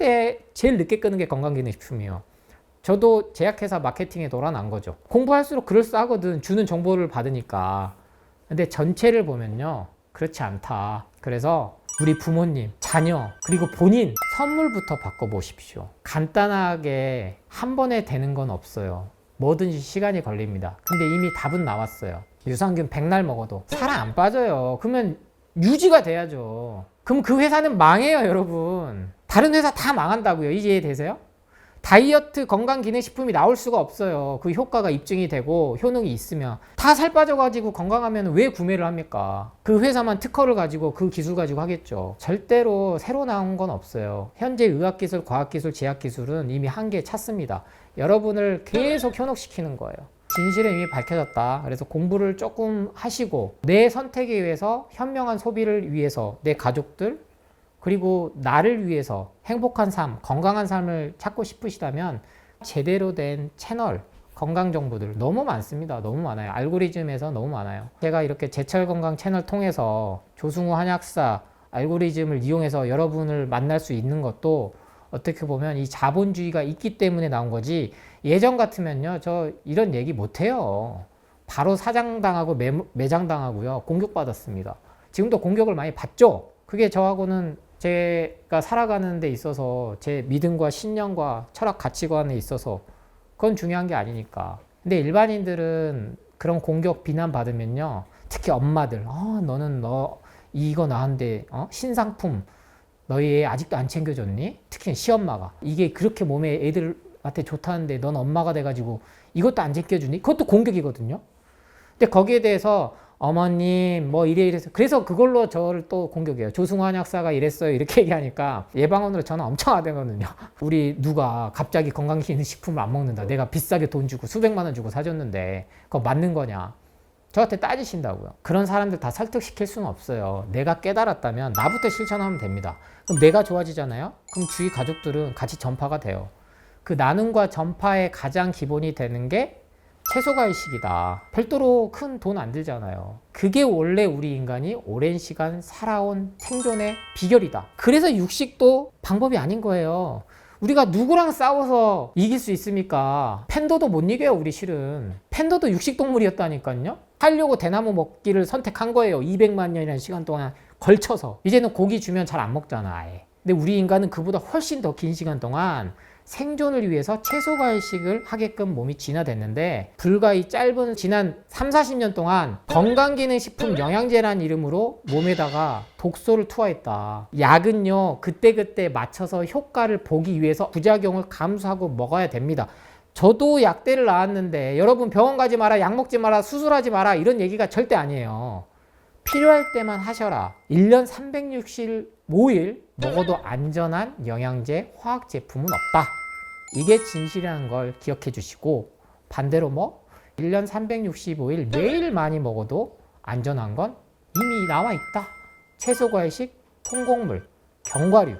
늦게 끊은 게 건강기능식품이에요. 저도 제약회사 마케팅에 놀아난 거죠. 공부할수록 그럴싸하거든. 주는 정보를 받으니까. 근데 전체를 보면요, 그렇지 않다. 그래서 우리 부모님, 자녀, 그리고 본인 선물부터 바꿔보십시오. 간단하게 한 번에 되는 건 없어요. 뭐든지 시간이 걸립니다. 근데 이미 답은 나왔어요. 유산균 백날 먹어도 살 안 빠져요. 그러면 유지가 돼야죠. 그럼 그 회사는 망해요, 여러분. 다른 회사 다 망한다고요. 이해 되세요? 다이어트 건강기능식품이 나올 수가 없어요. 그 효과가 입증이 되고 효능이 있으면. 다 살 빠져가지고 건강하면 왜 구매를 합니까? 그 회사만 특허를 가지고 그 기술 가지고 하겠죠. 절대로 새로 나온 건 없어요. 현재 의학기술, 과학기술, 제약기술은 이미 한계에 찼습니다. 여러분을 계속 현혹시키는 거예요. 진실은 이미 밝혀졌다. 그래서 공부를 조금 하시고 내 선택에 의해서 현명한 소비를 위해서 내 가족들 그리고 나를 위해서 행복한 삶, 건강한 삶을 찾고 싶으시다면 제대로 된 채널, 건강 정보들 너무 많습니다. 너무 많아요. 알고리즘에서 너무 많아요. 제가 이렇게 제철 건강 채널 통해서 조승우 한약사 알고리즘을 이용해서 여러분을 만날 수 있는 것도 어떻게 보면 이 자본주의가 있기 때문에 나온 거지, 예전 같으면요 저 이런 얘기 못해요. 바로 사장당하고 매장당하고요 공격받았습니다. 지금도 공격을 많이 받죠. 그게 저하고는 제가 살아가는 데 있어서 제 믿음과 신념과 철학 가치관에 있어서 그건 중요한 게 아니니까. 근데 일반인들은 그런 공격 비난 받으면요, 특히 엄마들, 너는 이거 나한테 신상품 너희 애 아직도 안 챙겨줬니? 특히 시엄마가 이게 그렇게 몸에 애들한테 좋다는데 넌 엄마가 돼가지고 이것도 안 챙겨주니? 그것도 공격이거든요. 근데 거기에 대해서 어머님 뭐 이래서 그래서 그걸로 저를 또 공격해요. 조승우 한약사가 이랬어요 이렇게 얘기하니까 예방원으로 전화 엄청 하거든요. 우리 누가 갑자기 건강기능식품을 안 먹는다, 내가 비싸게 돈 주고 수백만 원 주고 사줬는데 그거 맞는 거냐, 저한테 따지신다고요. 그런 사람들 다 설득시킬 수는 없어요. 내가 깨달았다면 나부터 실천하면 됩니다. 그럼 내가 좋아지잖아요. 그럼 주위 가족들은 같이 전파가 돼요. 그 나눔과 전파의 가장 기본이 되는 게 채소과일식이다. 별도로 큰 돈 안 들잖아요. 그게 원래 우리 인간이 오랜 시간 살아온 생존의 비결이다. 그래서 육식도 방법이 아닌 거예요. 우리가 누구랑 싸워서 이길 수 있습니까? 팬더도 못 이겨요. 우리 실은 팬더도 육식동물이었다니까요. 하려고 대나무 먹기를 선택한 거예요. 200만 년이라는 시간 동안 걸쳐서. 이제는 고기 주면 잘 안 먹잖아 아예. 근데 우리 인간은 그보다 훨씬 더 긴 시간 동안 생존을 위해서 채소과일식을 하게끔 몸이 진화됐는데, 불과 이 짧은 지난 3, 40년 동안 건강기능식품 영양제라는 이름으로 몸에다가 독소를 투하했다. 약은요 그때그때 맞춰서 효과를 보기 위해서 부작용을 감수하고 먹어야 됩니다. 저도 약대를 나왔는데 여러분 병원 가지 마라, 약 먹지 마라, 수술하지 마라 이런 얘기가 절대 아니에요. 필요할 때만 하셔라. 1년 365일 먹어도 안전한 영양제, 화학 제품은 없다. 이게 진실이라는 걸 기억해 주시고, 반대로 1년 365일 매일 많이 먹어도 안전한 건 이미 나와 있다. 채소과일식, 통곡물, 견과류.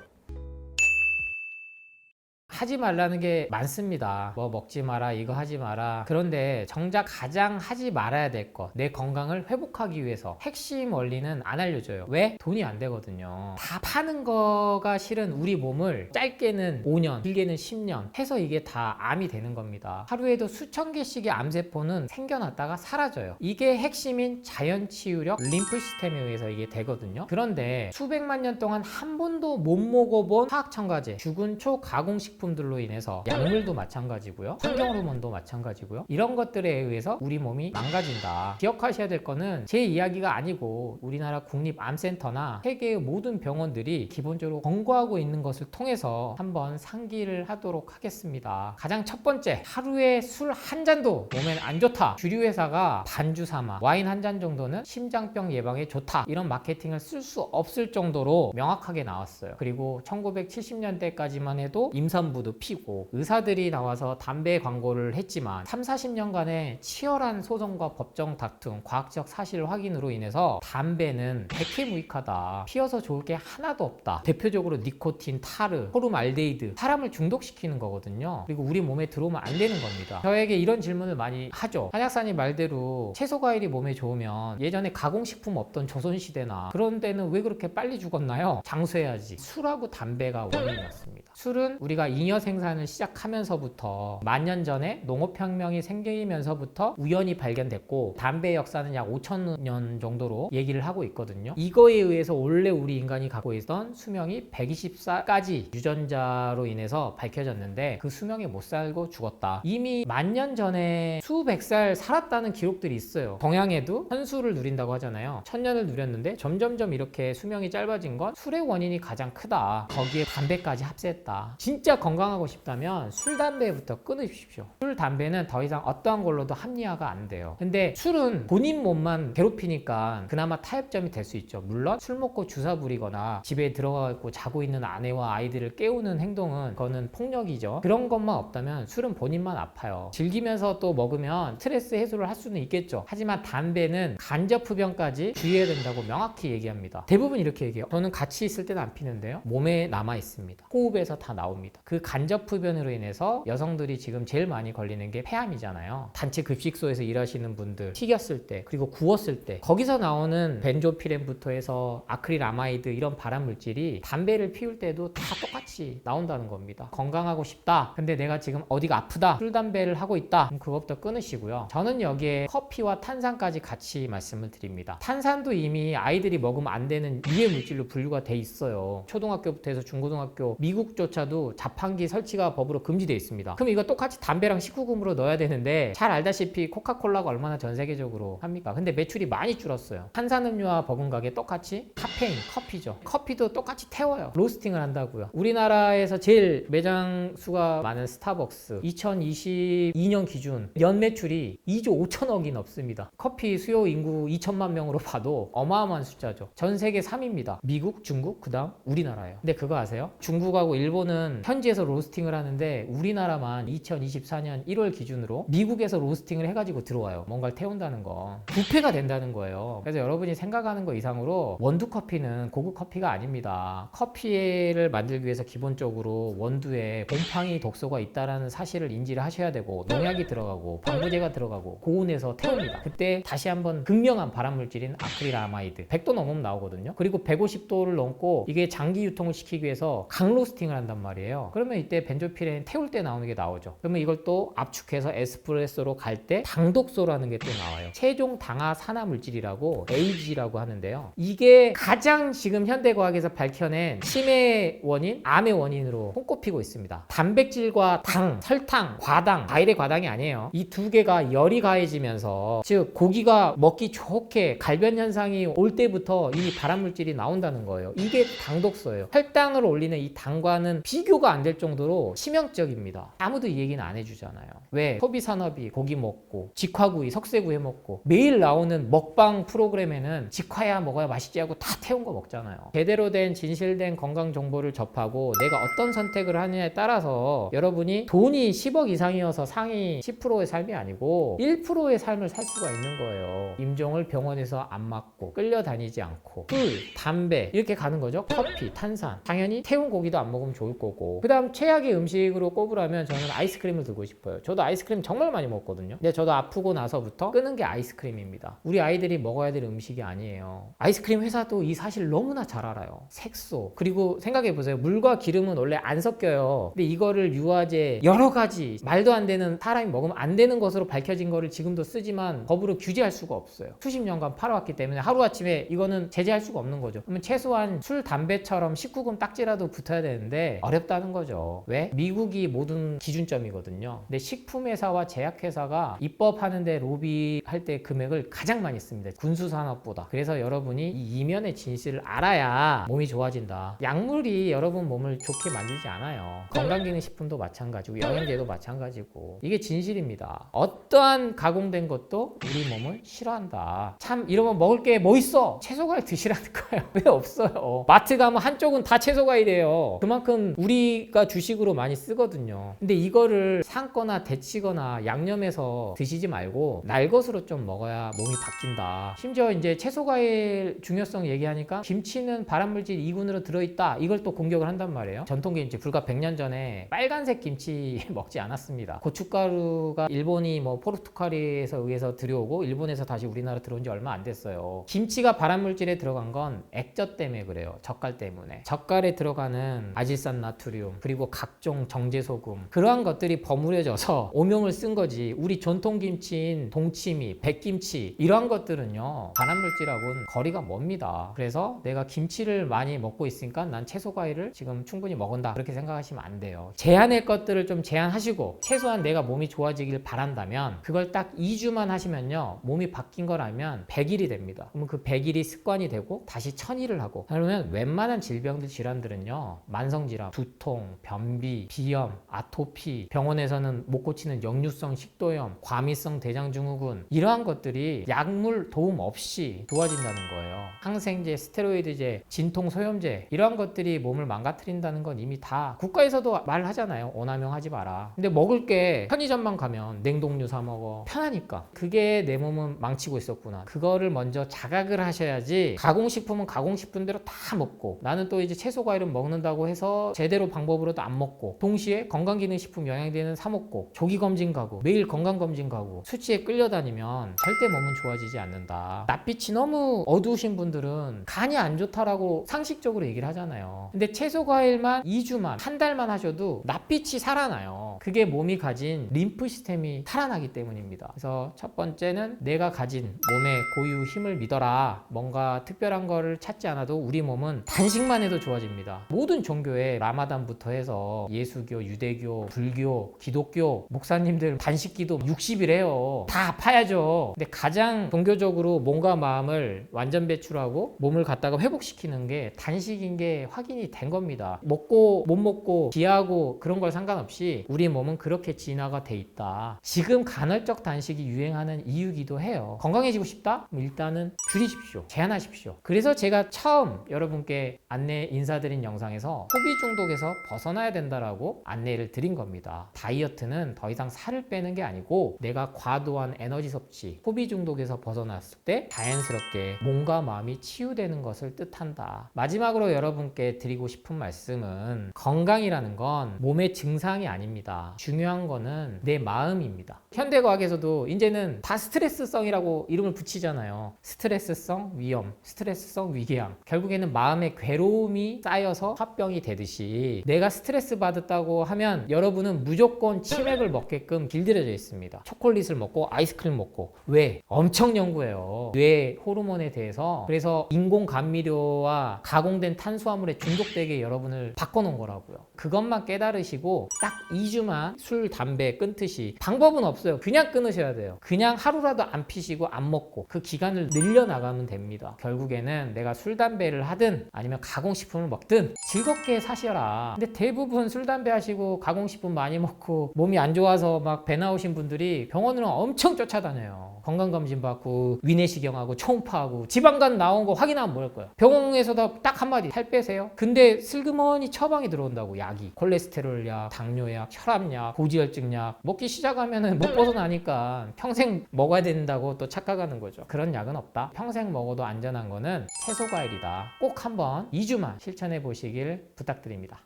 하지 말라는 게 많습니다. 뭐 먹지 마라, 이거 하지 마라. 그런데 정작 가장 하지 말아야 될 것, 내 건강을 회복하기 위해서 핵심 원리는 안 알려줘요. 왜? 돈이 안 되거든요. 다 파는 거가 실은 우리 몸을 짧게는 5년, 길게는 10년 해서 이게 다 암이 되는 겁니다. 하루에도 수천 개씩의 암세포는 생겨났다가 사라져요. 이게 핵심인 자연치유력 림프 시스템에 의해서 이게 되거든요. 그런데 수백만 년 동안 한 번도 못 먹어본 화학첨가제, 죽은 초가공식품들로 인해서 약물도 마찬가지고요, 환경호르몬도 마찬가지고요, 이런 것들에 의해서 우리 몸이 망가진다. 기억하셔야 될 거는 제 이야기가 아니고 우리나라 국립암센터나 세계의 모든 병원들이 기본적으로 권고하고 있는 것을 통해서 한번 상기를 하도록 하겠습니다. 가장 첫 번째, 하루에 술 한 잔도 몸엔 안 좋다. 주류 회사가 반주 삼아 와인 한 잔 정도는 심장병 예방에 좋다, 이런 마케팅을 쓸 수 없을 정도로 명확하게 나왔어요. 그리고 1970년대까지만 해도 임산부도 피고 의사들이 나와서 담배 광고를 했지만 3, 40년간의 치열한 소송과 법정 다툼, 과학적 사실 확인으로 인해서 담배는 백해무익하다, 피워서 좋을 게 하나도 없다. 대표적으로 니코틴, 타르, 포름알데히드, 사람을 중독시키는 거거든요. 그리고 우리 몸에 들어오면 안 되는 겁니다. 저에게 이런 질문을 많이 하죠. 한약사님 말대로 채소 과일이 몸에 좋으면 예전에 가공식품 없던 조선시대나 그런 데는 왜 그렇게 빨리 죽었나요? 장수해야지. 술하고 담배가 원인이었습니다. 술은 우리가 잉여 생산을 시작하면서부터 만년 전에 농업혁명이 생기면서부터 우연히 발견됐고, 담배의 역사는 약 5,000년 정도로 얘기를 하고 있거든요. 이거에 의해서 원래 우리 인간이 갖고 있던 수명이 120살까지 유전자로 인해서 밝혀졌는데 그 수명에 못 살고 죽었다. 이미 만년 전에 수백 살 살았다는 기록들이 있어요. 동양에도 현수를 누린다고 하잖아요. 1000년을 누렸는데 점점점 이렇게 수명이 짧아진 건 술의 원인이 가장 크다. 거기에 담배까지 합세했다. 진짜 건강하고 싶다면 술, 담배부터 끊으십시오. 술, 담배는 더 이상 어떠한 걸로도 합리화가 안 돼요. 근데 술은 본인 몸만 괴롭히니까 그나마 타협점이 될 수 있죠. 물론 술 먹고 주사 부리거나 집에 들어가고 자고 있는 아내와 아이들을 깨우는 행동은 그거는 폭력이죠. 그런 것만 없다면 술은 본인만 아파요. 즐기면서 또 먹으면 스트레스 해소를 할 수는 있겠죠. 하지만 담배는 간접 흡연까지 주의해야 된다고 명확히 얘기합니다. 대부분 이렇게 얘기해요. 저는 같이 있을 때는 안 피는데요, 몸에 남아 있습니다. 호흡에서 다 나옵니다. 그 간접 흡연으로 인해서 여성들이 지금 제일 많이 걸리는 게 폐암이잖아요. 단체 급식소에서 일하시는 분들, 튀겼을 때, 그리고 구웠을 때 거기서 나오는 벤조피렌부터 해서 아크릴아마이드, 이런 발암 물질이 담배를 피울 때도 다 똑같이 나온다는 겁니다. 건강하고 싶다, 근데 내가 지금 어디가 아프다, 술, 담배를 하고 있다, 그럼 그것부터 끊으시고요. 저는 여기에 커피와 탄산까지 같이 말씀을 드립니다. 탄산도 이미 아이들이 먹으면 안 되는 유해 물질로 분류가 돼 있어요. 초등학교부터 해서 중고등학교, 미국조차도 자판기 설치가 법으로 금지되어 있습니다. 그럼 이거 똑같이 담배랑 식후금으로 넣어야 되는데, 잘 알다시피 코카콜라가 얼마나 전 세계적으로 합니까? 근데 매출이 많이 줄었어요. 탄산음료와 버금가게 똑같이 카페인, 커피죠. 커피도 똑같이 태워요. 로스팅을 한다고요. 우리나라에서 제일 매장 수가 많은 스타벅스, 2022년 기준 연 매출이 2조 5천억이 넘습니다. 커피 수요 인구 2천만 명으로 봐도 어마어마한 숫자죠. 전 세계 3위입니다. 미국, 중국, 그 다음 우리나라예요. 근데 그거 아세요? 중국하고 일본은 현지에서 로스팅을 하는데 우리나라만 2024년 1월 기준으로 미국에서 로스팅을 해가지고 들어와요. 뭔가를 태운다는 거. 부패가 된다는 거예요. 그래서 여러분이 생각하는 거 이상으로 원두 커피는 고급 커피가 아닙니다. 커피를 만들기 위해서 기본적으로 원두에 곰팡이 독소가 있다는 사실을 인지를 하셔야 되고, 농약이 들어가고 방부제가 들어가고 고온에서 태웁니다. 그때 다시 한번 극명한 발암물질인 아크릴아마이드 100도 넘으면 나오거든요. 그리고 150도를 넘고 이게 장기 유통을 시키기 위해서 강로스팅을 한단 말이에요. 그러면 이때 벤조피렌 태울 때 나오는 게 나오죠. 그러면 이걸 또 압축해서 에스프레소로 갈 때 당독소라는 게 또 나와요. 최종 당화 산화 물질이라고 AG라고 하는데요. 이게 가장 지금 현대과학에서 밝혀낸 치매의 원인, 암의 원인으로 손꼽히고 있습니다. 단백질과 당, 설탕, 과당, 과일의 과당이 아니에요. 이 두 개가 열이 가해지면서, 즉 고기가 먹기 좋게 갈변 현상이 올 때부터 이미 발암물질이 나온다는 거예요. 이게 당독소예요. 혈당을 올리는 이 당과는 비교가 안 될 정도로 치명적입니다. 아무도 이 얘기는 안 해주잖아요. 왜? 소비산업이 고기 먹고 직화구이, 석쇠구이 해먹고 매일 나오는 먹방 프로그램에는 직화야 먹어야 맛있지 하고 다 태운 거 먹잖아요. 제대로 된 진실된 건강 정보를 접하고 내가 어떤 선택을 하느냐에 따라서 여러분이 돈이 10억 이상이어서 상위 10%의 삶이 아니고 1%의 삶을 살 수가 있는 거예요. 임종을 병원에서 안 맞고 끌려다니지 않고 술, 담배 이렇게 가는 거죠. 커피, 탄산, 당연히 태운 고기도 안 먹으면 좋을 거고, 그 다음 최악의 음식으로 꼽으라면 저는 아이스크림을 들고 싶어요. 저도 아이스크림 정말 많이 먹거든요. 근데 저도 아프고 나서부터 끄는 게 아이스크림입니다. 우리 아이들이 먹어야 될 음식이 아니에요. 아이스크림 회사도 이 사실 너무나 잘 알아요. 색소, 그리고 생각해보세요. 물과 기름은 원래 안 섞여요. 근데 이거를 유화제 여러 가지 말도 안 되는, 사람이 먹으면 안 되는 것으로 밝혀진 거를 지금도 쓰지만 법으로 규제할 수가 없어요. 수십 년간 팔아왔기 때문에 하루아침에 이거는 제재할 수가 없는 거죠. 그러면 최소한 술, 담배처럼 19금 딱지라도 붙어야 되는데 어렵다는 거죠. 왜? 미국이 모든 기준점이거든요. 근데 식품회사와 제약회사가 입법하는데 로비할 때 금액을 가장 많이 씁니다. 군수산업보다. 그래서 여러분이 이 이면의 진실을 알아야 몸이 좋아진다. 약물이 여러분 몸을 좋게 만들지 않아요. 건강기능식품도 마찬가지고 영양제도 마찬가지고, 이게 진실입니다. 어떠한 가공된 것도 우리 몸을 싫어한다. 참 이러면 먹을 게 뭐 있어? 채소과일 드시라는 거예요. 왜 없어요? 마트 가면 한쪽은 다 채소과일이에요. 그만큼 우리가 주식으로 많이 쓰거든요. 근데 이거를 삶거나 데치거나 양념해서 드시지 말고 날것으로 좀 먹어야 몸이 바뀐다. 심지어 이제 채소과일 중요성 얘기하니까 김치는 발암물질 2군으로 들어있다, 이걸 또 공격을 한단 말이에요. 전통김치 불과 100년 전에 빨간색 김치 먹지 않았습니다. 고춧가루가 일본이 뭐 포르투갈에서 의해서 들여오고 일본에서 다시 우리나라 들어온 지 얼마 안 됐어요. 김치가 발암물질에 들어간 건 액젓 때문에 그래요. 젓갈 때문에. 젓갈에 들어가는 아질산 나트륨, 그리고 각종 정제소금, 그러한 것들이 버무려져서 오명을 쓴 거지. 우리 전통김치인 동치미, 백김치, 이러한 것들은요 발암물질하고는 거리가 멉니다. 그래서 내가 김치를 많이 먹고 있으니까 난 채소과일을 지금 충분히 먹은다, 그렇게 생각하시면 안 돼요. 제한의 것들을 좀 제한하시고 최소한 내가 몸이 좋아지길 바란다면 그걸 딱 2주만 하시면요 몸이 바뀐 거라면 100일이 됩니다. 그러면 그 100일이 습관이 되고 다시 1000일을 하고, 그러면 웬만한 질병들, 질환들은요 만성질환, 두통, 변비, 비염, 아토피, 병원에서는 못 고치는 역류성 식도염, 과민성 대장증후군, 이러한 것들이 약물 도움 없이 좋아진다는 거예요. 항생제, 스테로이드제, 진통소염제, 이러한 것들이 몸을 망가뜨린다는 건 이미 다 국가에서도 말하잖아요. 오남용하지 마라. 근데 먹을 게 편의점만 가면 냉동류 사 먹어. 편하니까. 그게 내 몸은 망치고 있었구나. 그거를 먼저 자각을 하셔야지, 가공식품은 가공식품대로 다 먹고 나는 또 이제 채소과일은 먹는다고 해서 제대로 방법으로도 안 먹고, 동시에 건강기능식품 영양제는 사 먹고 조기검진 가고 매일 건강검진 가고 수치에 끌려다니면 절대 몸은 좋아지지 않는다. 낯빛이 너무 어두우신 분들은 간이 안 좋다라고 상식적으로 얘기를 하잖아요. 근데 채소과일만 2주만, 한 달만 하셔도 낯빛이 살아나요. 그게 몸이 가진 림프 시스템이 살아나기 때문입니다. 그래서 첫 번째는 내가 가진 몸의 고유 힘을 믿어라. 뭔가 특별한 거를 찾지 않아도 우리 몸은 단식만 해도 좋아집니다. 모든 종교에 라마단부터 해서 예수교, 유대교, 불교, 기독교 목사님들 단식기도 60일 해요. 다 아파야죠. 근데 가장 종교적으로 몸과 마음을 완전 배출하고 몸을 갖다가 회복시키는 게 단식인 게 확인이 된 겁니다. 먹고 못 먹고 기하고 그런 걸 상관없이 우리 몸은 그렇게 진화가 돼 있다. 지금 간헐적 단식이 유행하는 이유기도 해요. 건강해지고 싶다? 일단은 줄이십시오. 제한하십시오. 그래서 제가 처음 여러분께 안내 인사드린 영상에서 소비 중독에서 벗어나야 된다라고 안내를 드린 겁니다. 다이어트는 더 이상 살을 빼는 게 아니고 내가 과도한 에너지 섭취, 소비 중독에서 벗어났을 때 자연스럽게 몸과 마음이 치유되는 것을 뜻한다. 마지막으로 여러분께 드리고 싶은 말씀은, 건강이라는 건 몸의 증상이 아닙니다. 중요한 거는 내 마음입니다. 현대과학에서도 이제는 다 스트레스성이라고 이름을 붙이잖아요. 스트레스성 위염, 스트레스성 위궤양. 결국에는 마음의 괴로움이 쌓여서 화병이 되듯이 내가 스트레스 받았다고 하면 여러분은 무조건 치맥을 먹게끔 길들여져 있습니다. 초콜릿을 먹고 아이스크림 먹고. 왜? 엄청 연구해요. 뇌 호르몬에 대해서. 그래서 인공 감미료와 가공된 탄수화물에 중독되게 여러분을 바꿔놓은 거라고요. 그것만 깨달으시고 딱 2주만 술, 담배 끊듯이, 방법은 없어요. 그냥 끊으셔야 돼요. 그냥 하루라도 안 피시고 안 먹고 그 기간을 늘려나가면 됩니다. 결국에는 내가 술, 담배를 하든 아니면 가공식품을 먹든 즐겁게 사셔라. 근데 대부분 술, 담배 하시고 가공식품 많이 먹고 몸이 안 좋아서 막 배 나오신 분들이 병원으로 엄청 쫓아다녀요. 건강검진 받고 위내시경하고 초음파하고 지방간 나온 거 확인하면 뭐 할 거예요? 병원에서도 딱 한마디, 살 빼세요. 근데 슬그머니 처방이 들어온다고. 약이 콜레스테롤약, 당뇨약, 혈압약, 고지혈증약 먹기 시작하면은 못 벗어나니까 평생 먹어야 된다고 또 착각하는 거죠. 그런 약은 없다. 평생 먹어도 안전한 거는 채소과일이다. 꼭 한번 2주만 실천해 보시길 부탁드립니다.